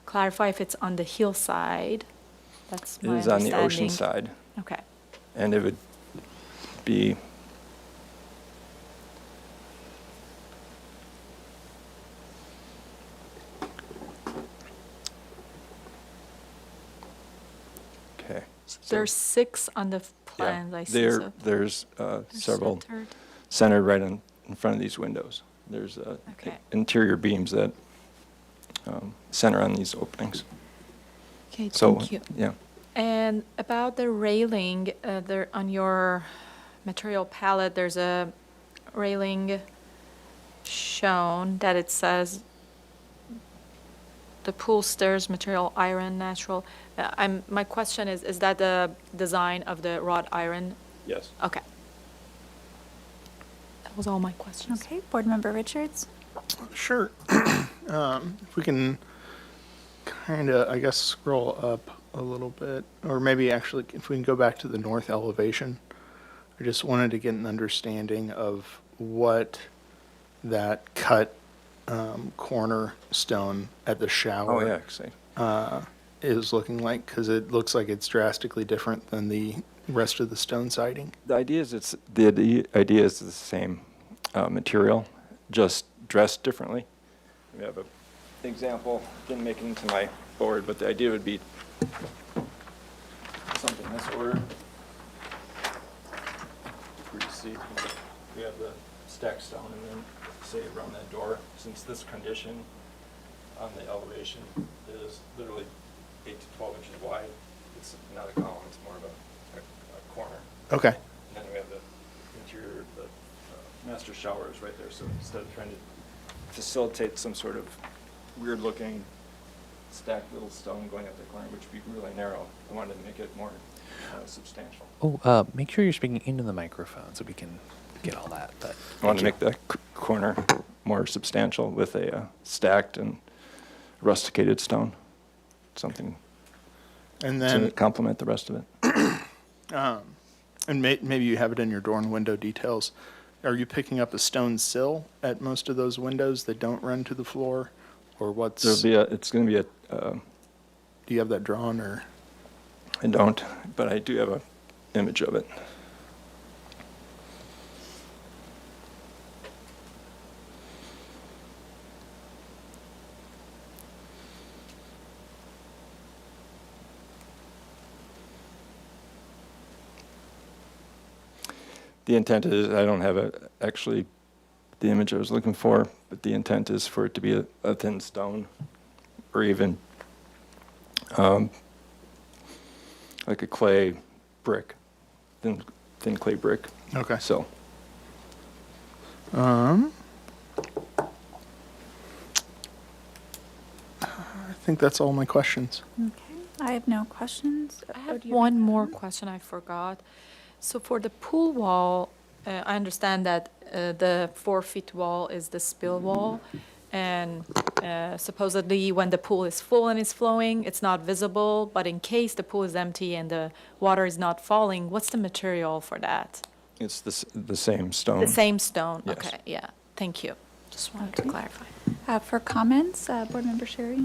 clarify if it's on the hillside, that's It my is on the understanding. ocean side, Okay. and it would be okay. so There's 6 on the plans, I see. So There's they're several centered. centered right in front of these windows. There's Okay. interior beams that center on these openings. Okay, So, thank you. yeah. And about the railing, there on your material palette, there's a railing shown that it says the pool stairs material iron natural. My question is that the design of the wrought iron? Yes. Okay. That was all my questions. Okay, Board Member Richards? Sure. If we can kind of, I guess, scroll up a little bit, or maybe actually, if we can go back to the north elevation. I just wanted to get an understanding of what that cut cornerstone at the shower Oh, yeah, exciting. is looking like, because it looks like it's drastically different than the rest of the stone siding. The idea is the idea is the same material, just dressed differently. We have an example, didn't make it into my board, but the idea would be something in this order. Where you see, we have the stacked stone, and then say around that door, since this condition on the elevation is literally 8 to 12 inches wide, it's not a column, it's more of a corner. Okay. And then we have the interior, the master shower is right there, so instead of trying to facilitate some sort of weird-looking stacked little stone going up the corner, which would be really narrow, I wanted to make it more substantial. Oh, make sure you're speaking into the microphone so we can get all that. But I wanted to make the corner more substantial with a stacked and rusticated stone, something And to then, complement the rest of it. and maybe you have it in your door and window details. Are you picking up a stone sill at most of those windows that don't run to the floor? Or what's, There'll be it's going to be do you have that drawn, or? I don't, but I do have an image of it. The intent is, I don't have actually the image I was looking for, but the intent is for it to be a thin stone, or even like a clay brick, thin clay brick. Okay. So, I think that's all my questions. Okay, I have no questions. I have one more question I forgot. So for the pool wall, I understand that the 4-foot wall is the spill wall, and supposedly when the pool is full and is flowing, it's not visible, but in case the pool is empty and the water is not falling, what's the material for that? it's the same stone. The same stone? Yes. Okay, yeah, thank you. Just wanted to clarify. For comments, Board Member Sherry?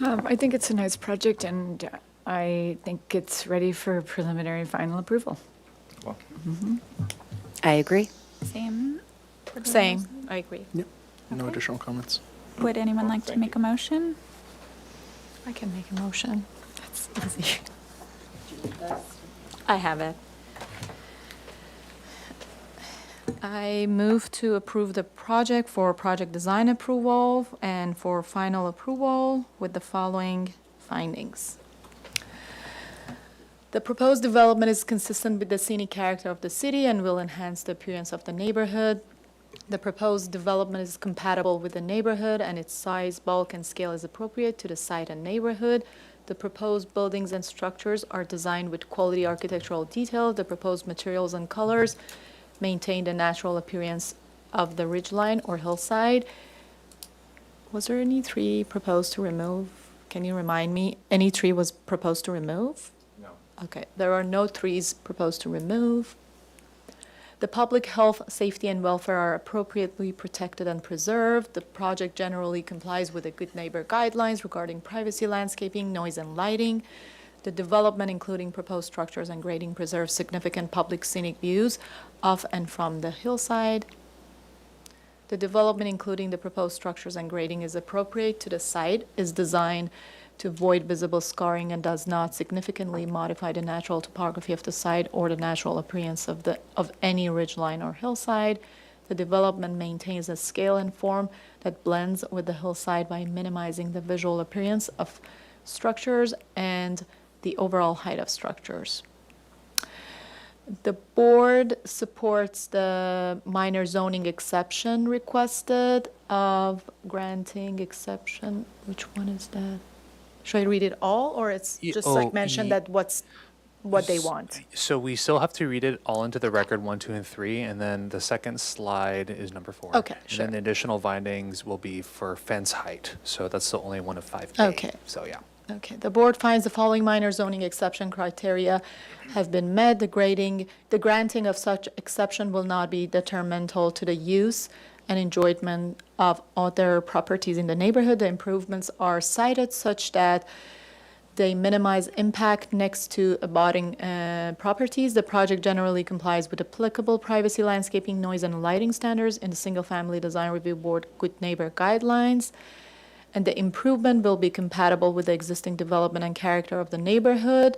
I think it's a nice project, and I think it's ready for preliminary final approval. Well, I agree. Same? Same, I agree. Yep. No additional comments. Would anyone like to make a motion? I can make a motion. That's easy. I have it. I move to approve the project for project design approval and for final approval with the following findings. The proposed development is consistent with the scenic character of the city and will enhance the appearance of the neighborhood. The proposed development is compatible with the neighborhood and its size, bulk, and scale is appropriate to the site and neighborhood. The proposed buildings and structures are designed with quality architectural detail. The proposed materials and colors maintain the natural appearance of the ridgeline or hillside. Was there any tree proposed to remove? Can you remind me? Any tree was proposed to remove? No. Okay, there are no trees proposed to remove. The public health, safety, and welfare are appropriately protected and preserved. The project generally complies with the Good Neighbor Guidelines regarding privacy, landscaping, noise, and lighting. The development, including proposed structures and grading, preserves significant public scenic views of and from the hillside. The development, including the proposed structures and grading, is appropriate to the site, is designed to avoid visible scarring, and does not significantly modify the natural topography of the site or the natural appearance of any ridgeline or hillside. The development maintains a scale and form that blends with the hillside by minimizing the visual appearance of structures and the overall height of structures. The board supports the minor zoning exception requested of granting exception. Which one is that? Should I read it all, or it's just like mentioned that what they want? So we still have to read it all into the record, 1, 2, and 3, and then the second slide is number 4. Okay, And sure. then the additional findings will be for fence height, so that's the only one of 5K. Okay. So, yeah. Okay, the board finds the following minor zoning exception criteria have been met. The granting of such exception will not be detrimental to the use and enjoyment of other properties in the neighborhood. The improvements are cited such that they minimize impact next to abutting properties. The project generally complies with applicable privacy, landscaping, noise, and lighting standards in the Single Family Design Review Board Good Neighbor Guidelines. And the improvement will be compatible with the existing development and character of the neighborhood.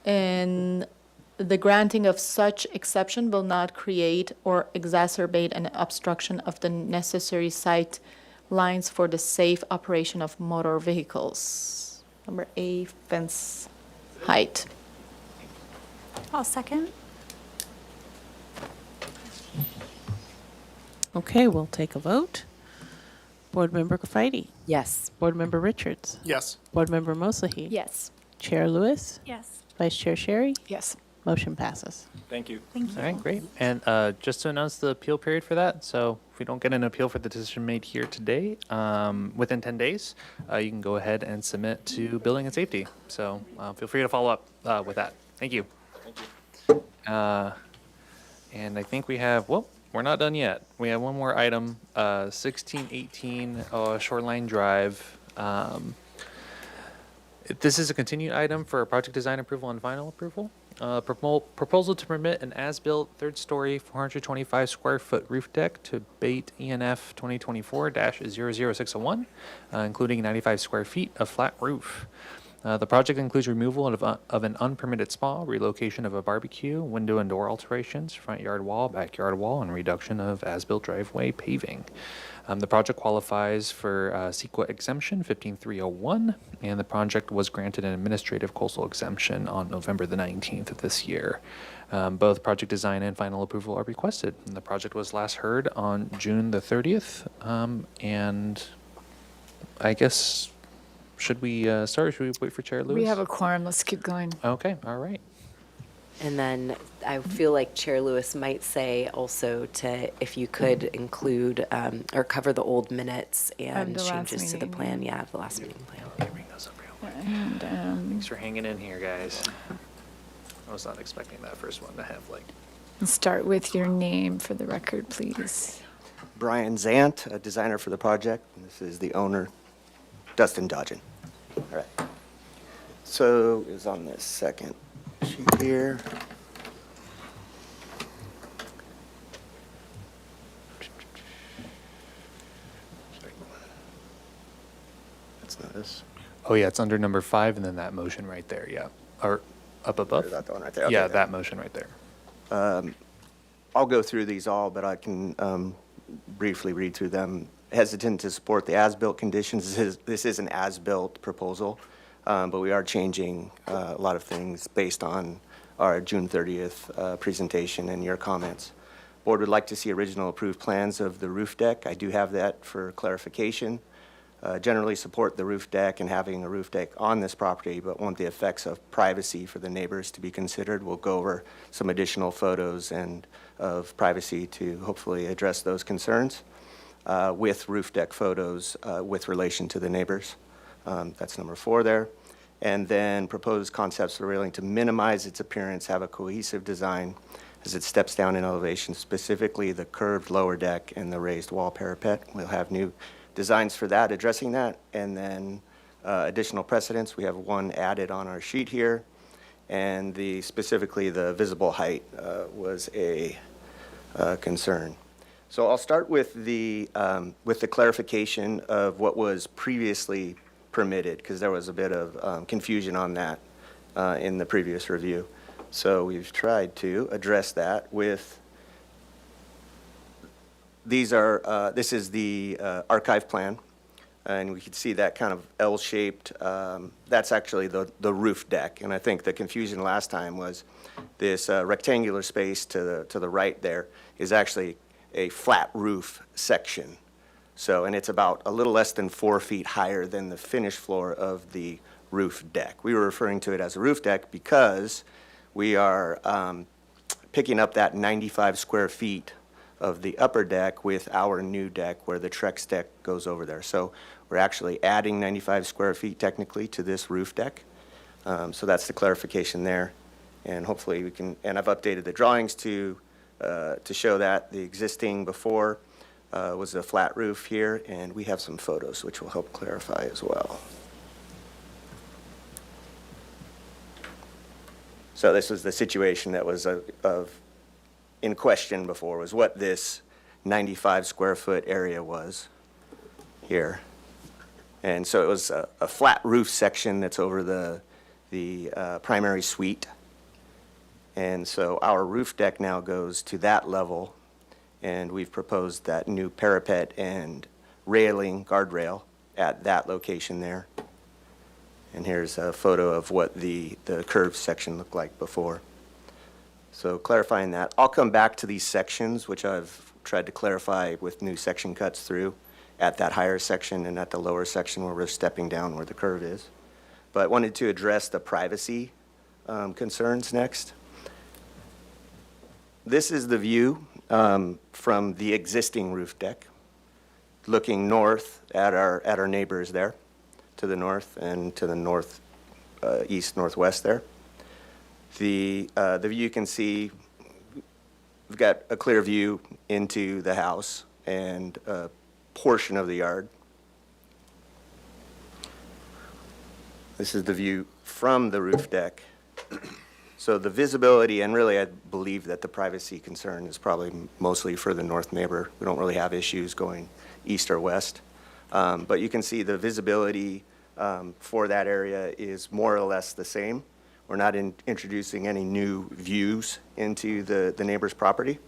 And the granting of such exception will not create or exacerbate an obstruction of the necessary sight lines for the safe operation of motor vehicles. Number A, fence height. I'll second. Okay, we'll take a vote. Board Member Graffiti. Yes. Board Member Richards. Yes. Board Member Moslahi. Yes. Chair Lewis. Yes. Vice Chair Sherry. Yes. Motion passes. Thank you. Thank you. All right, great. And just to announce the appeal period for that, so if we don't get an appeal for the decision made here today, within 10 days, you can go ahead and submit to Building and Safety. So feel free to follow up with that. Thank you. Thank you. And I think we have, well, we're not done yet. We have one more item, 1618 Shoreline Drive. This is a continued item for project design approval and final approval. Proposal to permit an as-built third-story 425 square foot roof deck to bait ENF 2024-00601, including 95 square feet of flat roof. The project includes removal of an unpermitted spa, relocation of a barbecue, window and door alterations, front yard wall, backyard wall, and reduction of as-built driveway paving. The project qualifies for CEQA exemption 15301, and the project was granted an administrative coastal exemption on November the 19th of this year. Both project design and final approval are requested. And the project was last heard on June the 30th, and I guess, should we start or should we wait for Chair Lewis? We have a quorum, let's keep going. Okay, all right. And then I feel like Chair Lewis might say also if you could include or cover the old minutes and the last changes to the meeting, plan. Yeah, the last meeting plan. Okay, bring those up real quick. And Thanks for hanging in here, guys. I was not expecting that first one to have start with your name for the record, please. Brian Zant, a designer for the project. This is the owner, Dustin Dodgen. All right. So it's on this second sheet here. That's not this. Oh, yeah, it's under number 5 and then that motion right there, yeah. Or up above? Is that the one right there? Okay, Yeah, good. that motion right there. I'll go through these all, but I can briefly read through them. Hesitant to support the as-built conditions. This is an as-built proposal, but we are changing a lot of things based on our June 30th presentation and your comments. Board would like to see original approved plans of the roof deck. I do have that for clarification. Generally support the roof deck and having a roof deck on this property, but want the effects of privacy for the neighbors to be considered. We'll go over some additional photos and of privacy to hopefully address those concerns with roof deck photos with relation to the neighbors. That's number 4 there. And then proposed concepts for railing to minimize its appearance, have a cohesive design as it steps down in elevation, specifically the curved lower deck and the raised wall parapet. We'll have new designs for that, addressing that. And then additional precedents, we have one added on our sheet here. And specifically the visible height was a concern. So I'll start with the clarification of what was previously permitted, because there was a bit of confusion on that in the previous review. So we've tried to address that with, this is the archive plan, and we can see that kind of L-shaped, that's actually the roof deck. And I think the confusion last time was this rectangular space to the right there is actually a flat roof section. So, and it's about a little less than 4 feet higher than the finished floor of the roof deck. We were referring to it as a roof deck because we are picking up that 95 square feet of the upper deck with our new deck where the Trex deck goes over there. So we're actually adding 95 square feet technically to this roof deck. So that's the clarification there. And hopefully we can, and I've updated the drawings to show that the existing before was a flat roof here, and we have some photos which will help clarify as well. So this was the situation that was in question before, was what this 95 square foot area was here. And so it was a flat roof section that's over the primary suite. And so our roof deck now goes to that level, and we've proposed that new parapet and railing, guardrail, at that location there. And here's a photo of what the curved section looked like before. So clarifying that. I'll come back to these sections, which I've tried to clarify with new section cuts through at that higher section and at the lower section where we're stepping down where the curve is. But wanted to address the privacy concerns next. This is the view from the existing roof deck, looking north at our neighbors there, to the north and to the north, east, northwest there. The view you can see, we've got a clear view into the house and a portion of the yard. This is the view from the roof deck. So the visibility, and really I believe that the privacy concern is probably mostly for the north neighbor. We don't really have issues going east or west. But you can see the visibility for that area is more or less the same. We're not introducing any new views into the neighbor's property.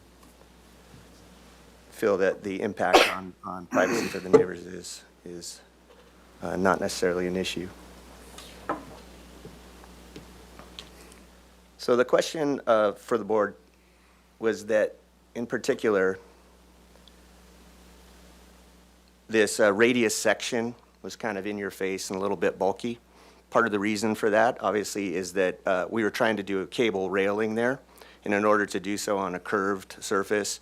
Feel that the impact on privacy for the neighbors is not necessarily an issue. So the question for the board was that, in particular, this radius section was kind of in your face and a little bit bulky. Part of the reason for that, obviously, is that we were trying to do a cable railing there, and in order to do so on a curved surface,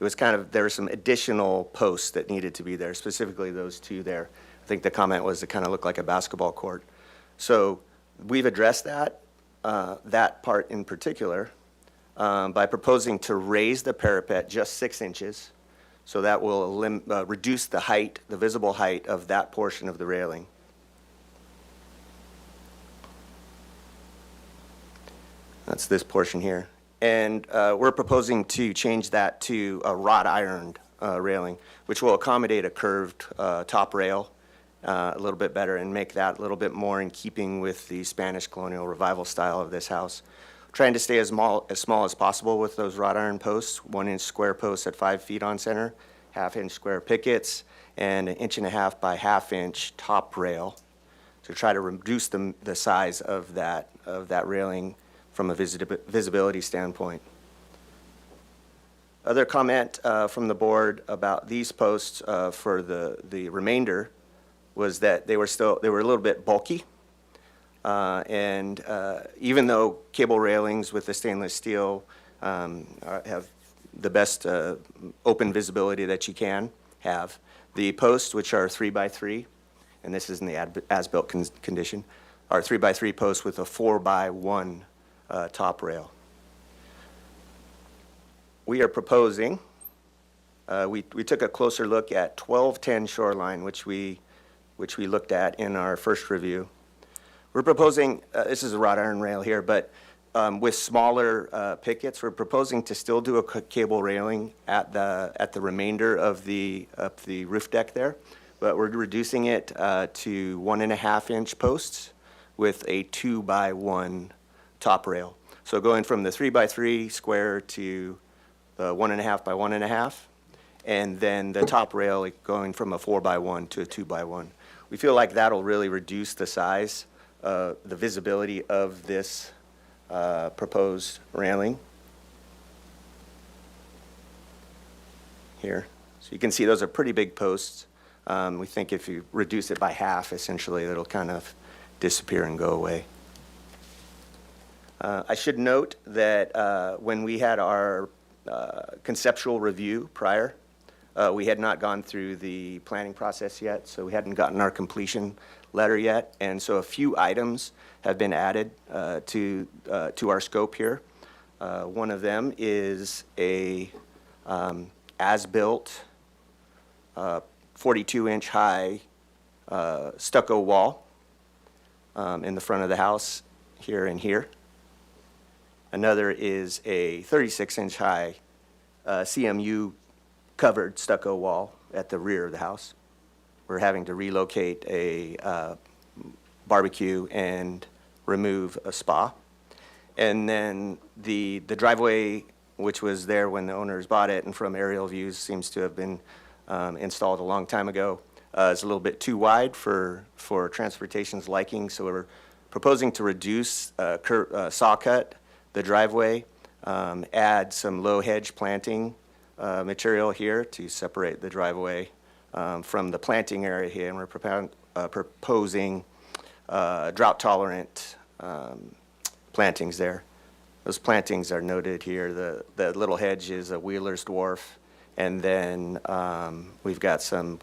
it was kind of, there were some additional posts that needed to be there, specifically those two there. I think the comment was it kind of looked like a basketball court. So we've addressed that. That part in particular, by proposing to raise the parapet just 6 inches. So that will reduce the height, the visible height of that portion of the railing. That's this portion here. And we're proposing to change that to a wrought iron railing, which will accommodate a curved top rail a little bit better and make that a little bit more in keeping with the Spanish colonial revival style of this house. Trying to stay as small as possible with those wrought iron posts, 1-inch square posts at 5 feet on center, 1/2-inch square pickets, and 1.5 inch by 1/2-inch top rail to try to reduce the size of that railing from a visibility standpoint. Other comment from the board about these posts for the remainder was that they were a little bit bulky. And even though cable railings with the stainless steel have the best open visibility that you can have, the posts, which are 3x3, and this is in the as-built condition, are 3x3 posts with a 4x1 top rail. We are proposing, we took a closer look at 1210 Shoreline, which we looked at in our first review. We're proposing, this is a wrought iron rail here, but with smaller pickets, we're proposing to still do a cable railing at the remainder of the roof deck there, but we're reducing it to 1.5-inch posts with a 2x1 top rail. So going from the 3x3 square to the 1.5 by 1.5, and then the top rail going from a 4x1 to a 2x1. We feel like that'll really reduce the size, the visibility of this proposed railing here. So you can see those are pretty big posts. We think if you reduce it by half, essentially, it'll kind of disappear and go away. I should note that when we had our conceptual review prior, we had not gone through the planning process yet, so we hadn't gotten our completion letter yet, and so a few items have been added to our scope here. One of them is a as-built 42-inch high stucco wall in the front of the house here and here. Another is a 36-inch high CMU covered stucco wall at the rear of the house. We're having to relocate a barbecue and remove a spa. And then the driveway, which was there when the owners bought it and from aerial views seems to have been installed a long time ago, is a little bit too wide for transportation's liking. So we're proposing to reduce saw cut the driveway, add some low hedge planting material here to separate the driveway from the planting area here, and we're proposing drought-tolerant plantings there. Those plantings are noted here. The little hedge is a Wheeler's dwarf, and then we've got some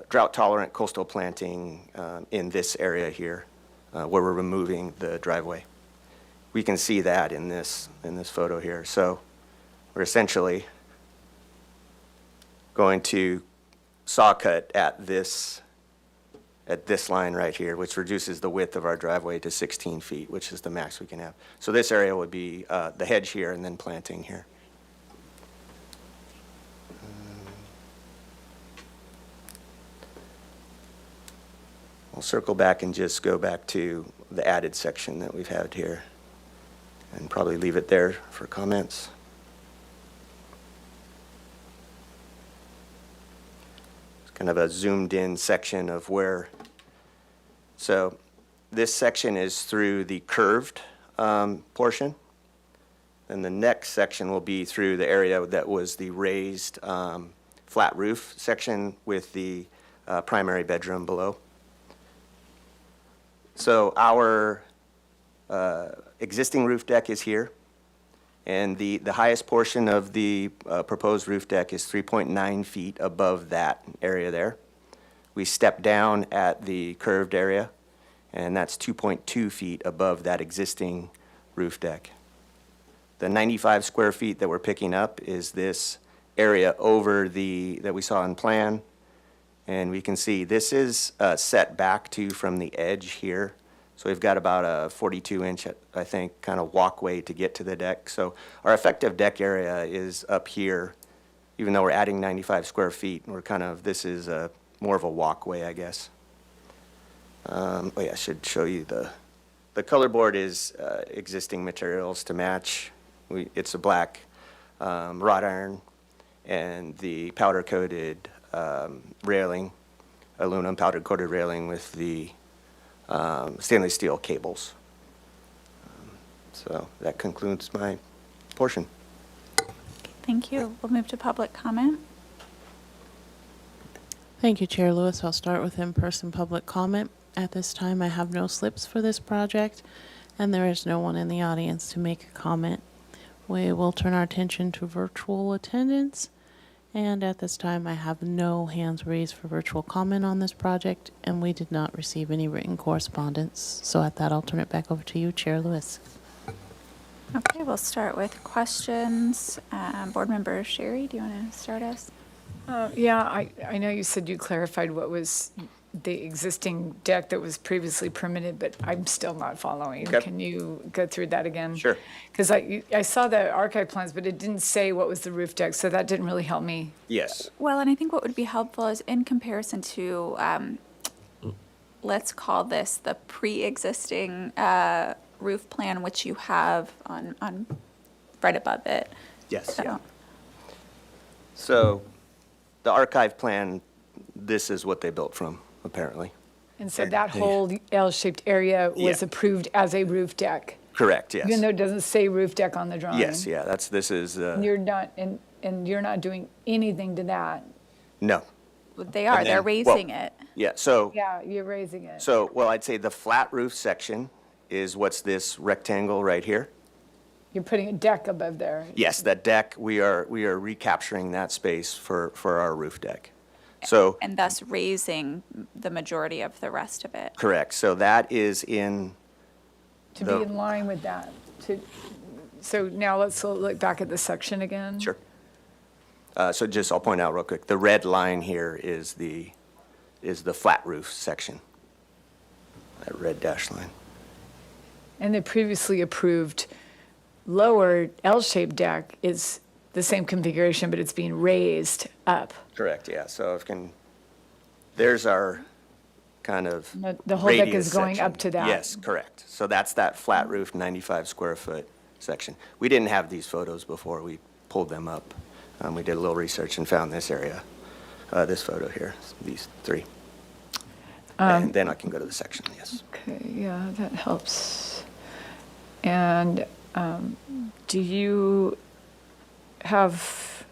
drought-tolerant coastal planting in this area here where we're removing the driveway. We can see that in this photo here. So we're essentially going to saw cut at this line right here, which reduces the width of our driveway to 16 feet, which is the max we can have. So this area would be the hedge here and then planting here. I'll circle back and just go back to the added section that we've had here and probably leave it there for comments. It's kind of a zoomed in section of where, so this section is through the curved portion, and the next section will be through the area that was the raised flat roof section with the primary bedroom below. So our existing roof deck is here, and the highest portion of the proposed roof deck is 3.9 feet above that area there. We step down at the curved area, and that's 2.2 feet above that existing roof deck. The 95 square feet that we're picking up is this area over that we saw in plan. And we can see this is set back from the edge here. So we've got about a 42-inch, I think, kind of walkway to get to the deck. So our effective deck area is up here, even though we're adding 95 square feet. We're this is more of a walkway, I guess. Oh yeah, I should show you the color board is existing materials to match. It's a black wrought iron, and the powder-coated railing, aluminum powder-coated railing with the stainless steel cables. So that concludes my portion. Thank you. We'll move to public comment. Thank you, Chair Lewis. I'll start with in-person public comment. At this time, I have no slips for this project, and there is no one in the audience to make a comment. We will turn our attention to virtual attendance, and at this time, I have no hands raised for virtual comment on this project, and we did not receive any written correspondence. So at that, I'll turn it back over to you, Chair Lewis. Okay, we'll start with questions. Board Member Sherry, do you want to start us? Yeah, I know you said you clarified what was the existing deck that was previously permitted, but I'm still not following. Okay. Can you go through that again? Sure. Because I saw the archive plans, but it didn't say what was the roof deck, so that didn't really help me. Yes. Well, and I think what would be helpful is in comparison to, let's call this the pre-existing roof plan, which you have on right above it. Yes, So- yeah. So the archive plan, this is what they built from, apparently. And so that whole L-shaped area was Yeah. approved as a roof deck, Correct, yes. even though it doesn't say roof deck on the drawing. Yes, yeah, this is, And you're not, and you're not doing anything to that. no. They are, And they're then- raising it. Yeah, so, Yeah, you're raising it. well, I'd say the flat roof section is what's this rectangle right here. You're putting a deck above there. Yes, that deck, we are recapturing that space for our roof deck. So, And thus raising the majority of the rest of it. correct, so that is in, To be in line with that. So now let's look back at the section again. sure. So just, I'll point out real quick, the red line here is the flat roof section. That red dash line. And the previously approved lower L-shaped deck is the same configuration, but it's being raised up. Correct, yeah, so there's our kind of The whole deck radius is going section. up to that. Yes, correct. So that's that flat roof, 95 square foot section. We didn't have these photos before, we pulled them up. We did a little research and found this area, this photo here, these three. And then I can go to the section, yes. Okay, yeah, that helps. And do you have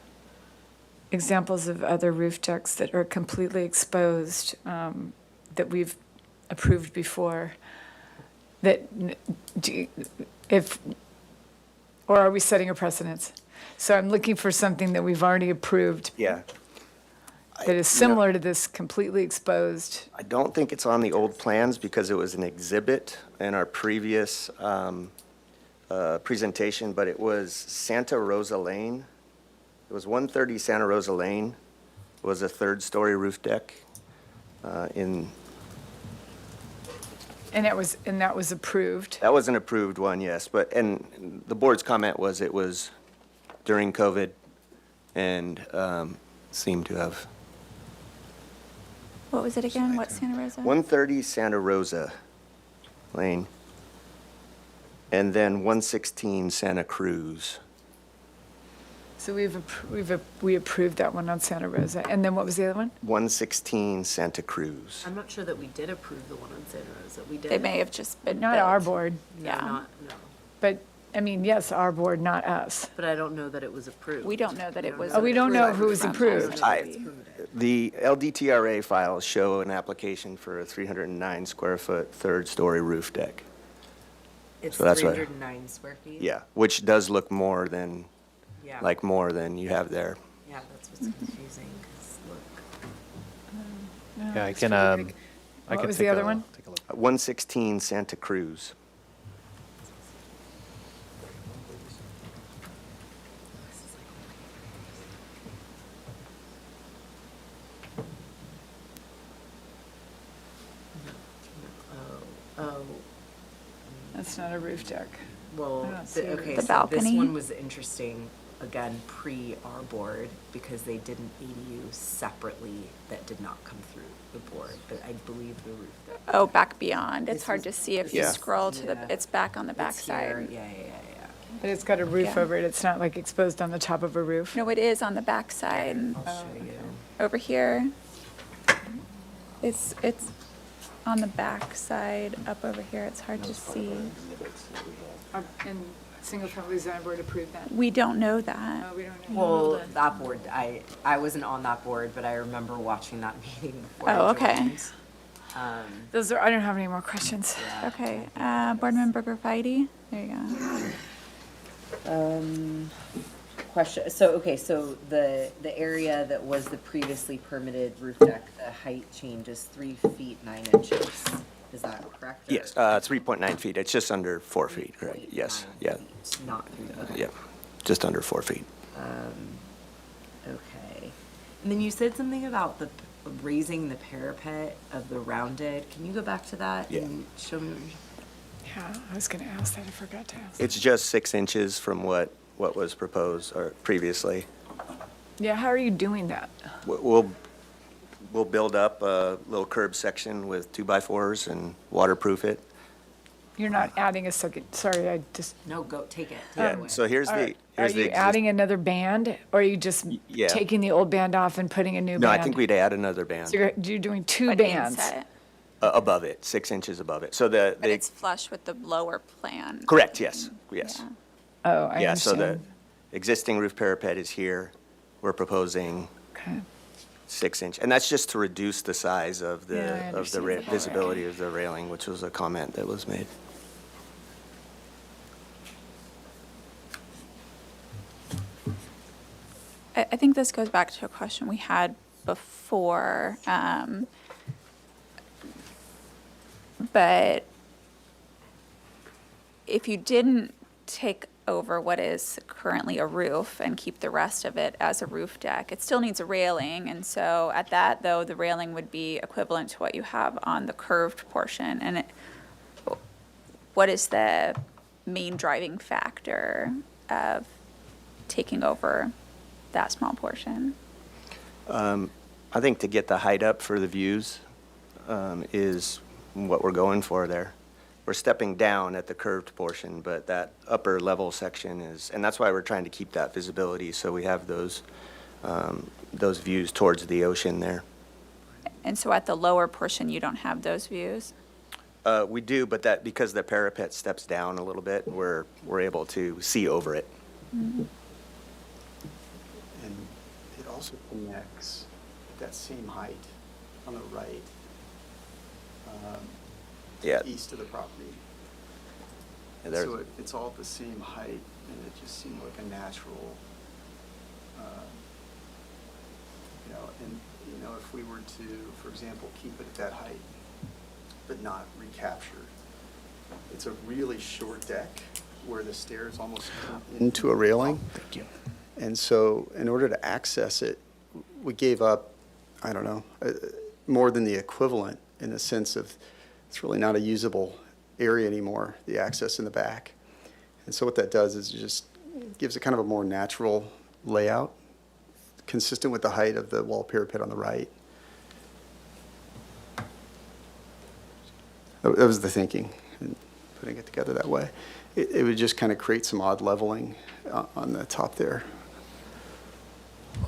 examples of other roof decks that are completely exposed that we've approved before? Or are we setting a precedence? So I'm looking for something that we've already approved Yeah. that is similar to this completely exposed. I don't think it's on the old plans because it was an exhibit in our previous presentation, but it was Santa Rosa Lane. It was 130 Santa Rosa Lane. It was a third-story roof deck in, And that was approved. that was an approved one, yes, and the board's comment was it was during COVID and seemed to have. What was it again? What's Santa Rosa? 130 Santa Rosa Lane, and then 116 Santa Cruz. So we approved that one on Santa Rosa. And then what was the other one? 116 Santa Cruz. I'm not sure that we did approve the one on Santa Rosa. We did. They may have just been Not built. our board, Yeah. No. but, I mean, yes, our board, not us. But I don't know that it was approved. We don't know that it was. Oh, we don't know who was approved. The LDTRA files show an application for a 309 square foot third-story roof deck. It's So that's why- 309 square feet? Yeah, which does look more than, Yeah. like more than you have there. Yeah, that's what's confusing, 'cause look. Yeah, I it's can, pretty big. I What can was take the other a- one? take a look. 116 Santa Cruz. Oh, That's not a roof deck. well, I don't see okay, The so this balcony? one was interesting, again, pre our board, because they did an ADU separately that did not come through the board, but I believe the roof deck. Oh, back beyond. It's This hard to was- see if you Yeah. scroll to Yeah. the, it's back on the It's here, backside. Yeah. But it's got a roof Yeah. over it. It's not like exposed on the top of a roof. No, it is on the backside. I'll show you. Over here. It's on the backside, up over here. It's hard to see. And single-family design board approved that? We don't know that. Oh, we don't know. Well, that board, I wasn't on that board, but I remember watching that meeting before I Oh, okay. joined. Those are, I don't have any more questions. Okay, Board Member Graffiti, there you go. Question, so the area that was the previously permitted roof deck, the height change is 3 feet 9 inches. Is that correct? or- Yes, 3.9 feet. It's just under 4 feet, right? Yes, yeah, Not 3, okay. yeah, just under 4 feet. Okay. And then you said something about the raising the parapet of the rounded. Can you go back to that Yeah. and show me? Yeah, I was gonna ask that, I forgot to ask. It's just 6 inches from what was proposed or previously. Yeah, how are you doing that? We'll build up a little curb section with 2x4s and waterproof it. You're not adding a second, sorry, I just. No, go, take it. Yeah, so here's the, Are here's the. you adding another band, or are you just Yeah. taking the old band off and putting a new band? No, I think we'd add another band So you're doing two But bands? inset. above it, 6 inches above it. So But it's flush with the lower plan. correct, yes, yes. Yeah. Oh, I Yeah, so the understand. existing roof parapet is here. We're proposing Okay. 6 inch, and that's just to reduce the size of Yeah, I the understand that. visibility of the railing, which was a comment that was made. I think this goes back to a question we had before, but if you didn't take over what is currently a roof and keep the rest of it as a roof deck, it still needs a railing, and so at that, though, the railing would be equivalent to what you have on the curved portion, and what is the main driving factor of taking over that small portion? I think to get the height up for the views is what we're going for there. We're stepping down at the curved portion, but that upper level section is, and that's why we're trying to keep that visibility, so we have those views towards the ocean there. And so at the lower portion, you don't have those views? We do, but that, because the parapet steps down a little bit, we're able to see over it. And it also connects at that same height on the right, Yeah. east of the property. Yeah, there's- So it's all at the same height, and it just seemed like a natural, if we were to, for example, keep it at that height, but not recapture. It's a really short deck where the stairs almost come into a railing. Thank you. And so in order to access it, we gave up, I don't know, more than the equivalent in the sense of it's really not a usable area anymore, the access in the back. And so what that does is it just gives it kind of a more natural layout, consistent with the height of the wall parapet on the right. That was the thinking, in putting it together that way. It would just kind of create some odd leveling on the top there.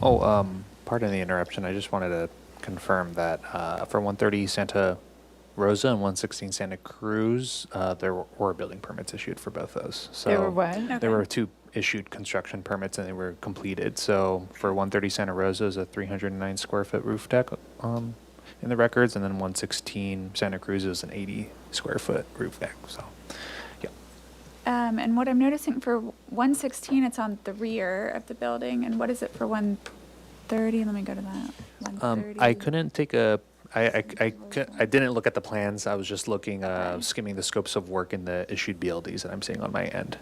Oh, pardon the interruption. I just wanted to confirm that for 130 Santa Rosa and 116 Santa Cruz, there were building permits issued for both those. So There were what? There were 2 issued construction permits and they were completed. So for 130 Santa Rosa is a 309 square foot roof deck in the records, and then 116 Santa Cruz is an 80 square foot roof deck. So, yeah. And what I'm noticing for 116, it's on the rear of the building, and what is it for 130? Let me go to that. 130. I couldn't take a. I didn't look at the plans. I was just looking, skimming the scopes of work in the issued BLDs that I'm seeing on my end.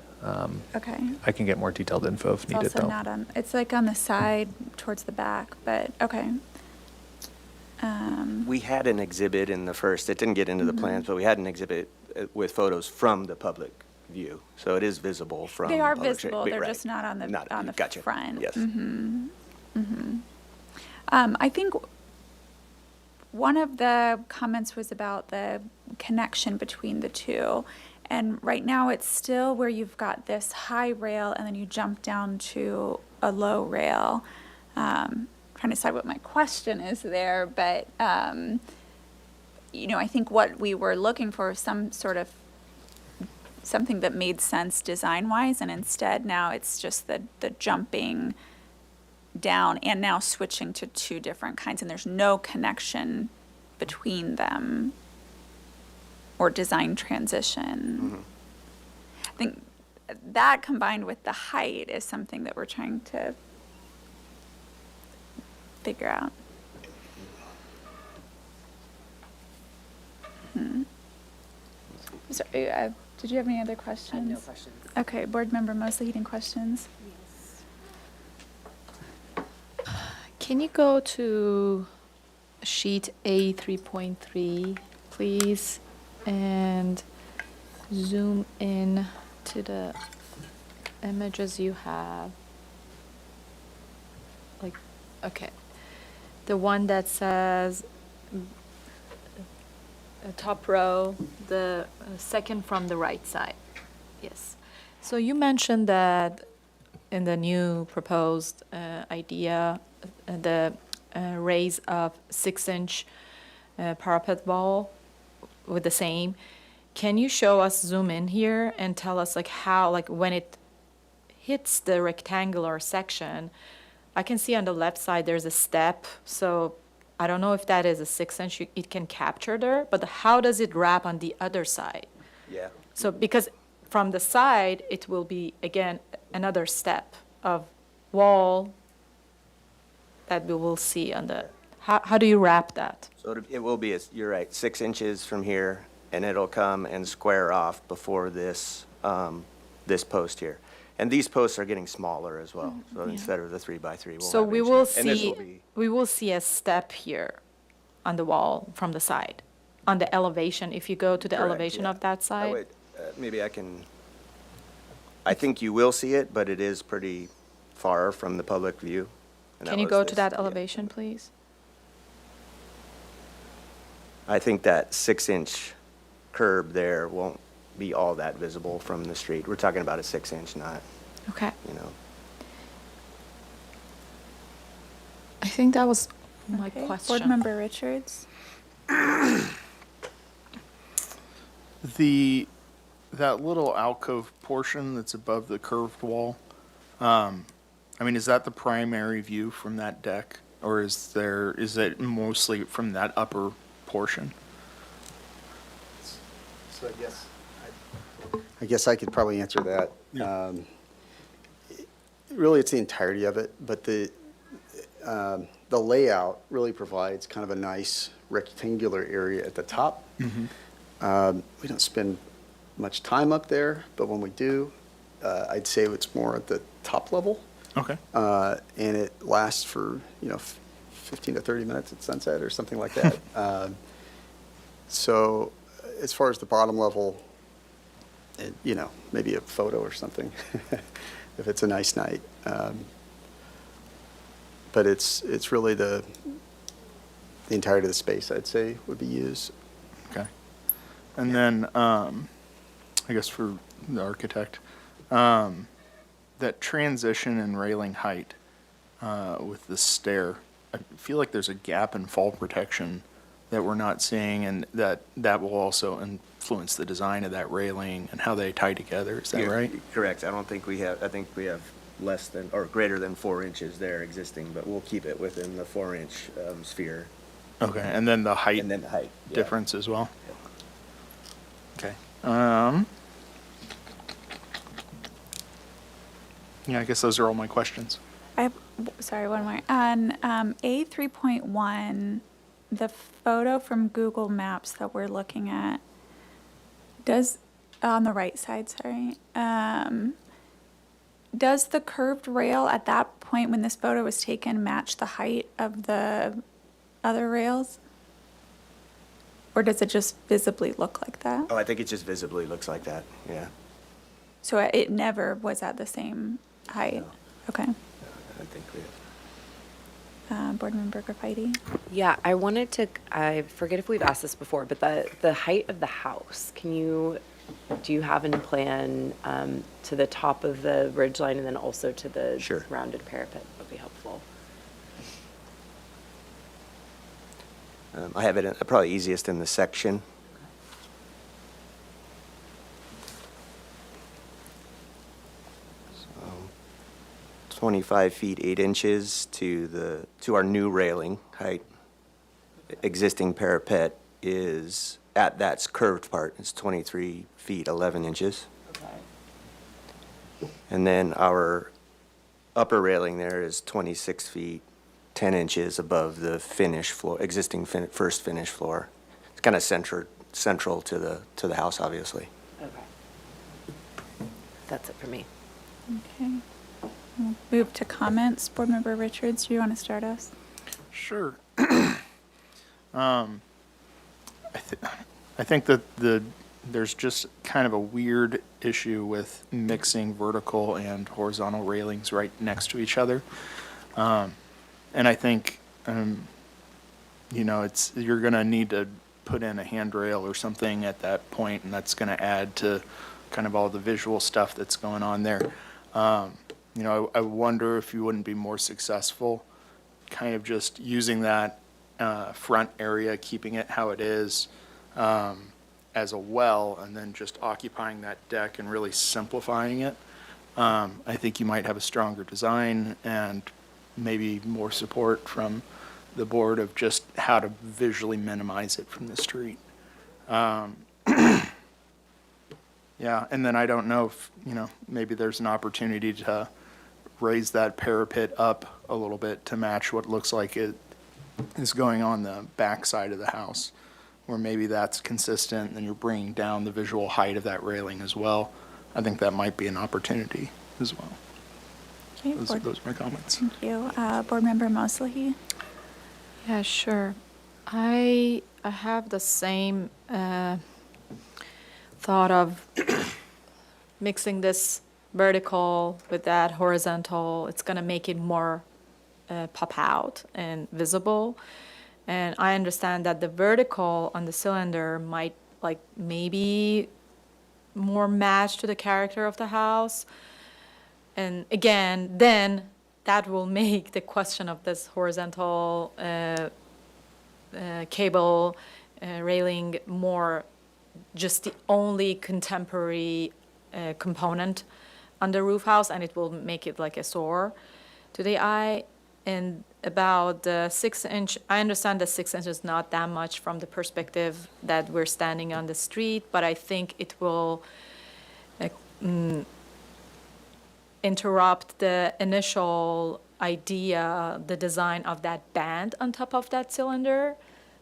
Okay. I can get more detailed info if It's needed, also though. not on, it's like on the side towards the back, but, okay. We had an exhibit in the first, it didn't get into the plans, but we had an exhibit with photos from the public view. So it is visible from. They are public tra- visible, they're right. just not on the Gotcha. front. Yes. I think one of the comments was about the connection between the two. And right now, it's still where you've got this high rail and then you jump down to a low rail. Trying to decide what my question is there, but, I think what we were looking for is some sort of something that made sense design-wise, and instead now it's just the jumping down and now switching to two different kinds, and there's no connection between them or design transition. I think that combined with the height is something that we're trying to figure out. Sorry, did you have any other questions? I have no questions. Okay, Board Member Mosley, any questions? Can you go to sheet A 3.3, please, and zoom in to the images you have? Like, okay. The one that says top row, the second from the right side. Yes. So you mentioned that in the new proposed idea, the raise of 6-inch parapet wall with the same. Can you show us, zoom in here and tell us like how, like when it hits the rectangular section, I can see on the left side there's a step, so I don't know if that is a 6-inch it can capture there, but how does it wrap on the other side? Yeah. So because from the side, it will be, again, another step of wall that we will see on the, how do you wrap that? So it will be, you're right, 6 inches from here, and it'll come and square off before this, this post here. And these posts are getting smaller as well. So instead of the 3x3, we'll So have we inch will and this will see, be- we will see a step here on the wall from the side, on the elevation, if you go to the Correct, elevation yeah. of that Oh, side. wait, maybe I think you will see it, but it is pretty far from the public view. And Can you was go to this- that yeah. elevation, please? I think that 6-inch curb there won't be all that visible from the street. We're talking about a 6-inch, not, Okay. you know. I think that was my Okay, question. Board Member Richards? That little alcove portion that's above the curved wall, I mean, is that the primary view from that deck? Or is it mostly from that upper portion? So I guess I could probably answer that. Really, it's the entirety of it, but the layout really provides kind of a nice rectangular area at the top. We don't spend much time up there, but when we do, I'd say it's more at the top level. Okay. And it lasts for, 15 to 30 minutes at sunset or something like that. So as far as the bottom level, maybe a photo or something, if it's a nice night. But it's really the entirety of the space, I'd say, would be used. Okay. And then, I guess for the architect, that transition and railing height with the stair, I feel like there's a gap in fall protection that we're not seeing, and that will also influence the design of that railing and how they tie together. Is that You're right? Correct. I think we have less than, or greater than 4 inches there existing, but we'll keep it within the 4-inch sphere. Okay, and then the height And then the height, yeah. difference as well? Okay. Yeah, I guess those are all my questions. Sorry, one more. On A 3.1, the photo from Google Maps that we're looking at on the right side, sorry, does the curved rail at that point when this photo was taken match the height of the other rails? Or does it just visibly look like that? Oh, I think it just visibly looks like that, yeah. So it never was at the same height? No. Okay. I think we have. Board Member Graffiti? Yeah, I forget if we've asked this before, but the height of the house, do you have in plan to the top of the ridge line and then also to the Sure. rounded parapet? Would be helpful. I have it probably easiest in the section. 25 feet 8 inches to our new railing height. Existing parapet is, at that curved part, is 23 feet 11 inches. And then our upper railing there is 26 feet 10 inches above the finish floor, existing first finish floor. It's kind of central to the house, obviously. Okay. That's it for me. Okay. We'll move to comments. Board Member Richards, do you want to start us? Sure. I think that there's just kind of a weird issue with mixing vertical and horizontal railings right next to each other. And I think, you know, you're going to need to put in a handrail or something at that point, and that's going to add to kind of all the visual stuff that's going on there. You know, I wonder if you wouldn't be more successful kind of just using that front area, keeping it how it is as a well, and then just occupying that deck and really simplifying it. I think you might have a stronger design and maybe more support from the board of just how to visually minimize it from the street. Yeah, and then I don't know if, you know, maybe there's an opportunity to raise that parapet up a little bit to match what looks like it is going on the back side of the house, where maybe that's consistent and you're bringing down the visual height of that railing as well. I think that might be an opportunity as well. Okay, Those are my comments. Thank you. Board Member Mosley? Yeah, sure. I have the same thought of mixing this vertical with that horizontal. It's going to make it more pop out and visible. And I understand that the vertical on the cylinder might like maybe more match to the character of the house. And again, then that will make the question of this horizontal cable railing more just the only contemporary component on the roof house, and it will make it like a sore to the eye. And about the 6 inch, I understand that 6 inches is not that much from the perspective that we're standing on the street, but I think it will interrupt the initial idea, the design of that band on top of that cylinder.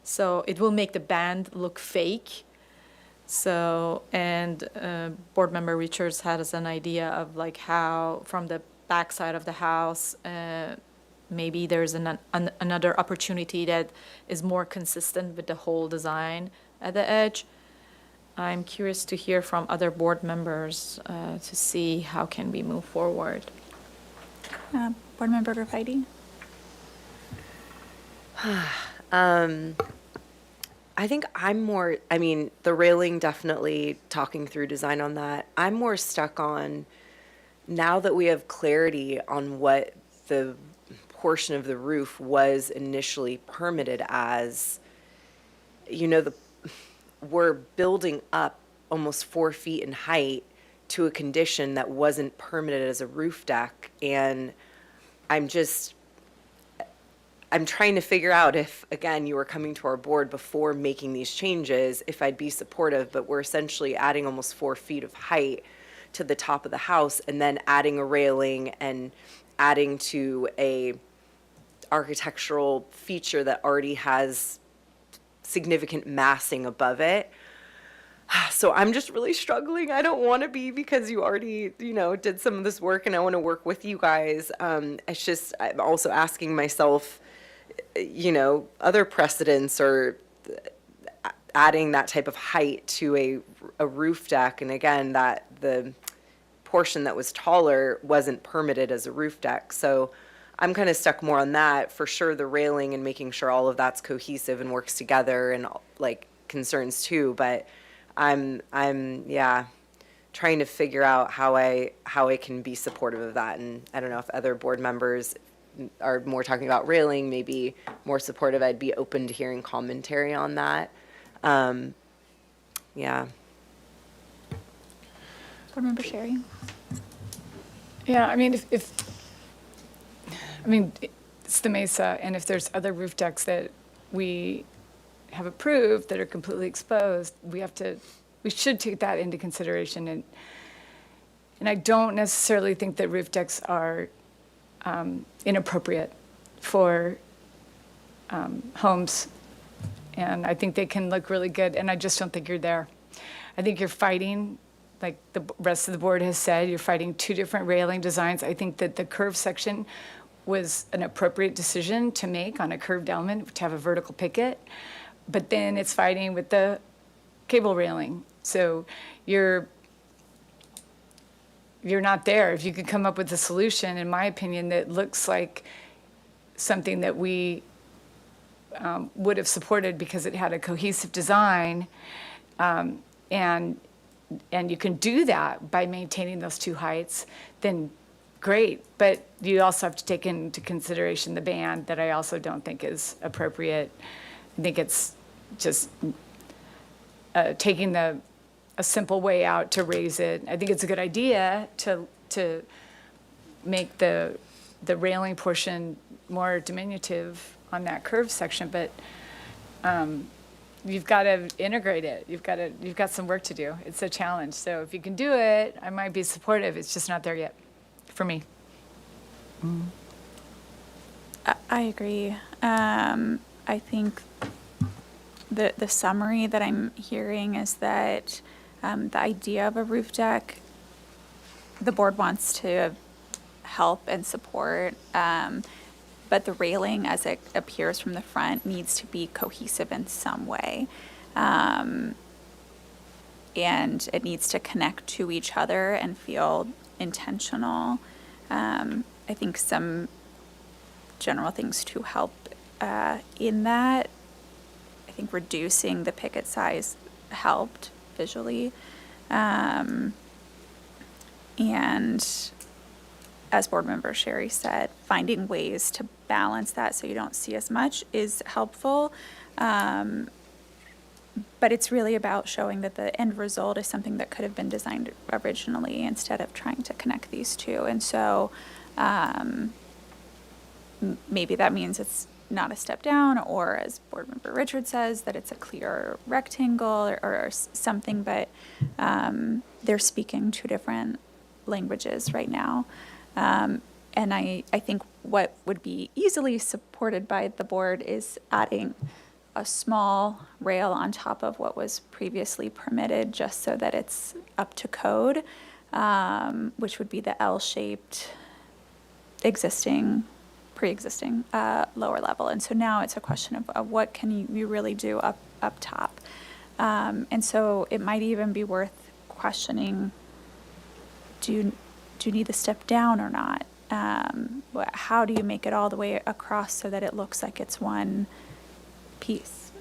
So it will make the band look fake. So, and Board Member Richards has an idea of like how from the back side of the house, maybe there's another opportunity that is more consistent with the whole design at the edge. I'm curious to hear from other board members to see how can we move forward. Board Member Graffiti? I think I'm more, I mean, the railing, definitely talking through design on that. I'm more stuck on, now that we have clarity on what the portion of the roof was initially permitted as, you know, we're building up almost 4 feet in height to a condition that wasn't permitted as a roof deck. And I'm trying to figure out if, again, you were coming to our board before making these changes, if I'd be supportive, but we're essentially adding almost 4 feet of height to the top of the house and then adding a railing and adding to a architectural feature that already has significant massing above it. So I'm just really struggling. I don't want to be, because you already, you know, did some of this work and I want to work with you guys. It's just, I'm also asking myself, you know, other precedents or adding that type of height to a roof deck. And again, that the portion that was taller wasn't permitted as a roof deck. So I'm kind of stuck more on that. For sure, the railing and making sure all of that's cohesive and works together, and like concerns too. But I'm yeah, trying to figure out how I can be supportive of that. And I don't know if other board members are more talking about railing, maybe more supportive. I'd be open to hearing commentary on that. Yeah. Board Member Sherry? Yeah, I mean, if I mean, it's the Mesa, and if there's other roof decks that we have approved that are completely exposed, we should take that into consideration. And I don't necessarily think that roof decks are inappropriate for homes. And I think they can look really good, and I just don't think you're there. I think you're fighting, like the rest of the board has said, you're fighting two different railing designs. I think that the curved section was an appropriate decision to make on a curved element, to have a vertical picket, but then it's fighting with the cable railing. So you're not there. If you could come up with a solution, in my opinion, that looks like something that we would have supported because it had a cohesive design, and you can do that by maintaining those two heights, then great. But you also have to take into consideration the band that I also don't think is appropriate. I think it's just taking a simple way out to raise it. I think it's a good idea to make the railing portion more diminutive on that curved section, but you've got to integrate it. You've got some work to do. It's a challenge. So if you can do it, I might be supportive. It's just not there yet for me. I agree. I think the summary that I'm hearing is that the idea of a roof deck, the board wants to help and support, but the railing as it appears from the front needs to be cohesive in some way. And it needs to connect to each other and feel intentional. I think some general things to help in that. I think reducing the picket size helped visually. And as board member Sherry said, finding ways to balance that so you don't see as much is helpful. But it's really about showing that the end result is something that could have been designed originally instead of trying to connect these two. And so maybe that means it's not a step down, or as board member Richard says, that it's a clear rectangle or something, but they're speaking two different languages right now. And I think what would be easily supported by the board is adding a small rail on top of what was previously permitted, just so that it's up to code, which would be the L-shaped pre-existing lower level. And so now it's a question of what can you really do up top. And so it might even be worth questioning, do you need the step down or not? How do you make it all the way across so that it looks like it's one piece?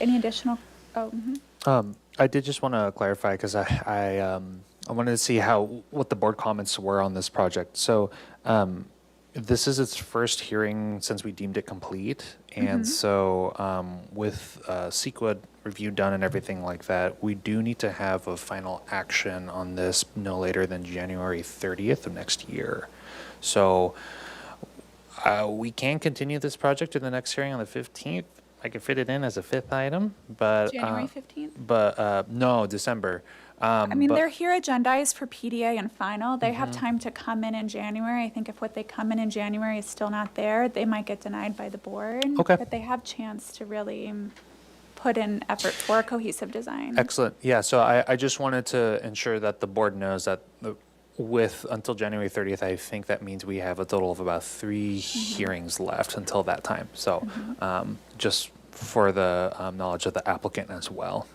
Any additional? I did just want to clarify because I wanted to see what the board comments were on this project. So this is its first hearing since we deemed it complete, and so with CEQA review done and everything like that, we do need to have a final action on this no later than January 30th of next year. So we can continue this project to the next hearing on the 15th. I could fit it in as a fifth item, but January 15th? But no, December. I mean, they're here agendized for PDA and final. They have time to come in January. I think if what they come in January is still not there, they might get denied by the board. Okay. But they have chance to really put in effort for a cohesive design. Excellent. Yeah, so I just wanted to ensure that the board knows that with until January 30th, I think that means we have a total of about 3 hearings left until that time. So just for the knowledge of the applicant as well.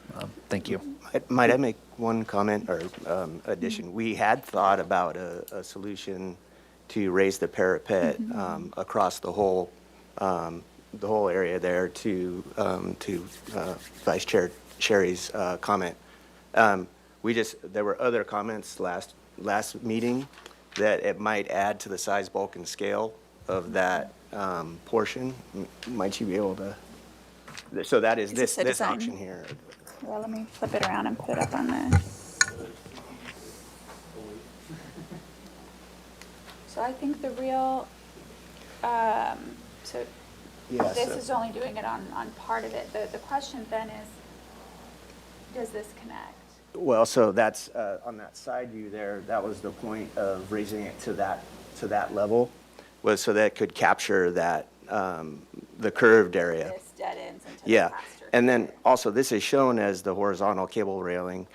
Thank you. Might I make one comment or addition? We had thought about a solution to raise the parapet across the whole area there to Vice Chair Sherry's comment. There were other comments last meeting that it might add to the size, bulk, and scale of that portion. Might you be able to? So that is this option here. Well, let me flip it around and put it up on the. So I think the real, so Yeah, this so- is only doing it on part of it. The question then is, does this connect? Well, so that's, on that side view there, that was the point of raising it to that level, was so that it could capture that, the curved area. This dead ends into the Yeah, pasture. and then also this is shown as the horizontal cable railing,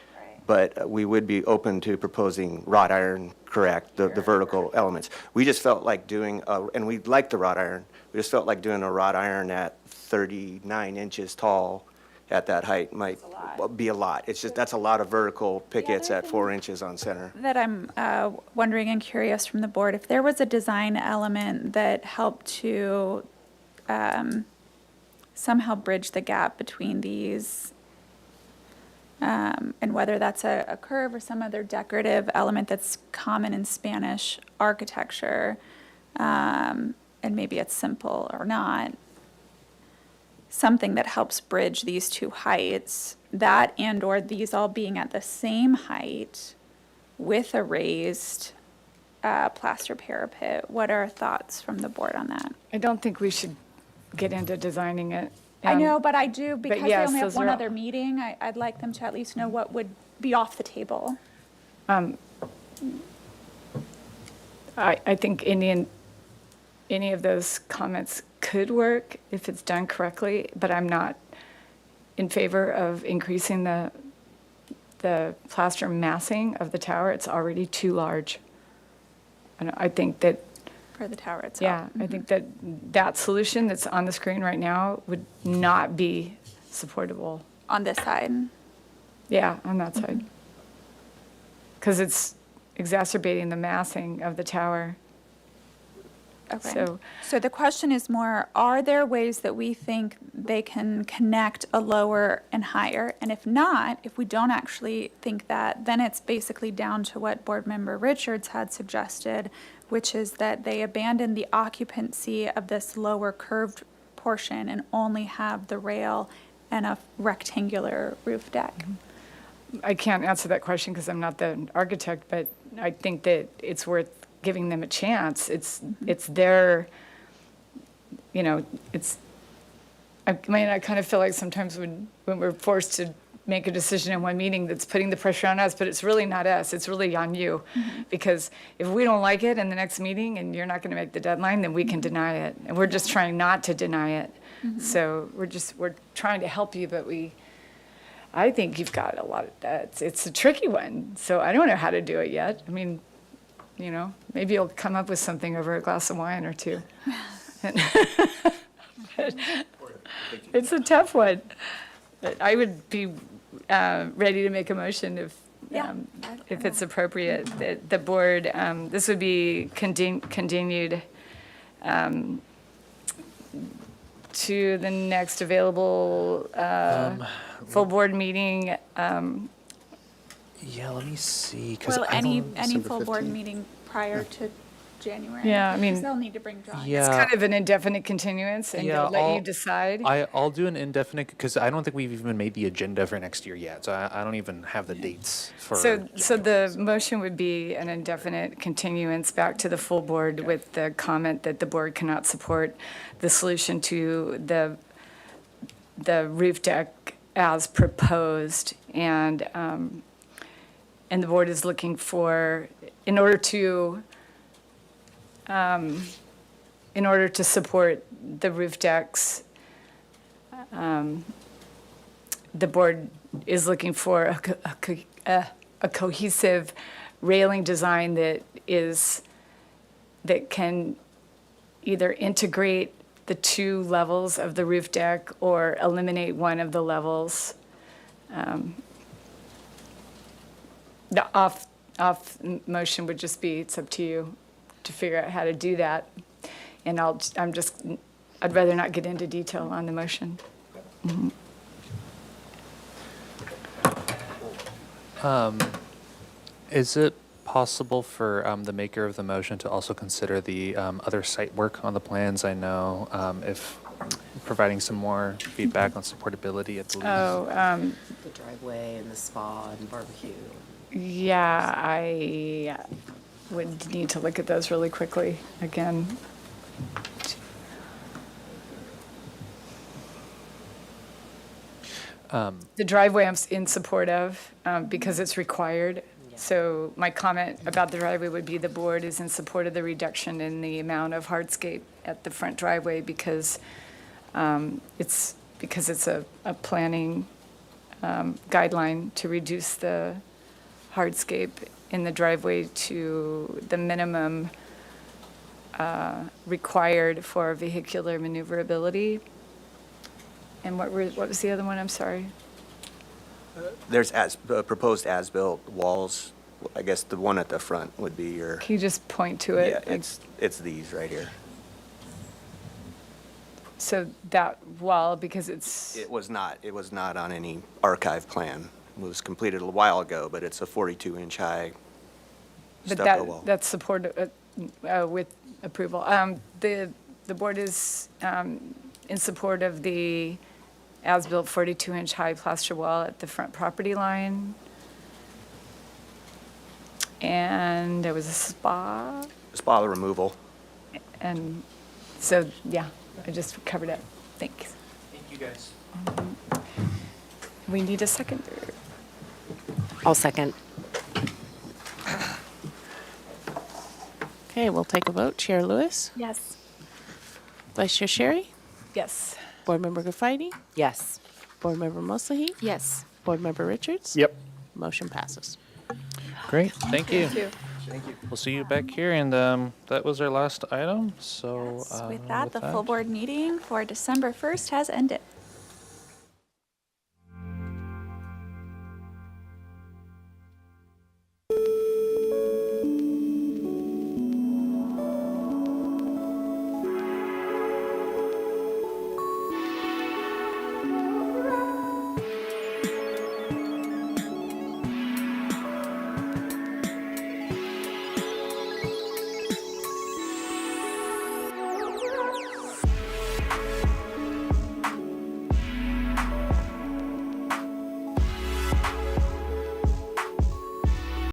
but we would be open to proposing wrought iron, correct, the vertical elements. We just felt like doing, and we like the wrought iron, we just felt like doing a wrought iron at 39 inches tall at that height might be a lot. It's just, that's a lot of vertical pickets at 4 inches on center. That I'm wondering and curious from the board, if there was a design element that helped to somehow bridge the gap between these, and whether that's a curve or some other decorative element that's common in Spanish architecture, and maybe it's simple or not, something that helps bridge these two heights, that and or these all being at the same height with a raised plaster parapet. What are thoughts from the board on that? I don't think we should get into designing it. I know, but I do, because they yes, only have those one are- other meeting, I'd like them to at least know what would be off the table. I think any of those comments could work if it's done correctly, but I'm not in favor of increasing the plaster massing of the tower. It's already too large. And I think that, For the tower itself. yeah, I think that that solution that's on the screen right now would not be supportable. On this side. Yeah, on that side. Because it's exacerbating the massing of the tower. Okay. So the question is more, are there ways that we think they can connect a lower and higher? And if not, if we don't actually think that, then it's basically down to what Board Member Richards had suggested, which is that they abandon the occupancy of this lower curved portion and only have the rail and a rectangular roof deck. I can't answer that question because I'm not the architect, but I think that it's worth giving them a chance. It's their, I mean, I kind of feel like sometimes when we're forced to make a decision in one meeting that's putting the pressure on us, but it's really not us, it's really on you. Because if we don't like it in the next meeting and you're not gonna make the deadline, then we can deny it. And we're just trying not to deny it. So we're trying to help you, but I think you've got a lot of that. It's a tricky one, so I don't know how to do it yet. I mean, maybe you'll come up with something over a glass of wine or two. But it's a tough one. But I would be ready to make a motion if it's appropriate. The board, this would be continued to the next available full board meeting. Yeah, let me see. 'Cause Well, I any don't- full board meeting prior to January. Yeah, I mean- Because they'll need to bring drawings. Yeah. It's kind of an indefinite continuance, and Yeah, they'll let you I'll- decide. I'll do an indefinite, because I don't think we've even made the agenda for next year yet, so I don't even have the dates for. So the motion would be an indefinite continuance back to the full board with the comment that the board cannot support the solution to the roof deck as proposed, and the board is looking for, in order to support the roof decks, the board is looking for a cohesive railing design that can either integrate the two levels of the roof deck or eliminate one of the levels. The off motion would just be, it's up to you to figure out how to do that. And I'd rather not get into detail on the motion. Is it possible for the maker of the motion to also consider the other site work on the plans? I know if providing some more feedback on supportability, I believe. The driveway and the spa and barbecue. Yeah, would need to look at those really quickly again. The driveway I'm in support of because it's required. So my comment about the driveway would be the board is in support of the reduction in the amount of hardscape at the front driveway because it's a planning guideline to reduce the hardscape in the driveway to the minimum required for vehicular maneuverability. And what was the other one? I'm sorry. There's proposed as-built walls. I guess the one at the front would be your, Can you just point to it? yeah, it's these right here. So that wall, because it's, It was not on any archive plan. It was completed a while ago, but it's a 42-inch high but stucco wall. that's supported with approval. The board is in support of the as-built 42-inch high plaster wall at the front property line. And there was a spa. Spa removal. And so, yeah, I just covered it. Thanks. Thank you, guys. We need a seconder. I'll second. Okay, we'll take a vote. Chair Lewis, Yes. Vice Chair Sherry, Yes. Board Member Gaffidy, Yes. Board Member Moslahi, Yes. Board Member Richards. Yep. Motion passes. Great, thank you. Thank you. We'll see you back here, and that was our last item, so. With that, the full board meeting for December 1st has ended.